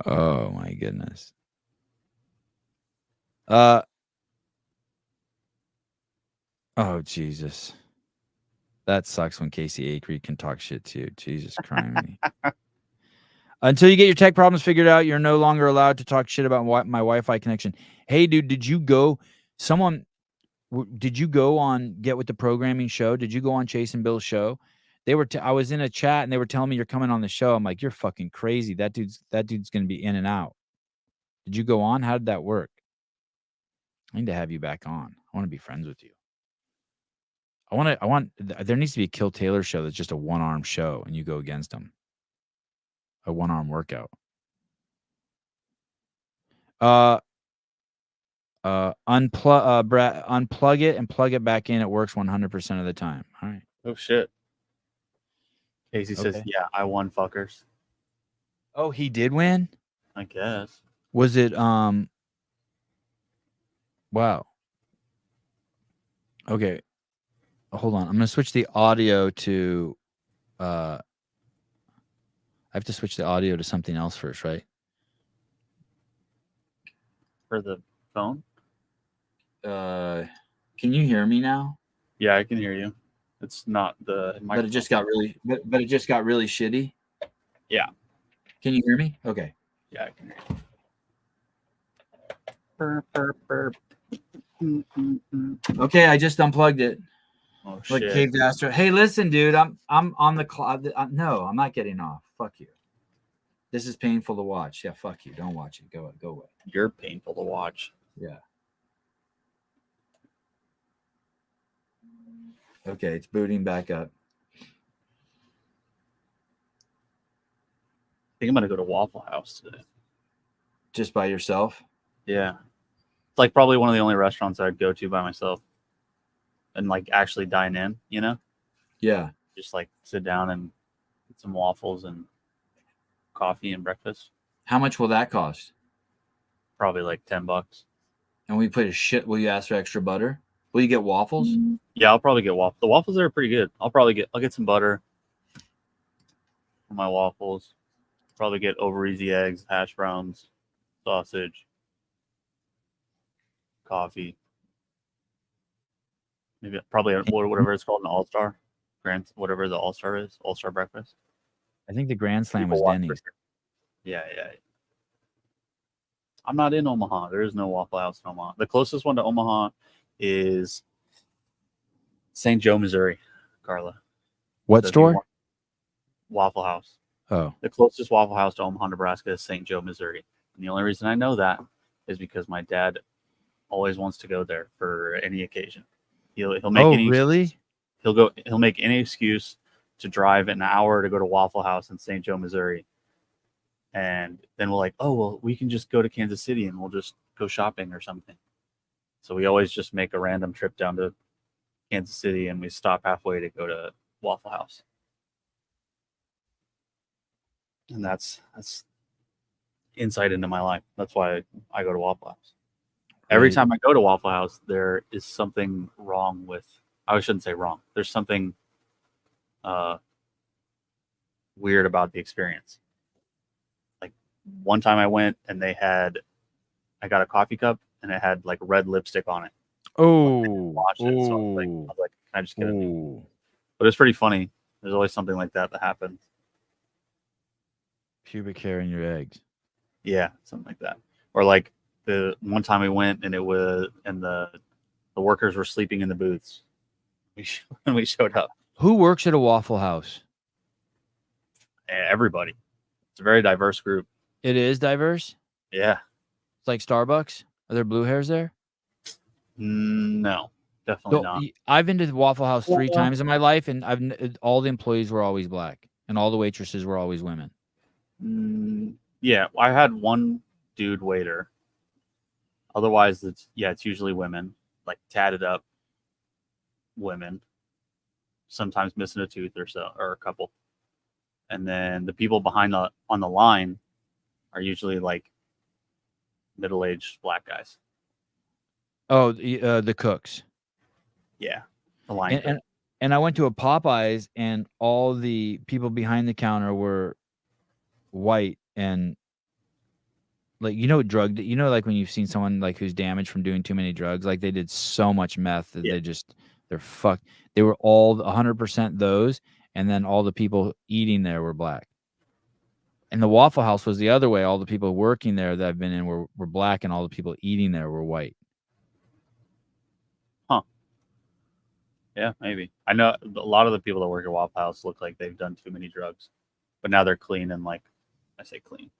Oh my goodness. Oh Jesus. That sucks when Casey Acree can talk shit too. Jesus Christ. Until you get your tech problems figured out, you're no longer allowed to talk shit about my Wi-Fi connection. Hey, dude, did you go on Get With the Programming show? Did you go on Chase and Bill's show? I was in a chat and they were telling me you're coming on the show. I'm like, you're fucking crazy. That dude's going to be in and out. Did you go on? How did that work? I need to have you back on. I want to be friends with you. There needs to be a Kill Taylor show that's just a one-arm show and you go against him. A one-arm workout. Unplug it and plug it back in. It works 100% of the time. All right. Oh shit. Casey says, "Yeah, I won, fuckers." Oh, he did win? I guess. Was it wow. Okay. Hold on. I'm going to switch the audio to I have to switch the audio to something else first, right? For the phone? Can you hear me now? Yeah, I can hear you. It's not the microphone. But it just got really shitty. Yeah. Can you hear me? Okay. Yeah, I can hear you. Burp, burp, burp. Okay, I just unplugged it. Oh Like shit. Cave Astro. Hey, listen, dude. I'm on the cloud. No, I'm not getting off. Fuck you. This is painful to watch. Yeah, fuck you. Don't watch it. Go away. You're painful to watch. Yeah. Okay, it's booting back up. I think I'm gonna go to Waffle House today. Just by yourself? Yeah. It's like probably one of the only restaurants I'd go to by myself and like actually dine in, you know? Yeah. Just like sit down and get some waffles and coffee and breakfast. How much will that cost? Probably like $10. And will you ask for extra butter? Will you get waffles? Yeah, I'll probably get waffles. The waffles there are pretty good. I'll get some butter for my waffles. Probably get over easy eggs, hash browns, sausage, coffee. Maybe probably whatever it's called, an all-star. Whatever the all-star is, all-star breakfast. I think the Grand Slam was Denny's. Yeah. I'm not in Omaha. There is no Waffle House in Omaha. The closest one to Omaha is St. Joe, Missouri, Carla. What store? Waffle House. Oh. The closest Waffle House to Omaha, Nebraska is St. Joe, Missouri. And the only reason I know that is because my dad always wants to go there for any occasion. He'll make he'll make any excuse to drive an hour to go to Waffle House in St. Joe, Missouri. And then we're like, oh, well, we can just go to Kansas City and we'll just go shopping or something. So we always just make a random trip down to Kansas City and we stop halfway to go to Waffle House. And that's insight into my life. That's why I go to Waffle House. Every time I go to Waffle House, there is something wrong with, I shouldn't say wrong. There's something weird about the experience. Like one time I went and I got a coffee cup and it had like red lipstick on it. Oh. So I was like, can I just get a new? But it's pretty funny. There's always something like that happens. Pubic hair in your eggs. Yeah, something like that. Or like the one time we went and the workers were sleeping in the booths when we showed up. Who works at a Waffle House? Everybody. It's a very diverse group. It is diverse. Yeah. It's like Starbucks. Are there blue hairs there? No, definitely So, not. I've been to the Waffle House 3 Yeah. times in my life, and all the employees were always black, and all the waitresses were always women. Yeah, I had one dude waiter. Otherwise, it's usually women, like tatted up women, sometimes missing a tooth or so, or a couple. And then the people behind on the line are usually like middle-aged black guys. Oh, the cooks. Yeah, the line. And I went to a Popeyes, and all the people behind the counter were white, and like like when you've seen someone like who's damaged from doing too many drugs, like they did so much meth that they're fucked. They were all 100% those, and then all the people eating there were black. And the Waffle House was the other way. All the people working there that I've been in were black, and all the people eating there were white. Huh. Yeah, maybe. I know a lot of the people that work at Waffle House look like they've done too many drugs, but now they're clean and like, I say clean,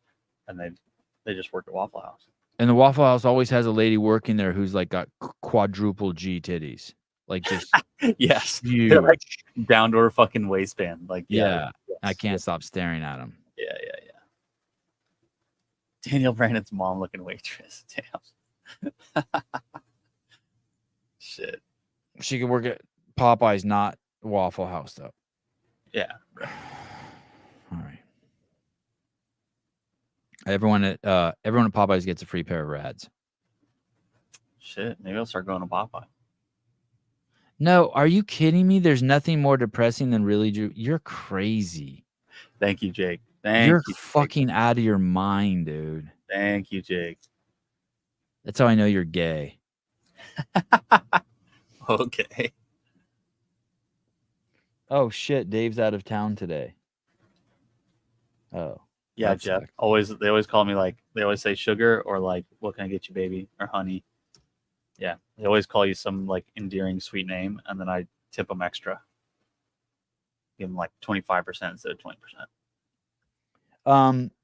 and they just work at Waffle House. And the Waffle House always has a lady working there who's like got quadruple G titties, like just yes, huge. they're like down to her fucking waistband. Like yeah. I can't stop staring at them. Yeah. Daniel Brandon's mom looking waitress. Damn. Shit. She could work at Popeyes, not Waffle House, though. Yeah. Right. All right. Everyone at Popeyes gets a free pair of Rads. Shit. Maybe I'll start going to Popeye. No, are you kidding me? There's nothing more depressing than really Drew. You're crazy. Thank you, Jake. You're fucking out of your mind, dude. Thank you, Jake. That's how I know you're gay. Okay. Oh shit, Dave's out of town today. Oh. Yeah, Jeff. They always call me like, they always say sugar or like, what can I get you, baby? Or honey. Yeah. They always call you some like endearing sweet name, and then I tip them extra. Give them like 25% instead of 20%.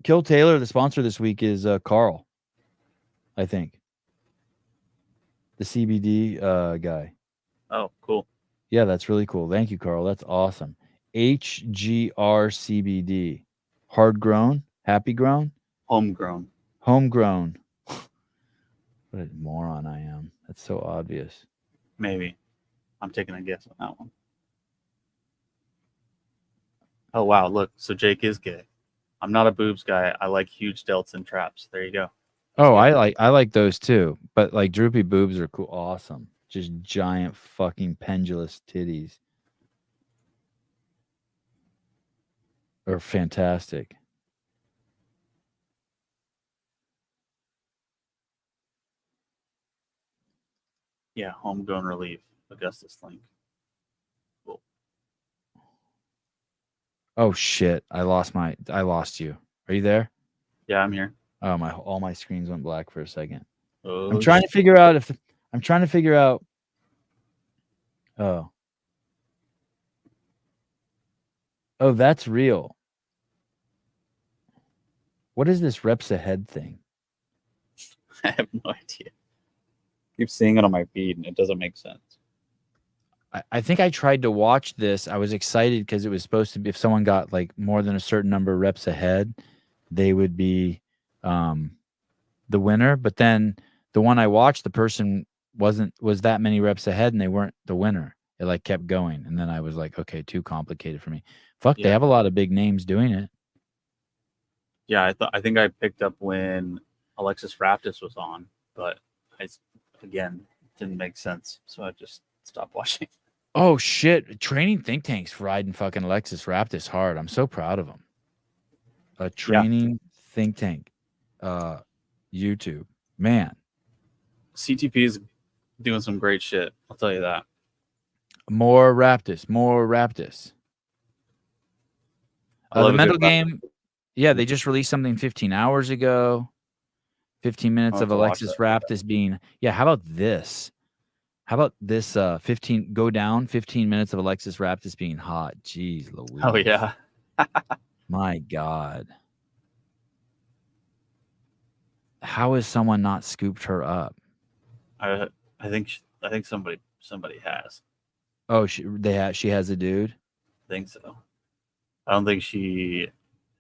Kill Taylor, the sponsor this week is Carl, I think. The CBD guy. Oh, cool. Yeah, that's really cool. Thank you, Carl. That's awesome. HGR CBD. Hard grown? Happy grown? Homegrown. Homegrown. What a moron I am. That's so obvious. Maybe. I'm taking a guess on that one. Oh, wow. Look, so Jake is gay. I'm not a boobs guy. I like huge delts and traps. There you go. Oh, I like those too. But like droopy boobs are cool. Awesome. Just giant fucking pendulous titties. Are fantastic. Yeah, homegrown relief. Augustus Link. Cool. Oh shit. I lost you. Are you there? Yeah, I'm here. Oh, all my screens went black for a second. Oh, I'm trying to figure out Oh, that's real. What is this reps ahead thing? I have no idea. Keep seeing it on my feed and it doesn't make sense. I think I tried to watch this. I was excited because it was supposed to be, if someone got like more than a certain number of reps ahead, they would be the winner. But then the one I watched, the person was that many reps ahead and they weren't the winner. It like kept going. And then I was like, okay, too complicated for me. Fuck, They have a lot of big names doing it. Yeah, I think I picked up when Alexis Raptis was on, but again, didn't make sense. So I just stopped watching. Oh shit. Training think tanks riding fucking Alexis Raptis hard. I'm so proud of him. A training think tank. YouTube. Man. CTP is doing some great shit. I'll tell you that. More Raptis. The mental game. Yeah, they just released something 15 hours ago. 15 minutes of Alexis Raptis being. Yeah, how about this? How about this 15 minutes of Alexis Raptis being hot? Jeez Louise. Oh, yeah. My God. How has someone not scooped her up? I think somebody has. Oh, she has a dude. I think so. I don't think she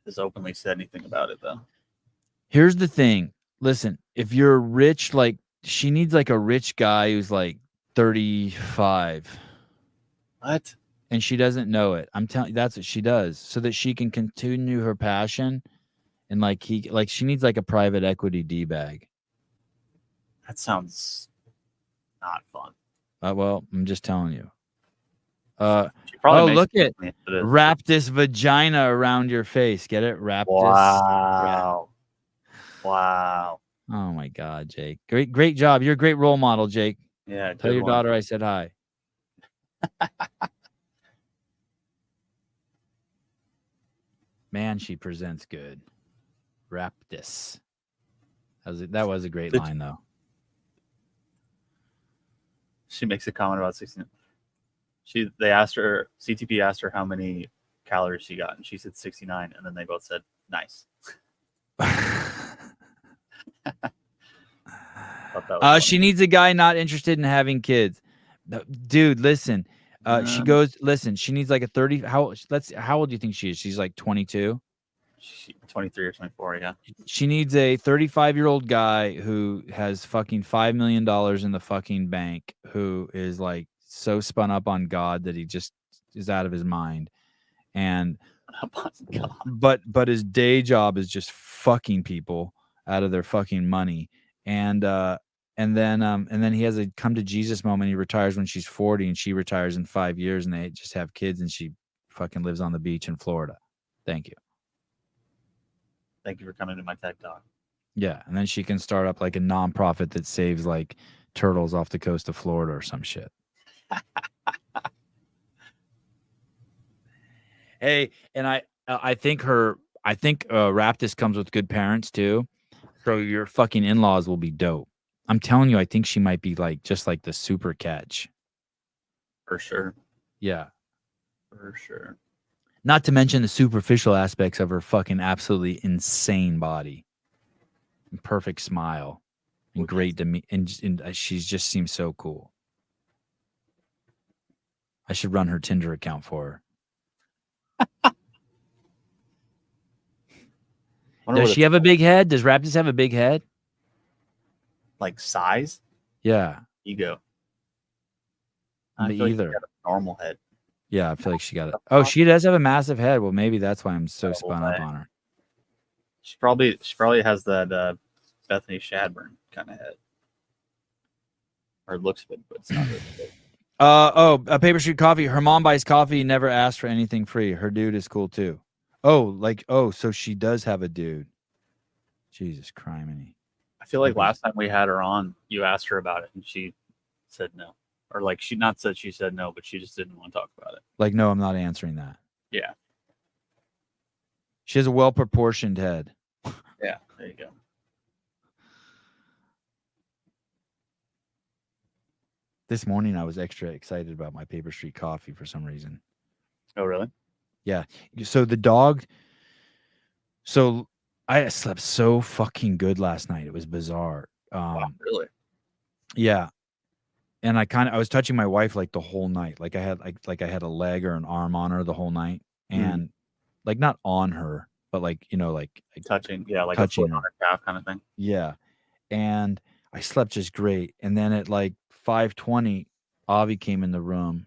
has openly said anything about it though. Here's the thing. Listen, if you're rich, like she needs like a rich guy who's like 35. What? And she doesn't know it. I'm telling you, that's what she does, so that she can continue her passion. And she needs like a private equity D bag. That sounds not fun. Well, I'm just telling you. She probably look makes at money if it is. wrap this vagina around your face. Get it? Wrap Wow. Wow. Oh my God, Jake. Great job. You're a great role model, Jake. Yeah. Tell your daughter I said hi. Man, she presents good. Wrap this. That was a great line, though. She makes a comment about 69. CTP asked her how many calories she got, and she said 69, and then they both said nice. She needs a guy not interested in having kids. Dude, listen. She goes, listen, she needs like a 30. How old do you think she is? She's like 22. 23 or 24, yeah. She needs a 35-year-old guy who has fucking $5 million in the fucking bank, who is like so spun up on God that he just is out of his mind. And but his day job is just fucking people out of their fucking money. And then he has a come to Jesus moment. He retires when she's 40 and she retires in 5 years, and they just have kids, and she fucking lives on the beach in Florida. Thank you. Thank you for coming to my TED Talk. Yeah, and then she can start up like a nonprofit that saves like turtles off the coast of Florida or some shit. Hey, and I think Raptus comes with good parents too. So your fucking in-laws will be dope. I'm telling you, I think she might be like just like the super catch. For sure. Yeah. For sure. Not to mention the superficial aspects of her fucking absolutely insane body. And perfect smile. And great demeanor. And she just seems so cool. I should run her Tinder account for her. Does she have a big head? Does Raptus have a big head? Like size? Yeah. Ego. Me either. Like a normal head. Yeah, I feel like she got it. Oh, she does have a massive head. Well, maybe that's why I'm so spun up on her. She probably has that Bethany Shadburn kind of head. Or it looks big, but it's not really big. A Paper Street Coffee. Her mom buys coffee, never asks for anything free. Her dude is cool too. So she does have a dude. Jesus criminy. I feel like last time we had her on, you asked her about it and she said no. Or like she said no, but she just didn't want to talk about it. Like, no, I'm not answering that. Yeah. She has a well-proportioned head. Yeah, there you go. This morning I was extra excited about my Paper Street Coffee for some reason. Oh, really? Yeah. So the dog. So I slept so fucking good last night. It was bizarre. Wow, really? Yeah. And I was touching my wife like the whole night. Like I had a leg or an arm on her the whole night. And like not on her, but like, like touching. Yeah, like touching a foot on her calf kind of thing. Yeah. And I slept just great. And then at like 5:20, Avi came in the room.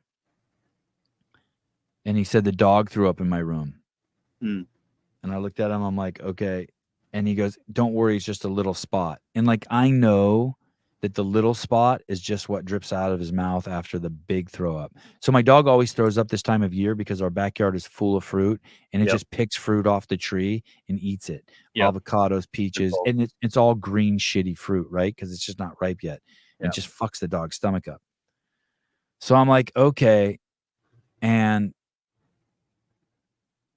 And he said the dog threw up in my room. And I looked at him. I'm like, okay. And he goes, don't worry. It's just a little spot. And like, I know that the little spot is just what drips out of his mouth after the big throw up. So my dog always throws up this time of year because our backyard is full of fruit, and it just picks fruit off the tree and eats it. Avocados, peaches, and it's all green, shitty fruit, right? Because it's just not ripe yet. And it just fucks the dog's stomach up. So I'm like, okay. And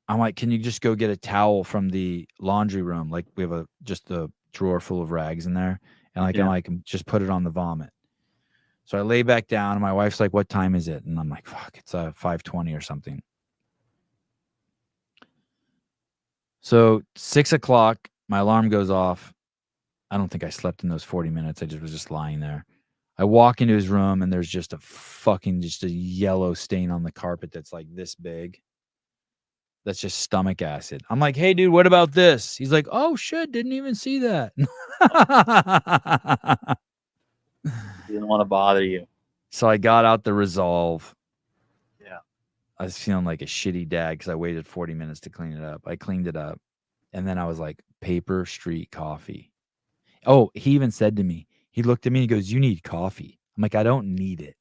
I'm like, can you just go get a towel from the laundry room? Like we have just a drawer full of rags in there. And I'm like, just put it on the vomit. So I lay back down and my wife's like, what time is it? And I'm like, fuck, it's 5:20 or something. So 6 o'clock, my alarm goes off. I don't think I slept in those 40 minutes. I was just lying there. I walk into his room and there's just a yellow stain on the carpet that's like this big. That's just stomach acid. I'm like, hey, dude, what about this? He's like, oh, shit, didn't even see that. Didn't want to bother you. So I got out the Resolve. Yeah. I was feeling like a shitty dad because I waited 40 minutes to clean it up. I cleaned it up. And then I was like, Paper Street Coffee. Oh, he even said to me, he looked at me and he goes, you need coffee. I'm like, I don't need it.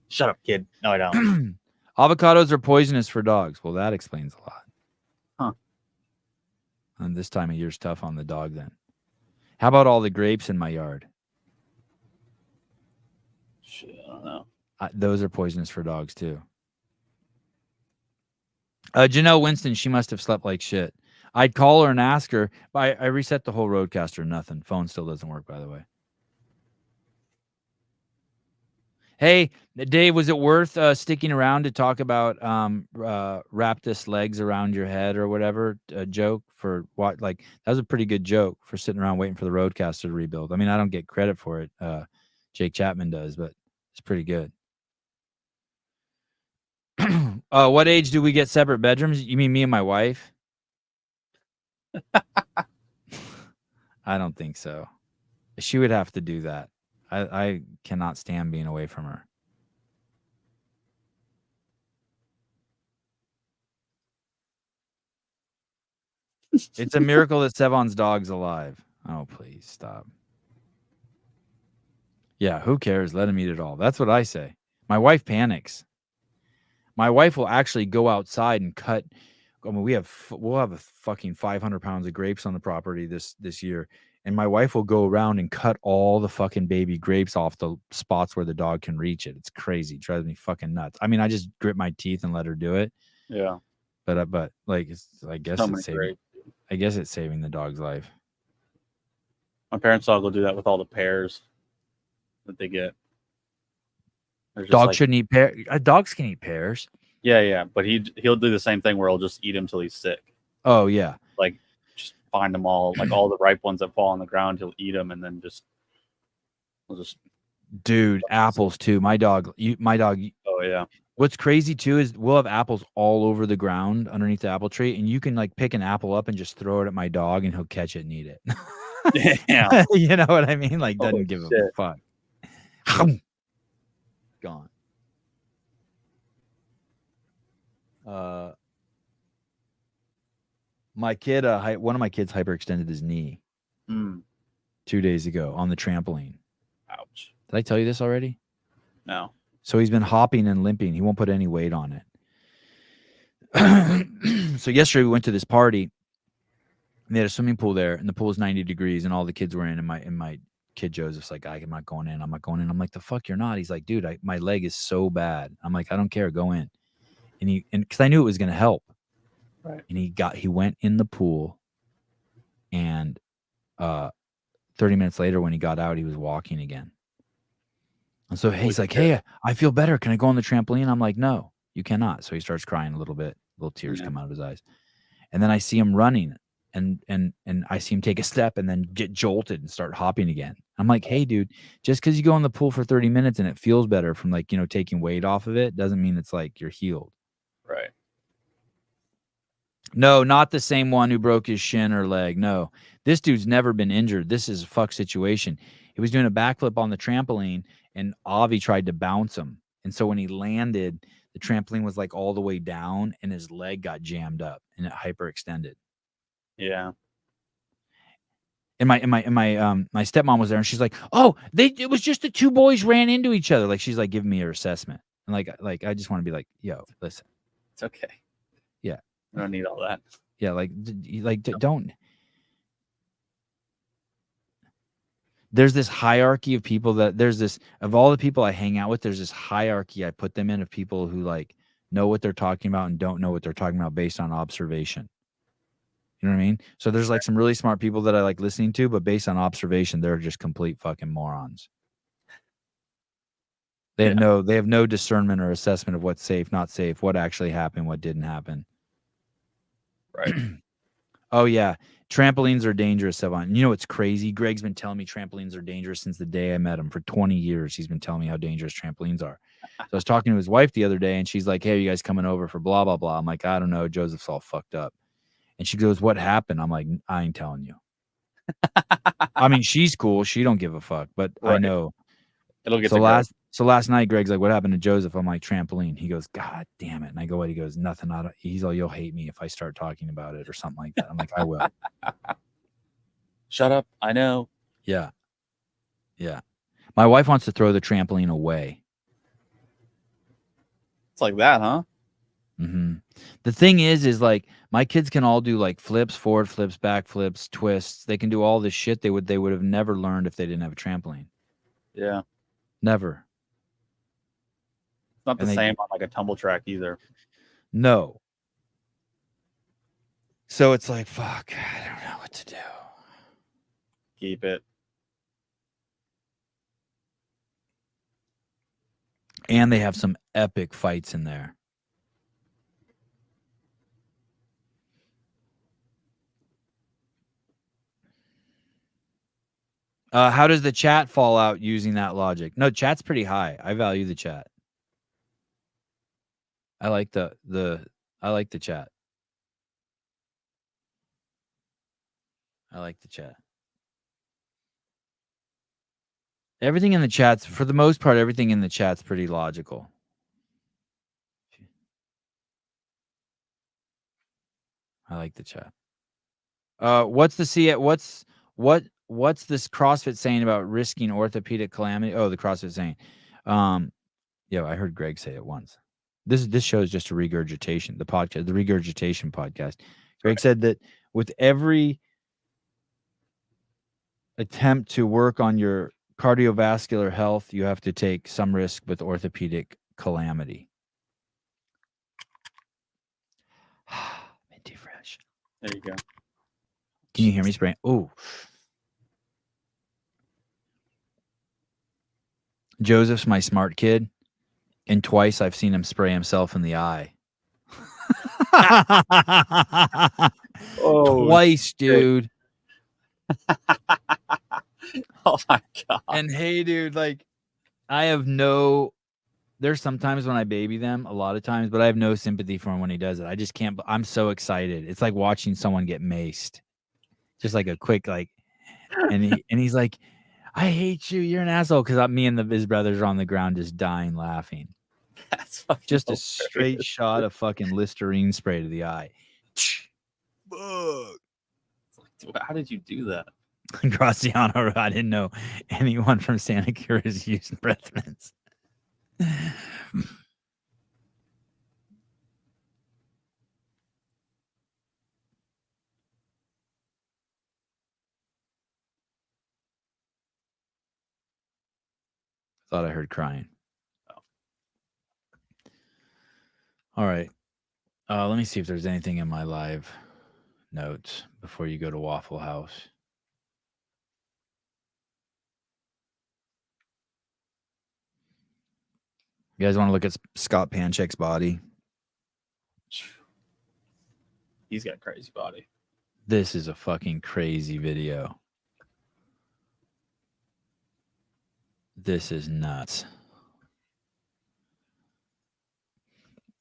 Shut up, kid. No, I don't. Avocados are poisonous for dogs. Well, that explains a lot. Huh. And this time of year's tough on the dog then. How about all the grapes in my yard? Shit, I don't know. Those are poisonous for dogs too. Janelle Winston, she must have slept like shit. I'd call her and ask her, but I reset the whole Roadcaster. Nothing. Phone still doesn't work, by the way. Hey, Dave, was it worth sticking around to talk about wrap this legs around your head or whatever joke for what? Like that was a pretty good joke for sitting around waiting for the Roadcaster to rebuild. I mean, I don't get credit for it. Jake Chapman does, but it's pretty good. What age do we get separate bedrooms? You mean me and my wife? I don't think so. She would have to do that. I cannot stand being away from her. It's a miracle that Sevon's dog's alive. Oh, please stop. Yeah, who cares? Let him eat it all. That's what I say. My wife panics. My wife will actually go outside and cut. I mean, we'll have a fucking 500 pounds of grapes on the property this year. And my wife will go around and cut all the fucking baby grapes off the spots where the dog can reach it. It's crazy. It drives me fucking nuts. I mean, I just grit my teeth and let her do it. Yeah. But like, I guess it's saving the dog's life. My parents' dog will do that with all the pears that they get. Dogs shouldn't eat pears. Dogs can eat pears. Yeah. But he'll do the same thing where he'll just eat them till he's sick. Oh, yeah. Like, just find them all, like all the ripe ones that fall on the ground, he'll eat them, and then we'll just. Dude, apples too. My dog. Oh yeah. What's crazy too is we'll have apples all over the ground underneath the apple tree, and you can like pick an apple up and just throw it at my dog, and he'll catch it and eat it. Yeah. You know what I mean? Like doesn't give shit. a fuck. Gone. My kid, one of my kids hyperextended his knee 2 days ago on the trampoline. Ouch. Did I tell you this already? No. So he's been hopping and limping. He won't put any weight on it. So yesterday we went to this party. And they had a swimming pool there, and the pool was 90 degrees, and all the kids were in. And my kid Joseph's like, I'm not going in. I'm not going in. I'm like, the fuck you're not? He's like, dude, my leg is so bad. I'm like, I don't care. Go in. And because I knew it was going to help. Right. And he went in the pool, and 30 minutes later when he got out, he was walking again. And so he's like, hey, I feel better. Can I go on the trampoline? I'm like, no, you cannot. So he starts crying a little bit. Little tears come out of his eyes. And then I see him running, and I see him take a step and then get jolted and start hopping again. I'm like, hey, dude, just because you go in the pool for 30 minutes and it feels better from like, taking weight off of it doesn't mean it's like you're healed. Right. No, not the same one who broke his shin or leg. No, this dude's never been injured. This is a fuck situation. He was doing a backflip on the trampoline, and Avi tried to bounce him. And so when he landed, the trampoline was like all the way down, and his leg got jammed up and it hyperextended. Yeah. And my stepmom was there, and she's like, "Oh, it was just the two boys ran into each other." Like she's like giving me her assessment, and like I just want to be like, "Yo, listen, it's okay. Yeah, I don't need all that. Yeah, don't." There's this hierarchy of people of all the people I hang out with, there's this hierarchy I put them in of people who like know what they're talking about and don't know what they're talking about based on observation. You know what I mean? So there's like some really smart people that I like listening to, but based on observation, they're just complete fucking morons. They have no discernment or assessment of what's safe, not safe, what actually happened, what didn't happen. Right. Oh yeah, trampolines are dangerous, Sevon. You know what's crazy? Greg's been telling me trampolines are dangerous since the day I met him. For 20 years, he's been telling me how dangerous trampolines are. So I was talking to his wife the other day, and she's like, "Hey, are you guys coming over for blah blah blah?" I'm like, "I don't know. Joseph's all fucked up." And she goes, "What happened?" I'm like, "I ain't telling you." I mean, she's cool. She don't give a fuck, but I Right. know. It'll get So to Greg. last night, Greg's like, "What happened to Joseph?" I'm like, "Trampoline." He goes, "God damn it!" And I go, "What?" He goes, "Nothing." He's all, "You'll hate me if I start talking about it or something like that." I'm like, "I will." Shut up. I know. Yeah. Yeah. My wife wants to throw the trampoline away. It's like that, huh? Mm-hmm. The thing is like my kids can all do like flips, forward flips, back flips, twists. They can do all this shit they would have never learned if they didn't have a trampoline. Yeah. Never. It's not the And they- same on like a tumble track either. No. So it's like, fuck, I don't know what to do. Keep it. And they have some epic fights in there. How does the chat fall out using that logic? No, chat's pretty high. I value the chat. I like the chat. I like the chat. Everything in the chat's, for the most part, everything in the chat's pretty logical. I like the chat. What's this CrossFit saying about risking orthopedic calamity? Oh, the CrossFit saying. Yeah, I heard Greg say it once. This show is just a regurgitation, the podcast, the regurgitation podcast. Greg said that with every attempt to work on your cardiovascular health, you have to take some risk with orthopedic calamity. Minty fresh. There you go. Can you hear me spraying? Oh. Joseph's my smart kid, and twice I've seen him spray himself in the eye. Oh, twice, dude. Oh my god. And hey, dude, like I have no. There's sometimes when I baby them, a lot of times, but I have no sympathy for him when he does it. I just can't. I'm so excited. It's like watching someone get maced. Just like a quick like, and he's like, "I hate you. You're an asshole." Because me and his brothers are on the ground just dying laughing. That's just a straight shot of fucking Listerine spray to the eye. How did you do that? Graciano, I didn't know anyone from Santa Cruz used breath mints. Thought I heard crying. All right. Let me see if there's anything in my live notes before you go to Waffle House. You guys want to look at Scott Panchek's body? He's got a crazy body. This is a fucking crazy video. This is nuts.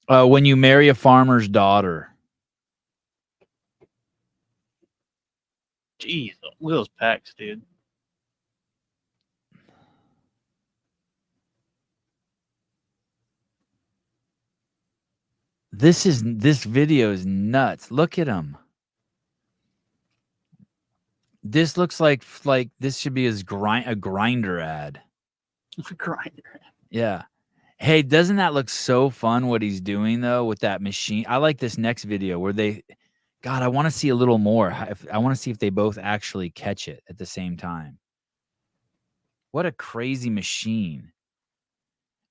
When you marry a farmer's daughter. Jeez, look at those pecs, dude. This video is nuts. Look at him. This looks like this should be a grinder ad. Grinder. Yeah. Hey, doesn't that look so fun what he's doing though with that machine? I like this next video where God, I want to see a little more. I want to see if they both actually catch it at the same time. What a crazy machine.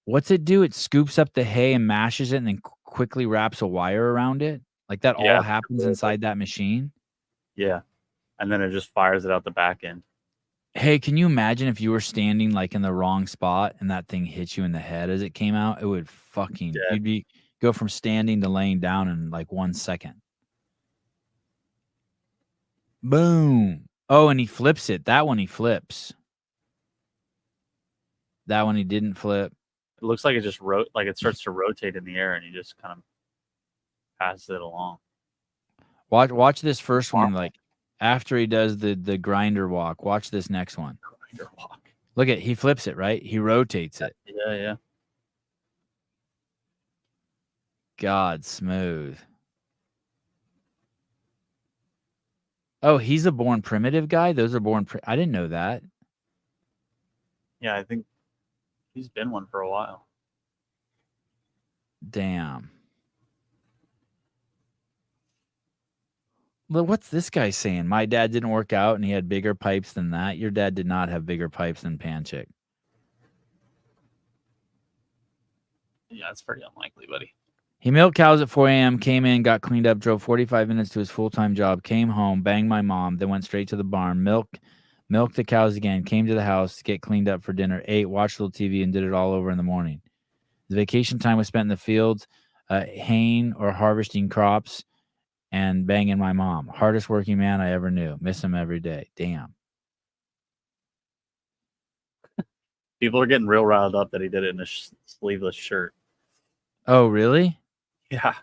What's it do? It scoops up the hay and mashes it and then quickly wraps a wire around it. Like that all happens inside that machine. Yeah. And then it just fires it out the back end. Hey, can you imagine if you were standing like in the wrong spot and that thing hit you in the head as it came out? It would fucking, go from standing to laying down in like 1 second. Boom. Oh, and he flips it. That one he flips. That one he didn't flip. It looks like it just like it starts to rotate in the air, and he just kind of passes it along. Watch this first one. Like after he does the grinder walk. Watch this next one. Grinder walk. Look at he flips it right. He rotates it. Yeah. God, smooth. Oh, he's a born primitive guy. Those are born. I didn't know that. Yeah, I think he's been one for a while. Damn. Well, what's this guy saying? My dad didn't work out and he had bigger pipes than that. Your dad did not have bigger pipes than Panchik. Yeah, that's pretty unlikely, buddy. He milked cows at 4 a.m., came in, got cleaned up, drove 45 minutes to his full-time job, came home, banged my mom, then went straight to the barn, milked the cows again, came to the house to get cleaned up for dinner, ate, watched a little TV, and did it all over in the morning. The vacation time was spent in the fields, haying or harvesting crops, and banging my mom. Hardest working man I ever knew. Miss him every day. Damn. People are getting real riled up that he did it in a sleeveless shirt. Oh, really? Yeah.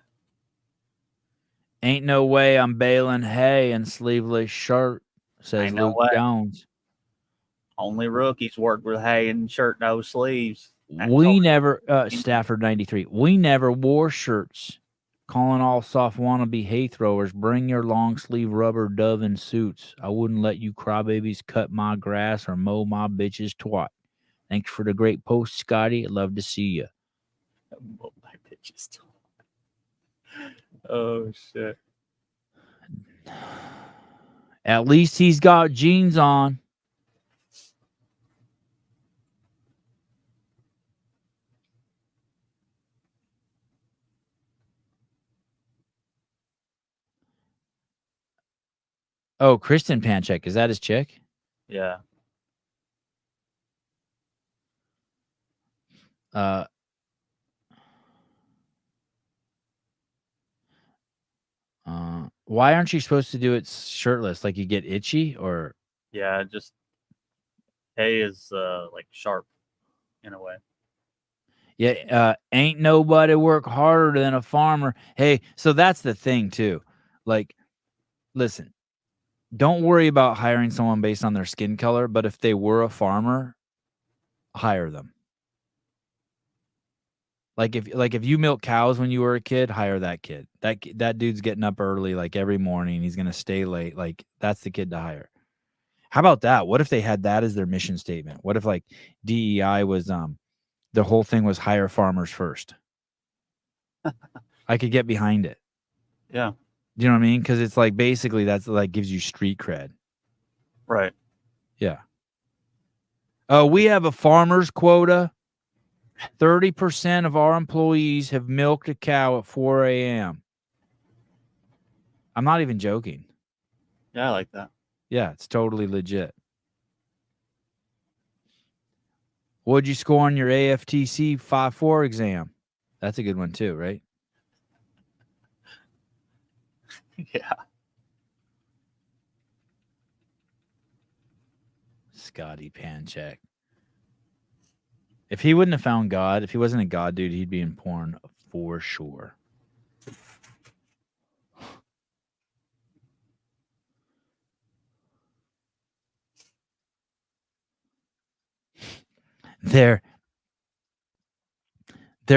Ain't no way I'm baling hay in sleeveless shirt, says Ain't no Luke way. Jones. Only rookies work with hay and shirt, no sleeves. We never, Stafford 93, we never wore shirts. Calling all soft wannabe hay throwers, bring your long sleeve rubber dovin suits. I wouldn't let you crybabies cut my grass or mow my bitches twat. Thanks for the great post, Scotty. I'd love to see you. Mow my bitches twat. Oh, shit. At least he's got jeans on. Oh, Kristen Panchek. Is that his chick? Yeah. Why aren't you supposed to do it shirtless? Like you get itchy or? Yeah, just hay is like sharp in a way. Yeah, ain't nobody work harder than a farmer. Hey, so that's the thing too. Like, listen, don't worry about hiring someone based on their skin color, but if they were a farmer, hire them. Like if you milk cows when you were a kid, hire that kid. That dude's getting up early like every morning. He's gonna stay late. Like that's the kid to hire. How about that? What if they had that as their mission statement? What if like DEI was the whole thing was hire farmers first? I could get behind it. Yeah. Do you know what I mean? Because it's like basically that's like gives you street cred. Right. Yeah. We have a farmer's quota. 30% of our employees have milked a cow at 4 a.m. I'm not even joking. Yeah, I like that. Yeah, it's totally legit. What'd you score on your AFTC 5-4 exam? That's a good one too, right? Yeah. Scotty Panchek. If he wouldn't have found God, if he wasn't a God dude, he'd be in porn for sure. They're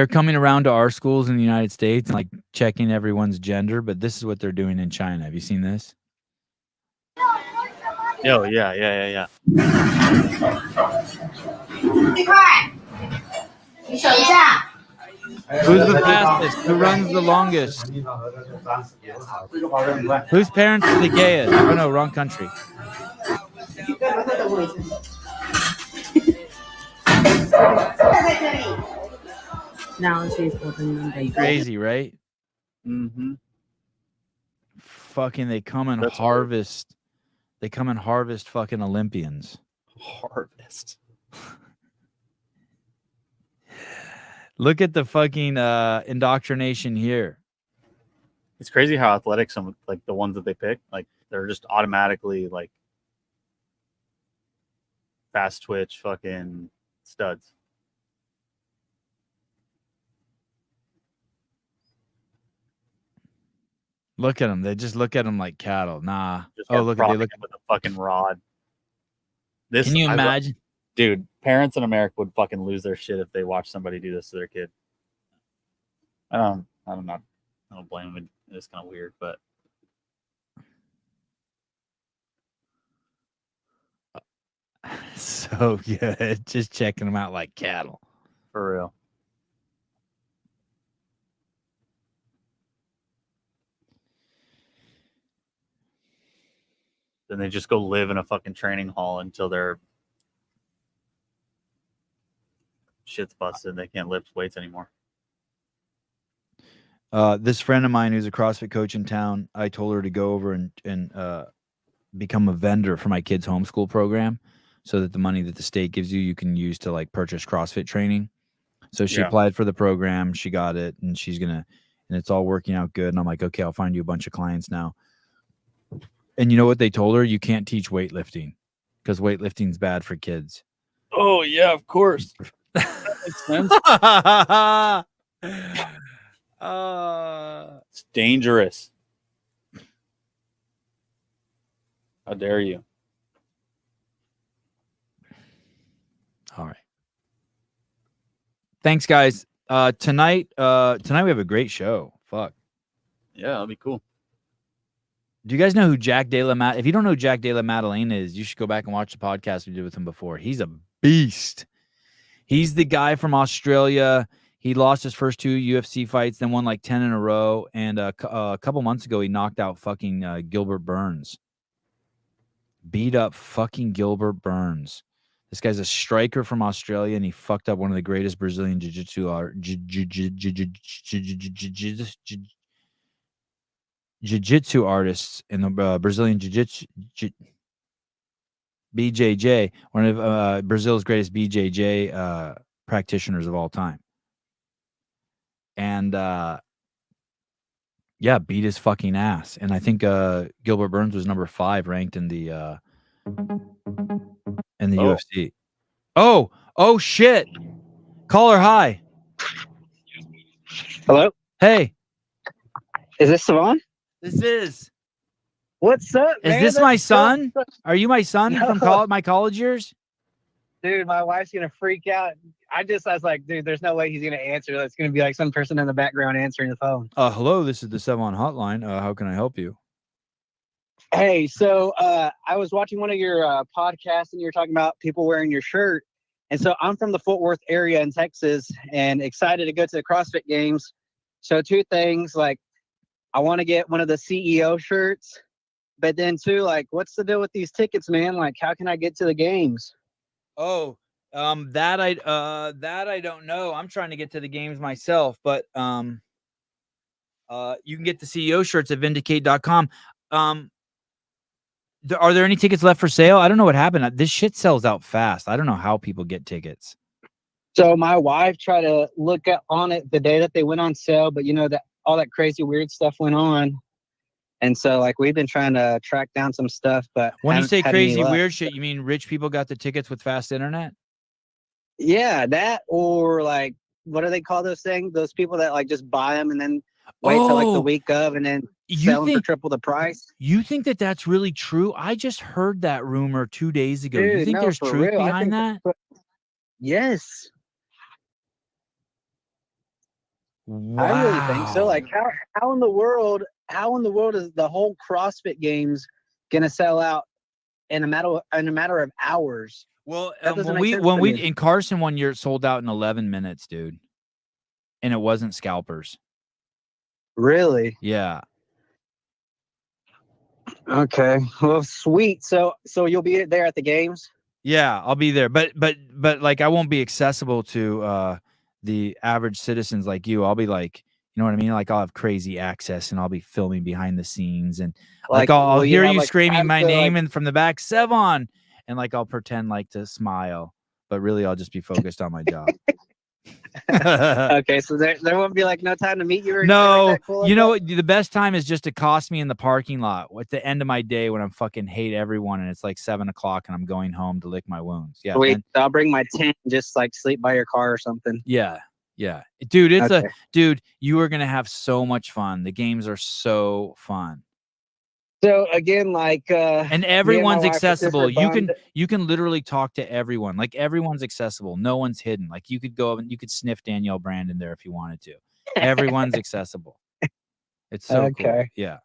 coming around to our schools in the United States and like checking everyone's gender, but this is what they're doing in China. Have you seen this? Oh, yeah. Who's the fastest? Who runs the longest? Whose parents are the gayest? Oh no, wrong country. Now she's opening the Crazy, right? Mm-hmm. Fucking they come and harvest. They come and harvest fucking Olympians. Harvest. Look at the fucking indoctrination here. It's crazy how athletic some like the ones that they pick, like they're just automatically like fast twitch fucking studs. Look at them. They just look at them like cattle. Nah. Just Oh, look at they look. with a fucking rod. This Can you I love- imagine? dude, parents in America would fucking lose their shit if they watched somebody do this to their kid. I don't blame them. It's kind of weird, but So good. Just checking them out like cattle. for real. Then they just go live in a fucking training hall until their shit's busted. They can't lift weights anymore. This friend of mine who's a CrossFit coach in town, I told her to go over and become a vendor for my kids' homeschool program, so that the money that the state gives you can use to like purchase CrossFit training. So she applied for the program, she got it, and and it's all working out good. And I'm like, okay, I'll find you a bunch of clients now. And you know what they told her? You can't teach weightlifting because weightlifting's bad for kids. Oh yeah, of course. That makes sense. It's dangerous. How dare you? All right. Thanks, guys. Tonight we have a great show. Fuck. Yeah, that'll be cool. Do you guys know who Jack De La If you don't know who Jack De La Madeleine is, you should go back and watch the podcast we did with him before. He's a beast. He's the guy from Australia. He lost his first 2 UFC fights, then won like 10 in a row. And a couple months ago, he knocked out fucking Gilbert Burns. Beat up fucking Gilbert Burns. This guy's a striker from Australia, and he fucked up one of the greatest Brazilian jiu-jitsu artists in the Brazilian jiu-jitsu BJJ, one of Brazil's greatest BJJ practitioners of all time. And beat his fucking ass. And I think Gilbert Burns was number 5 ranked in the UFC. Oh shit. Caller, hi. Hello? Hey. Is this Savon? This is. What's up, Is man? this my That's son? so- Are you my son No. from my college years? Dude, my wife's gonna freak out. I was like, dude, there's no way he's gonna answer. It's gonna be like some person in the background answering the phone. Hello, this is the Savon hotline. How can I help you? Hey, so I was watching one of your podcasts and you were talking about people wearing your shirt. And so I'm from the Fort Worth area in Texas and excited to go to the CrossFit Games. So 2 things, like I want to get one of the CEO shirts, but then 2, like, what's the deal with these tickets, man? Like, how can I get to the games? Oh, that I don't know. I'm trying to get to the games myself, but you can get the CEO shirts at vindicate.com. Are there any tickets left for sale? I don't know what happened. This shit sells out fast. I don't know how people get tickets. So my wife tried to look on it the day that they went on sale, but you know that all that crazy weird stuff went on. And so like we've been trying to track down some stuff, but When you haven't say had any crazy luck. weird shit, you mean rich people got the tickets with fast internet? Yeah, that or like what do they call those things? Those people that like just buy them and then wait till like the Oh, week of and then you sell them for think- triple the price. You think that that's really true? I just heard that rumor 2 days ago. you Dude, think no, there's for truth real. I behind think that? Yes. I really think so. Like how in the world is the whole CrossFit Games gonna sell out in a matter of hours? Well, That doesn't when make sense we to me. in Carson one year, it sold out in 11 minutes, dude. And it wasn't scalpers. Really? Yeah. Okay. Well, sweet. So you'll be there at the games? Yeah, I'll be there. But like I won't be accessible to the average citizens like you. I'll be like, you know what I mean? Like I'll have crazy access and I'll be filming behind the scenes and like I'll will hear have, you like, screaming time my to, name like- and from the back, Sevon, and like I'll pretend like to smile, but really I'll just be focused on my job. Okay, so there won't be like no time to meet you or anything No, like that? Cool you know like what? The best time is just to cost me in the parking lot at the end of my day when I'm fucking hate everyone and it's like 7 o'clock and I'm going home to lick my wounds. Yeah. Wait, then- I'll bring my tent and just like sleep by your car or something. yeah. Yeah. Dude, it's Okay. dude, you are going to have so much fun. The games are so fun. So again, like And me everyone's my wife are accessible. super bummed. You can literally talk to everyone. Like everyone's accessible. No one's hidden. Like you could go and you could sniff Danielle Brandon there if you wanted to. Everyone's accessible. It's so cool. Okay. Yeah.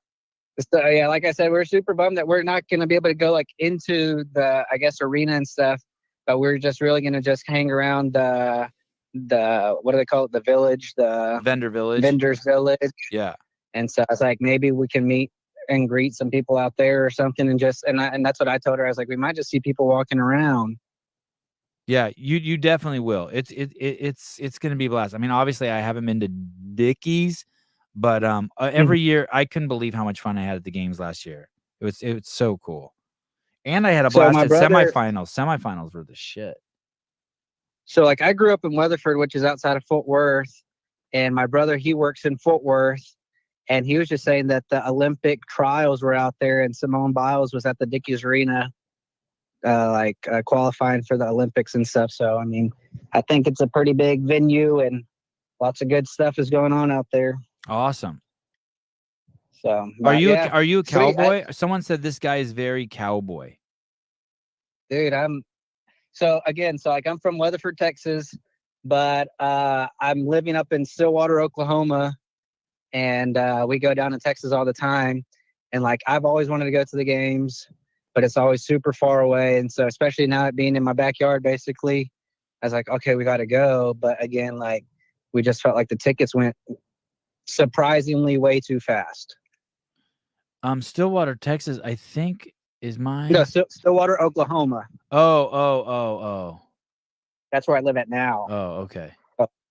So yeah, like I said, we're super bummed that we're not going to be able to go like into the, I guess, arena and stuff, but we're just really going to just hang around the what do they call it? The village, the Vendor Village. vendors village. Yeah. And so I was like, maybe we can meet and greet some people out there or something, and just and that's what I told her. I was like, we might just see people walking around. Yeah, you definitely will. It's gonna be a blast. I mean, obviously I haven't been to Dickies, but every year I couldn't believe how much fun I had at the games last year. It was so cool. And I had a So blast my at brother- semifinals. Semifinals were the shit. So like I grew up in Weatherford, which is outside of Fort Worth, and my brother, he works in Fort Worth, and he was just saying that the Olympic trials were out there, and Simone Biles was at the Dickies Arena, qualifying for the Olympics and stuff. So I mean, I think it's a pretty big venue, and lots of good stuff is going on out there. Awesome. So Are but you yeah, are you a sweet. cowboy? Someone said this guy is very cowboy. Dude, I'm from Weatherford, Texas, but I'm living up in Stillwater, Oklahoma, and we go down to Texas all the time. And like I've always wanted to go to the games, but it's always super far away. And so especially now it being in my backyard, basically, I was like, okay, we got to go. But again, like we just felt like the tickets went surprisingly way too fast. Stillwater, Texas, I think is mine. No, Stillwater, Oklahoma. Oh. That's where I live at now. Oh, okay.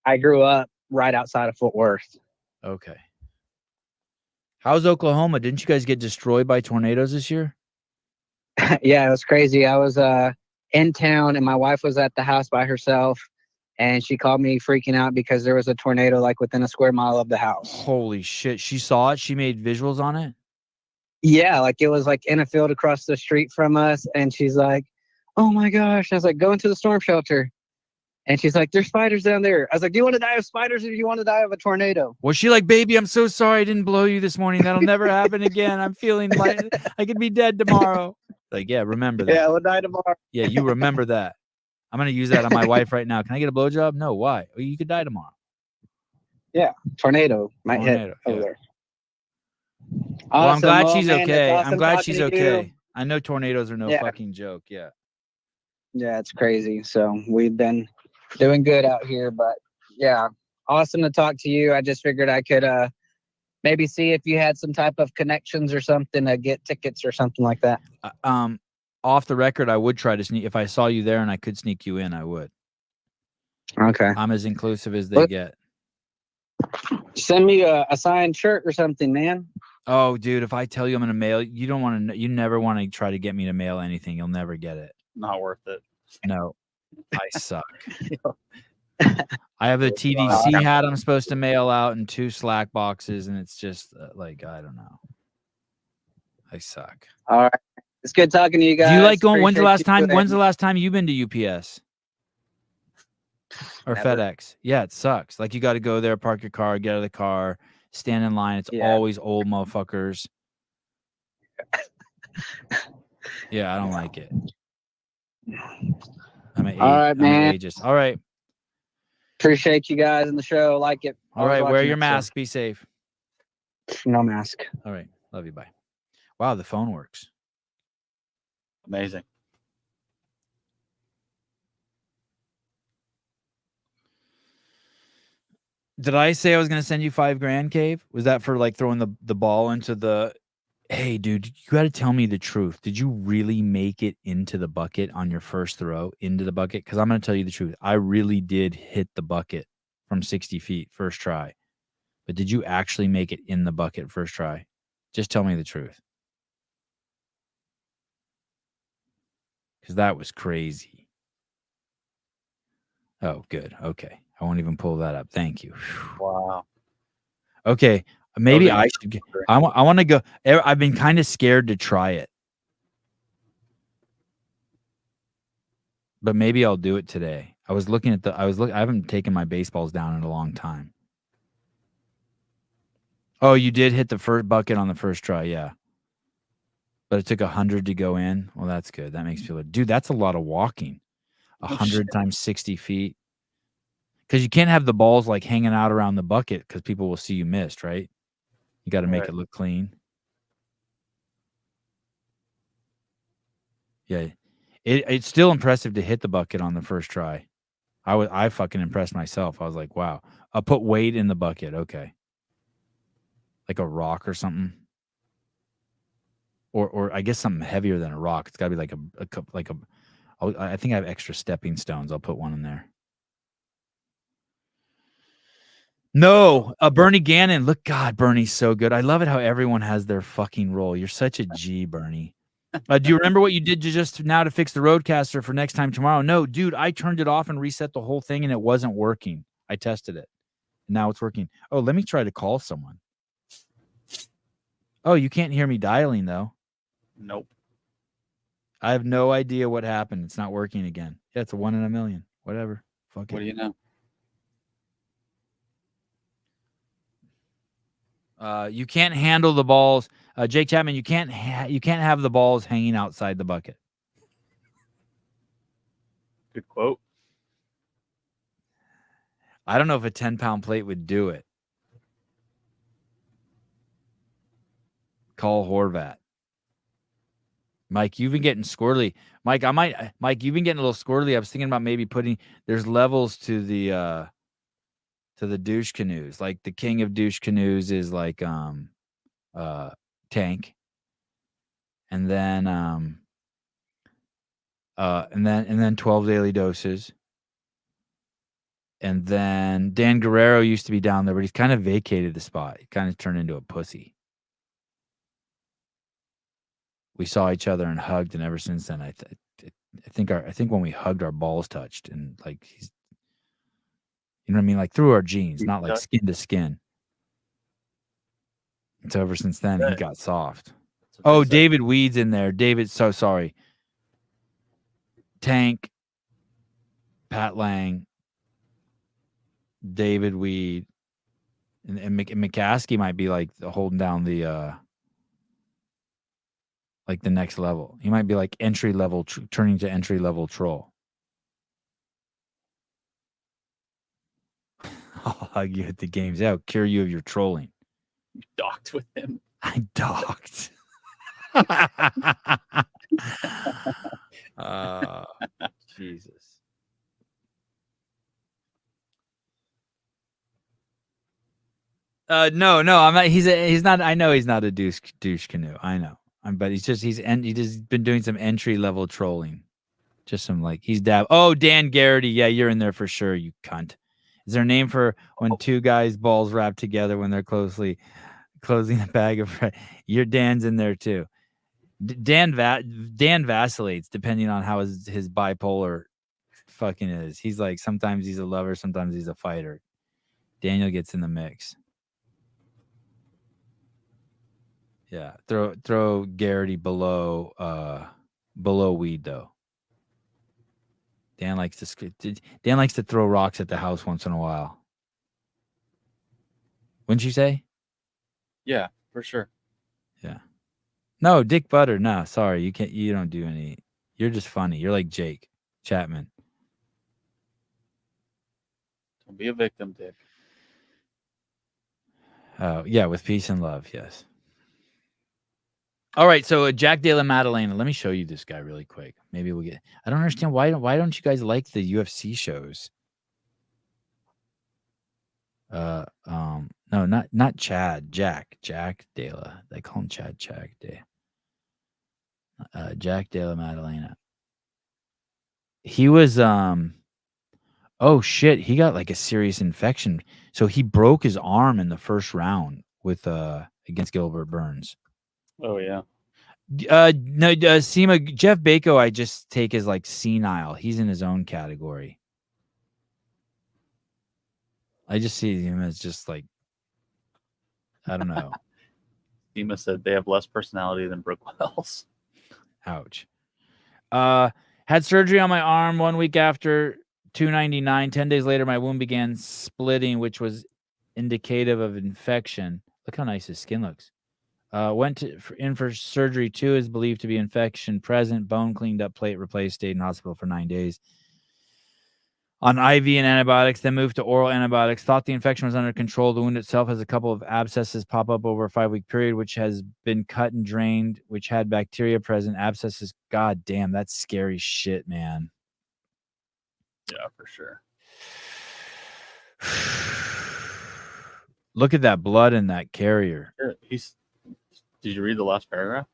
I grew up right outside of Fort Worth. Okay. How's Oklahoma? Didn't you guys get destroyed by tornadoes this year? Yeah, it was crazy. I was in town and my wife was at the house by herself, and she called me freaking out because there was a tornado like within a square mile of the house. Holy shit. She saw it? She made visuals on it? Yeah, like it was like in a field across the street from us, and she's like, oh my gosh. I was like, go into the storm shelter. And she's like, there's spiders down there. I was like, do you want to die of spiders or do you want to die of a tornado? Was she like, baby, I'm so sorry I didn't blow you this morning. That'll never happen again. I'm feeling like I could be dead tomorrow. Like, yeah, remember that. Yeah, we'll die tomorrow. Yeah, you remember that. I'm going to use that on my wife right now. Can I get a blowjob? No, why? Well, you could die tomorrow. Yeah, tornado might hit over there. Well, I'm glad Well, she's man, it's okay. awesome I'm glad talking she's to okay. you. I know tornadoes are no Yeah. fucking joke. Yeah. Yeah, it's crazy. So we've been doing good out here, but yeah, awesome to talk to you. I just figured I could maybe see if you had some type of connections or something to get tickets or something like that. Off the record, I would try to sneak. If I saw you there and I could sneak you in, I would. Okay. I'm as inclusive as they get. Send me a signed shirt or something, man. Oh, dude, if I tell you I'm going to mail, you don't want to, you never want to try to get me to mail anything. You'll never get it. Not worth it. No, I suck. I have a TDC hat I'm supposed to mail out and 2 Slack boxes, and it's just like, I don't know. I suck. All right. It's good talking to you guys. Do you like going? When's the Appreciate last you time? doing When's the it. last time you've been to UPS or Never. FedEx? Yeah, it sucks. Like you got to go there, park your car, get out of the car, stand in line. It's always old motherfuckers. Yeah, I don't like it. I'm an All right, I'm man. an ageist. All right. Appreciate you guys in the show. Like it. All right. Always Wear watching your it, so- mask. Be safe. No mask. All right. Love you. Bye. Wow, the phone works. Amazing. Did I say I was going to send you $5,000, Cave? Was that for like throwing the ball into the? Hey, dude, you got to tell me the truth. Did you really make it into the bucket on your first throw into the bucket? Because I'm going to tell you the truth. I really did hit the bucket from 60 feet first try. But did you actually make it in the bucket first try? Just tell me the truth. Because that was crazy. Oh, good. Okay. I won't even pull that up. Thank you. Wow. Okay, maybe Those are I should. I want to go. I've been kind of scared to try it, but maybe I'll do it today. I was looking at I haven't taken my baseballs down in a long time. Oh, you did hit the first bucket on the first try, yeah. But it took 100 to go in. Well, that's good. That makes me feel good. Dude, that's a lot of walking. 100 times 60 feet. Because you can't have the balls like hanging out around the bucket because people will see you missed, right? You got to make it look clean. Yeah. It's still impressive to hit the bucket on the first try. I fucking impressed myself. I was like, wow. I'll put weight in the bucket. Okay. Like a rock or something. Or I guess something heavier than a rock. It's got to be I think I have extra stepping stones. I'll put one in there. No, Bernie Gannon. Look, God, Bernie's so good. I love it how everyone has their fucking role. You're such a G, Bernie. Do you remember what you did just now to fix the Roadcaster for next time tomorrow? No, dude, I turned it off and reset the whole thing and it wasn't working. I tested it. Now it's working. Oh, let me try to call someone. Oh, you can't hear me dialing, though. Nope. I have no idea what happened. It's not working again. Yeah, it's a 1 in a million. Whatever. Fuck it. What do you know? You can't handle the balls. Jake Chapman, you can't have the balls hanging outside the bucket. Good quote. I don't know if a 10-pound plate would do it. Call Horvat. Mike, you've been getting squirrely. Mike, you've been getting a little squirrely. I was thinking about maybe there's levels to the douche canoes. Like the king of douche canoes is like Tank. And then 12 daily doses. And then Dan Guerrero used to be down there, but he's kind of vacated the spot. He kind of turned into a pussy. We saw each other and hugged, and ever since then, I think when we hugged, our balls touched, and like he's, you know what I mean, like through our jeans, not like skin to skin. And so ever since then, he got soft. Oh, David Weed's in there. David, so sorry. Tank, Pat Lang, David Weed, and McCaskey might be like holding down the like the next level. He might be like entry level, turning to entry level troll. I'll hug you at the games. Yeah, I'll cure you of your trolling. You docked with him. I docked. Jesus. No, I'm not. He's not. I know he's not a douche canoe. I know. But he's just been doing some entry level trolling. Just some like he's dab. Oh, Dan Garrity. Yeah, you're in there for sure. You cunt. Is there a name for when two guys' balls wrap together when they're closing the bag of? Your Dan's in there too. Dan vacillates depending on how his bipolar fucking is. He's like sometimes he's a lover, sometimes he's a fighter. Daniel gets in the mix. Yeah, throw Garrity below Weed though. Dan likes to throw rocks at the house once in a while. Wouldn't you say? Yeah, for sure. Yeah. No, Dick Butter. No, sorry, you can't. You don't do any. You're just funny. You're like Jake Chapman. Don't be a victim, Dick. Oh yeah, with peace and love. Yes. All right, so Jack De La Maddalena. Let me show you this guy really quick. Maybe we'll get. I don't understand why don't you guys like the UFC shows? No, not Chad. Jack De La. They call him Chad. Jack De La Maddalena. He was oh shit, he got like a serious infection. So he broke his arm in the first round with against Gilbert Burns. Oh yeah. No, Seema, Jeff Bako, I just take as like senile. He's in his own category. I just see him as just like, I don't know. Dima said they have less personality than Brooke Wells. Ouch. Had surgery on my arm 1 week after 299. 10 days later, my wound began splitting, which was indicative of infection. Look how nice his skin looks. Went in for surgery. 2 is believed to be infection present. Bone cleaned up, plate replaced, stayed in hospital for 9 days. On IV and antibiotics, then moved to oral antibiotics. Thought the infection was under control. The wound itself has a couple of abscesses pop up over a 5-week period, which has been cut and drained, which had bacteria present. Abscesses, god damn, that's scary shit, man. Yeah, for sure. Look at that blood in that carrier. Did you read the last paragraph?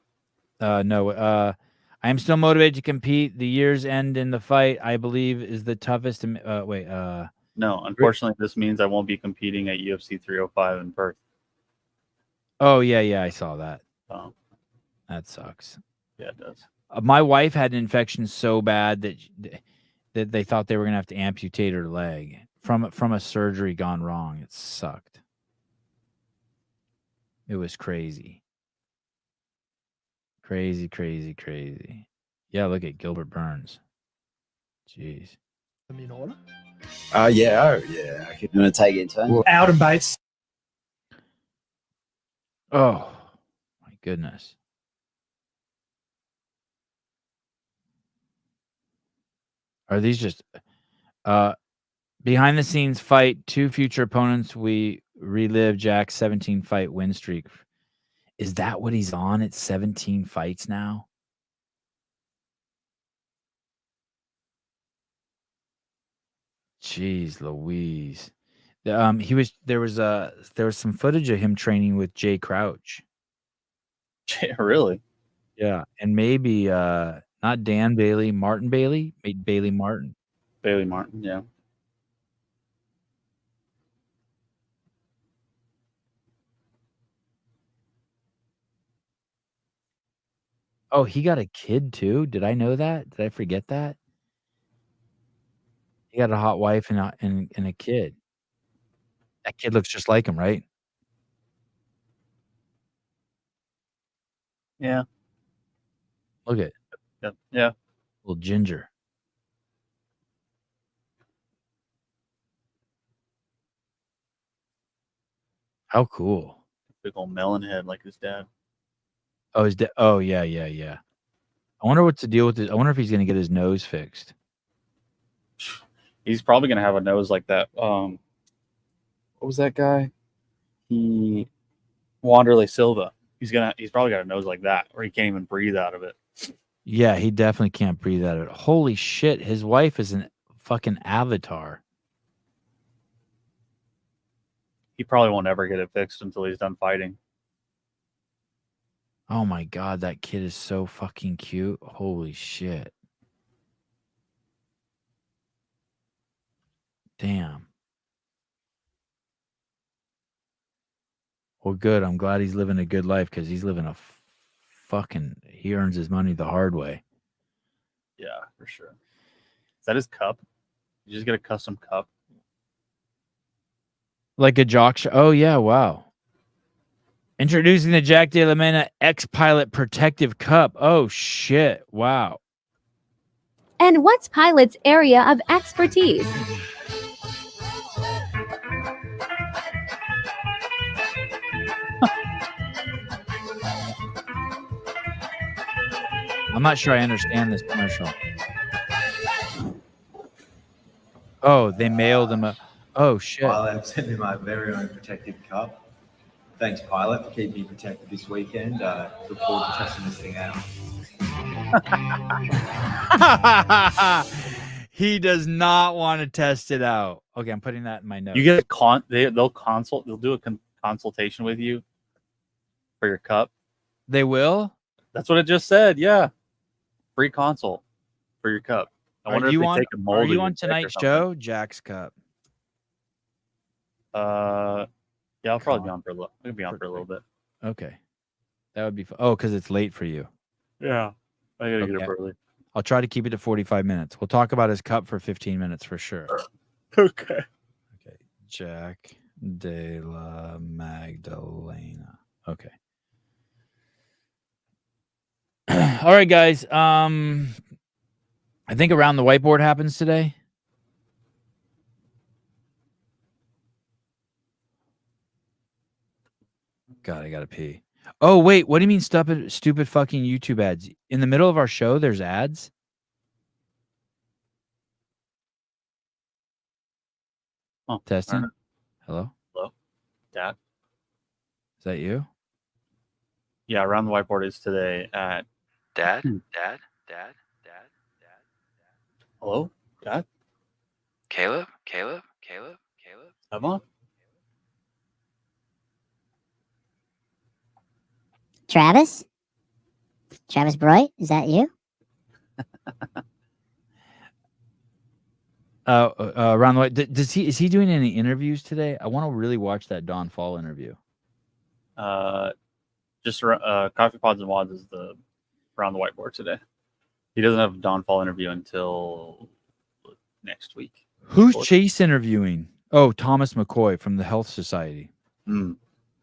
No. I am still motivated to compete. The year's end in the fight, I believe, is the toughest. No, unfortunately, this means I won't be competing at UFC 305 in Perth. Oh, yeah, I saw that. Oh. That sucks. Yeah, it does. My wife had an infection so bad that they thought they were going to have to amputate her leg from a surgery gone wrong. It sucked. It was crazy. Crazy. Yeah, look at Gilbert Burns. Jeez. In order? Yeah. You want to take it in turn? Well, Alden Bates. Oh, my goodness. Are these just behind the scenes fight? 2 future opponents. We relive Jack's 17 fight win streak. Is that what he's on? It's 17 fights now. Jeez Louise. There was some footage of him training with Jay Crouch. Really? Yeah, and maybe not Dan Bailey, Martin Bailey, Bailey Martin. Bailey Martin, yeah. Oh, he got a kid too. Did I know that? Did I forget that? He got a hot wife and a kid. That kid looks just like him, right? Yeah. Look at it. Yeah. Little ginger. How cool. Big old melon head like his dad. Oh, oh, yeah. I wonder what's the deal with this. I wonder if he's going to get his nose fixed. He's probably going to have a nose like that. What was that guy? Wanderlei Silva. He's probably got a nose like that, or he can't even breathe out of it. Yeah, he definitely can't breathe out of it. Holy shit, his wife is an fucking avatar. He probably won't ever get it fixed until he's done fighting. Oh my god, that kid is so fucking cute. Holy shit. Damn. Well, good. I'm glad he's living a good life because he's living he earns his money the hard way. Yeah, for sure. Is that his cup? You just get a custom cup? Like a jock show. Oh, yeah. Wow. Introducing the Jack De La Mena X-Pilot Protective Cup. Oh, shit. Wow. And what's Pilot's area of expertise? I'm not sure I understand this commercial. Oh, they mailed him a... Oh, shit. Pilot, I've sent me my very own protective cup. Thanks, Pilot, for keeping me protected this weekend. Look forward to testing this thing out. He does not want to test it out. Okay, I'm putting that in my notes. You get they'll do a consultation with you for your cup. They will? That's what it just said. Yeah. Free consult for your cup. I wonder if they take a mold. Are you on tonight's show? Jack's Cup. Yeah, I'll probably be on for a little. I'll be on for a little bit. Okay. That would be fun. Oh, because it's late for you. Yeah. I gotta get up early. I'll try to keep it to 45 minutes. We'll talk about his cup for 15 minutes for sure. Okay. Jack de la Magdalena. Okay. All right, guys. I think Around the Whiteboard happens today. God, I gotta pee. Oh, wait. What do you mean stupid fucking YouTube ads? In the middle of our show, there's ads? Oh, Testing. Hello? Hello? Dad? Is that you? Yeah, Around the Whiteboard is today at... Dad? Dad? Hello? Dad? Caleb? Emma? Travis? Travis Bright? Is that you? Around the way. Is he doing any interviews today? I want to really watch that Don Fall interview. Just Coffee Pods and Wads is the Around the Whiteboard today. He doesn't have a Don Fall interview until next week. Who's Chase interviewing? Oh, Thomas McCoy from the Health Society. Mm.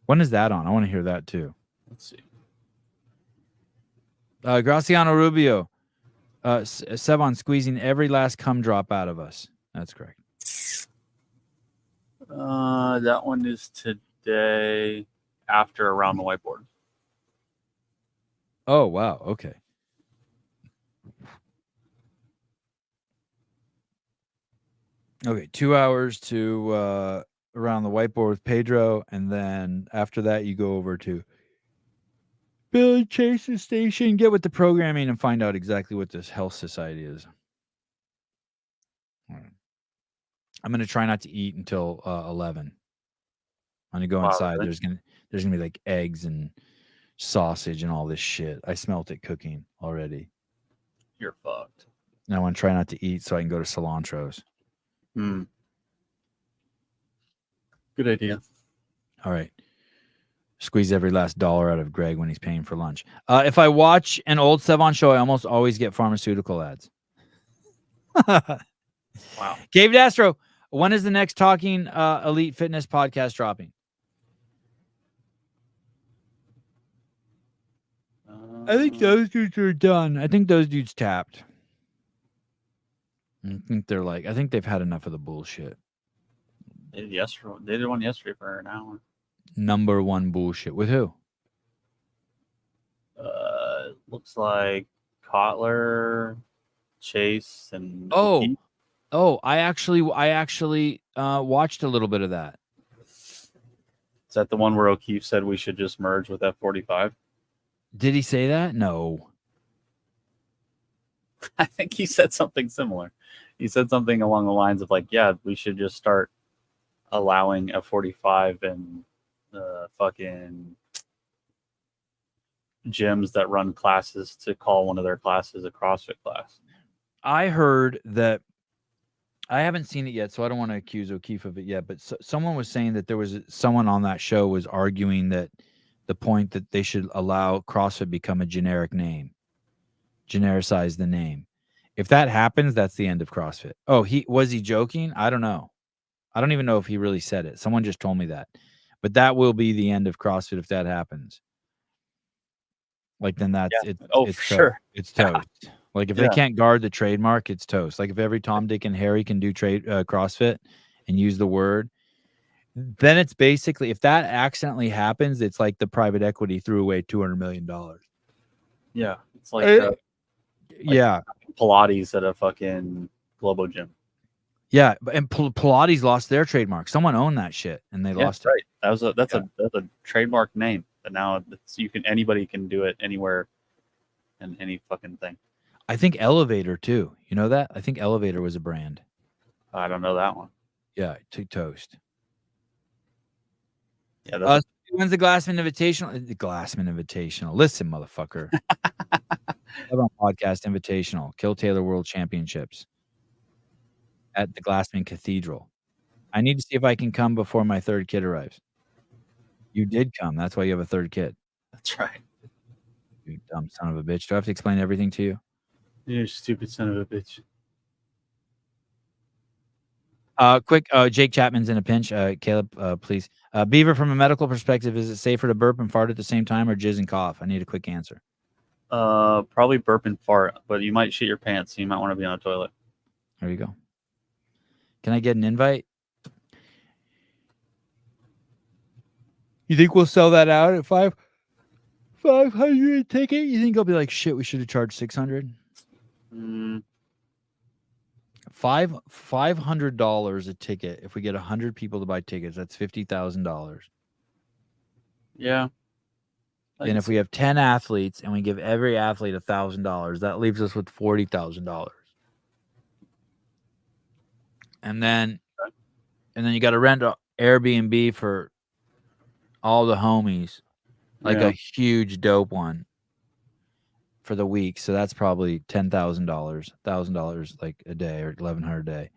When is that on? I want to hear that too. Let's see. Graciano Rubio. Sevon squeezing every last cum drop out of us. That's correct. That one is today after Around the Whiteboard. Oh, wow. Okay. Okay, 2 hours to Around the Whiteboard with Pedro, and then after that you go over to Billy Chase's station, get with the programming, and find out exactly what this Health Society is. All right. I'm gonna try not to eat until 11. I'm gonna go Wow, inside. really? There's gonna be like eggs and sausage and all this shit. I smelt it cooking already. You're fucked. And I want to try not to eat so I can go to Cilantro's. Hmm. Good idea. All right. Squeeze every last dollar out of Greg when he's paying for lunch. If I watch an old Sevon show, I almost always get pharmaceutical ads. Wow. Cave Astro, when is the next Talking Elite Fitness podcast dropping? I think those dudes are done. I think those dudes tapped. I think they've had enough of the bullshit. They did one yesterday for an hour. Number one bullshit. With who? Looks like Kotler, Chase, and Oh, I actually watched a little bit of that. Is that the one where O'Keefe said we should just merge with F45? Did he say that? No. I think he said something similar. He said something along the lines of like, yeah, we should just start allowing F45 and fucking gyms that run classes to call one of their classes a CrossFit class. I heard that. I haven't seen it yet, so I don't want to accuse O'Keefe of it yet. But someone was saying that there was someone on that show was arguing that the point that they should allow CrossFit become a generic name, genericize the name. If that happens, that's the end of CrossFit. Oh, was he joking? I don't know. I don't even know if he really said it. Someone just told me that. But that will be the end of CrossFit if that happens. Like then that's it. Oh, for sure. It's toast. Like if they can't guard the trademark, it's toast. Like if every Tom, Dick, and Harry can do CrossFit and use the word, then it's basically, if that accidentally happens, it's like the private equity threw away $200 million. Yeah, it's like yeah, Pilates at a fucking Globo gym. Yeah, and Pilates lost their trademark. Someone owned that shit, and they lost it. Right. That's a trademark name. But now anybody can do it anywhere and any fucking thing. I think Elevator too. You know that? I think Elevator was a brand. I don't know that one. Yeah, to toast. Yeah. When's the Glassman Invitational? The Glassman Invitational. Listen, motherfucker. Podcast Invitational. Kill Taylor World Championships at the Glassman Cathedral. I need to see if I can come before my third kid arrives. You did come. That's why you have a third kid. That's right. You dumb son of a bitch. Do I have to explain everything to you? You stupid son of a bitch. Quick. Jake Chapman's in a pinch. Caleb, please. Beaver, from a medical perspective, is it safer to burp and fart at the same time or jizz and cough? I need a quick answer. Probably burp and fart, but you might shit your pants, so you might want to be on a toilet. There you go. Can I get an invite? You think we'll sell that out at $500 a ticket? You think I'll be like, shit, we should have charged $600? $500 a ticket. If we get 100 people to buy tickets, that's $50,000. Yeah. And if we have 10 athletes and we give every athlete $1,000, that leaves us with $40,000. And then you got to rent an Airbnb for all the homies, like a huge dope one for the week. So that's probably $1,000 like a day or $1,100 a day.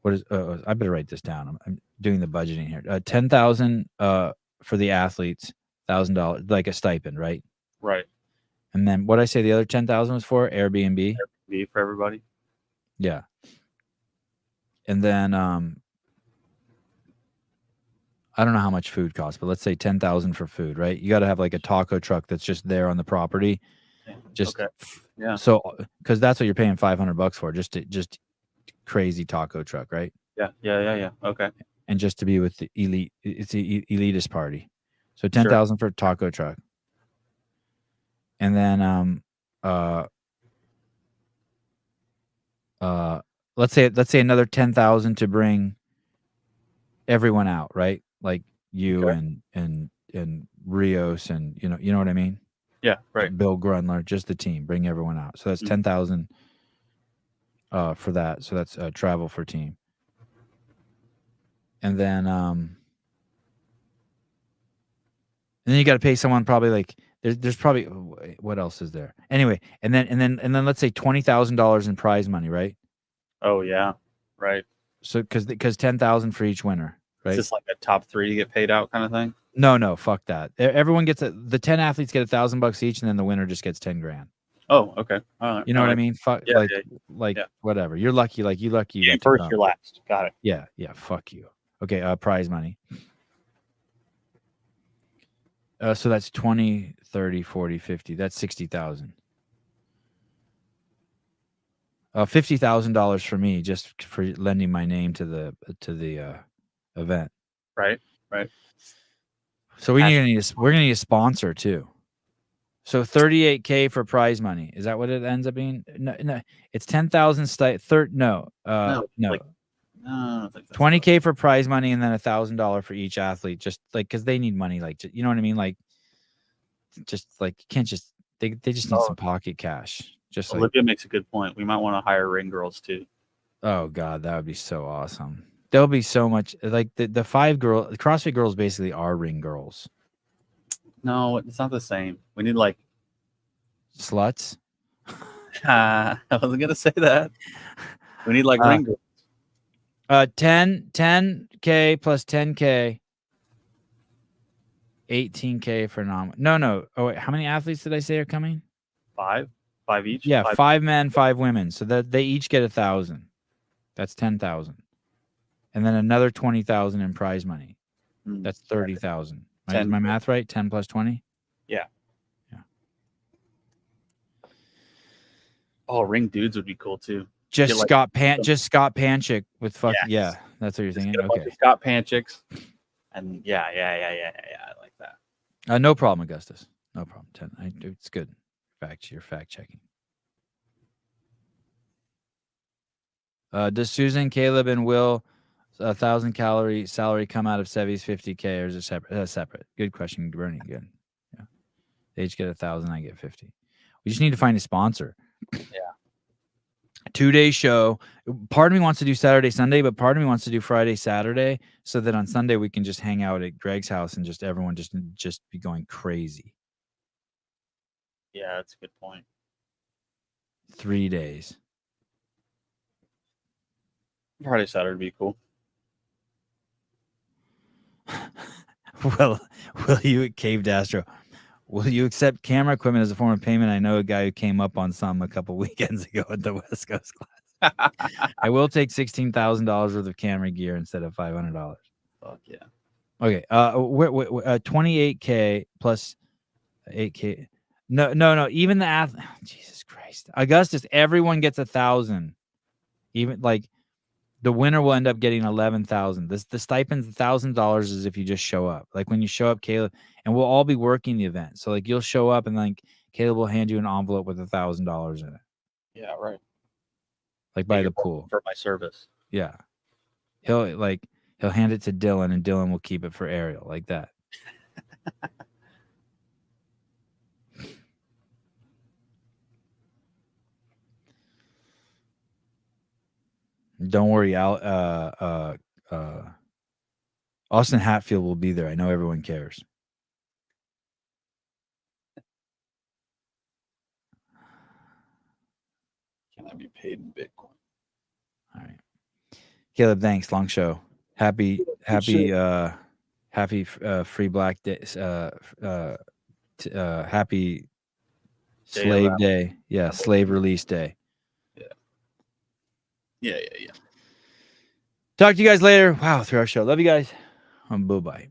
What is? I better write this down. I'm doing the budgeting here. $10,000 for the athletes, $1,000 like a stipend, right? Right. And then what I say the other 10,000 was for Airbnb. Airbnb for everybody. Yeah. And then I don't know how much food costs, but let's say 10,000 for food, right? You got to have like a taco truck that's just there on the property. Just yeah. So because that's what you're paying $500 for, just crazy taco truck, right? Yeah. Okay. And just to be with the elite, it's the elitist party. So 10,000 for a taco truck. And then let's say another 10,000 to bring everyone out, right? Like you and Rios and you know what I mean? Yeah, right. Bill Grunler, just the team, bring everyone out. So that's 10,000 for that. So that's travel for team. And then you got to pay someone probably like there's probably what else is there? Anyway, and then let's say $20,000 in prize money, right? Oh yeah, right. So because 10,000 for each winner, right? Is this like a top 3 to get paid out kind of thing? No, fuck that. Everyone gets the 10 athletes get $1,000 each, and then the winner just gets 10 grand. Oh, okay. All right. You know what I mean? Fuck, Yeah, whatever. You're lucky. Like you lucky. You first, you're last. Got it. Yeah. Fuck you. Okay. Prize money. So that's 20, 30, 40, 50. That's 60,000. $50,000 for me just for lending my name to the event. Right. So we're gonna need a sponsor too. So $38K for prize money. Is that what it ends up being? No, it's 10,000 No. No. $20K for prize money and then $1,000 for each athlete. Just like because they need money, like you know what I mean? Like just like you can't just they just need some pocket cash. Just like, Olivia makes a good point. We might want to hire ring girls too. Oh God, that would be so awesome. There'll be so much like the CrossFit girls basically are ring girls. No, it's not the same. We need like sluts. I wasn't gonna say that. We need like ring girls. 10K plus 10K. 18K for No. Oh wait, how many athletes did I say are coming? 5 each. Yeah, 5 men, 5 women. So that they each get 1,000. That's 10,000. And then another 20,000 in prize money. That's 30,000. Is my math right? 10 plus 20? Yeah. Oh, ring dudes would be cool too. Just Scott Panchik with fuck. Yes. Yeah, that's what you're thinking. Okay. Scott Panchiks. And yeah. I like that. No problem, Augustus. No problem. It's good. You're fact checking. Does Susan, Caleb, and Will 1,000 calorie salary come out of Sevi's 50K, or is it separate? Separate. Good question, Bernie. Good. Yeah. They each get 1,000. I get 50. We just need to find a sponsor. Yeah. 2-day show. Part of me wants to do Saturday, Sunday, but part of me wants to do Friday, Saturday, so that on Sunday we can just hang out at Greg's house and just everyone just be going crazy. Yeah, that's a good point. 3 days. Friday, Saturday would be cool. Well, will you, Cave Dastro, will you accept camera equipment as a form of payment? I know a guy who came up on some a couple weekends ago at the West Coast class. I will take $16,000 worth of camera gear instead of $500. Fuck yeah. Okay. 28K plus 8K. No. Even the Jesus Christ, Augustus. Everyone gets 1,000. Even like the winner will end up getting 11,000. The stipend's $1,000 is if you just show up. Like when you show up, Caleb, and we'll all be working the event. So like you'll show up and like Caleb will hand you an envelope with $1,000 in it. Yeah, right. Like by the pool. For my service. Yeah. He'll hand it to Dylan and Dylan will keep it for Ariel like that. Don't worry, Austin Hatfield will be there. I know everyone cares. Can I be paid in Bitcoin? All right. Caleb, thanks. Long show. Happy free Black Day. Happy Slave Day. Yeah, slave release day. Yeah. Talk to you guys later. Wow, 3-hour show. Love you guys. Bye-bye.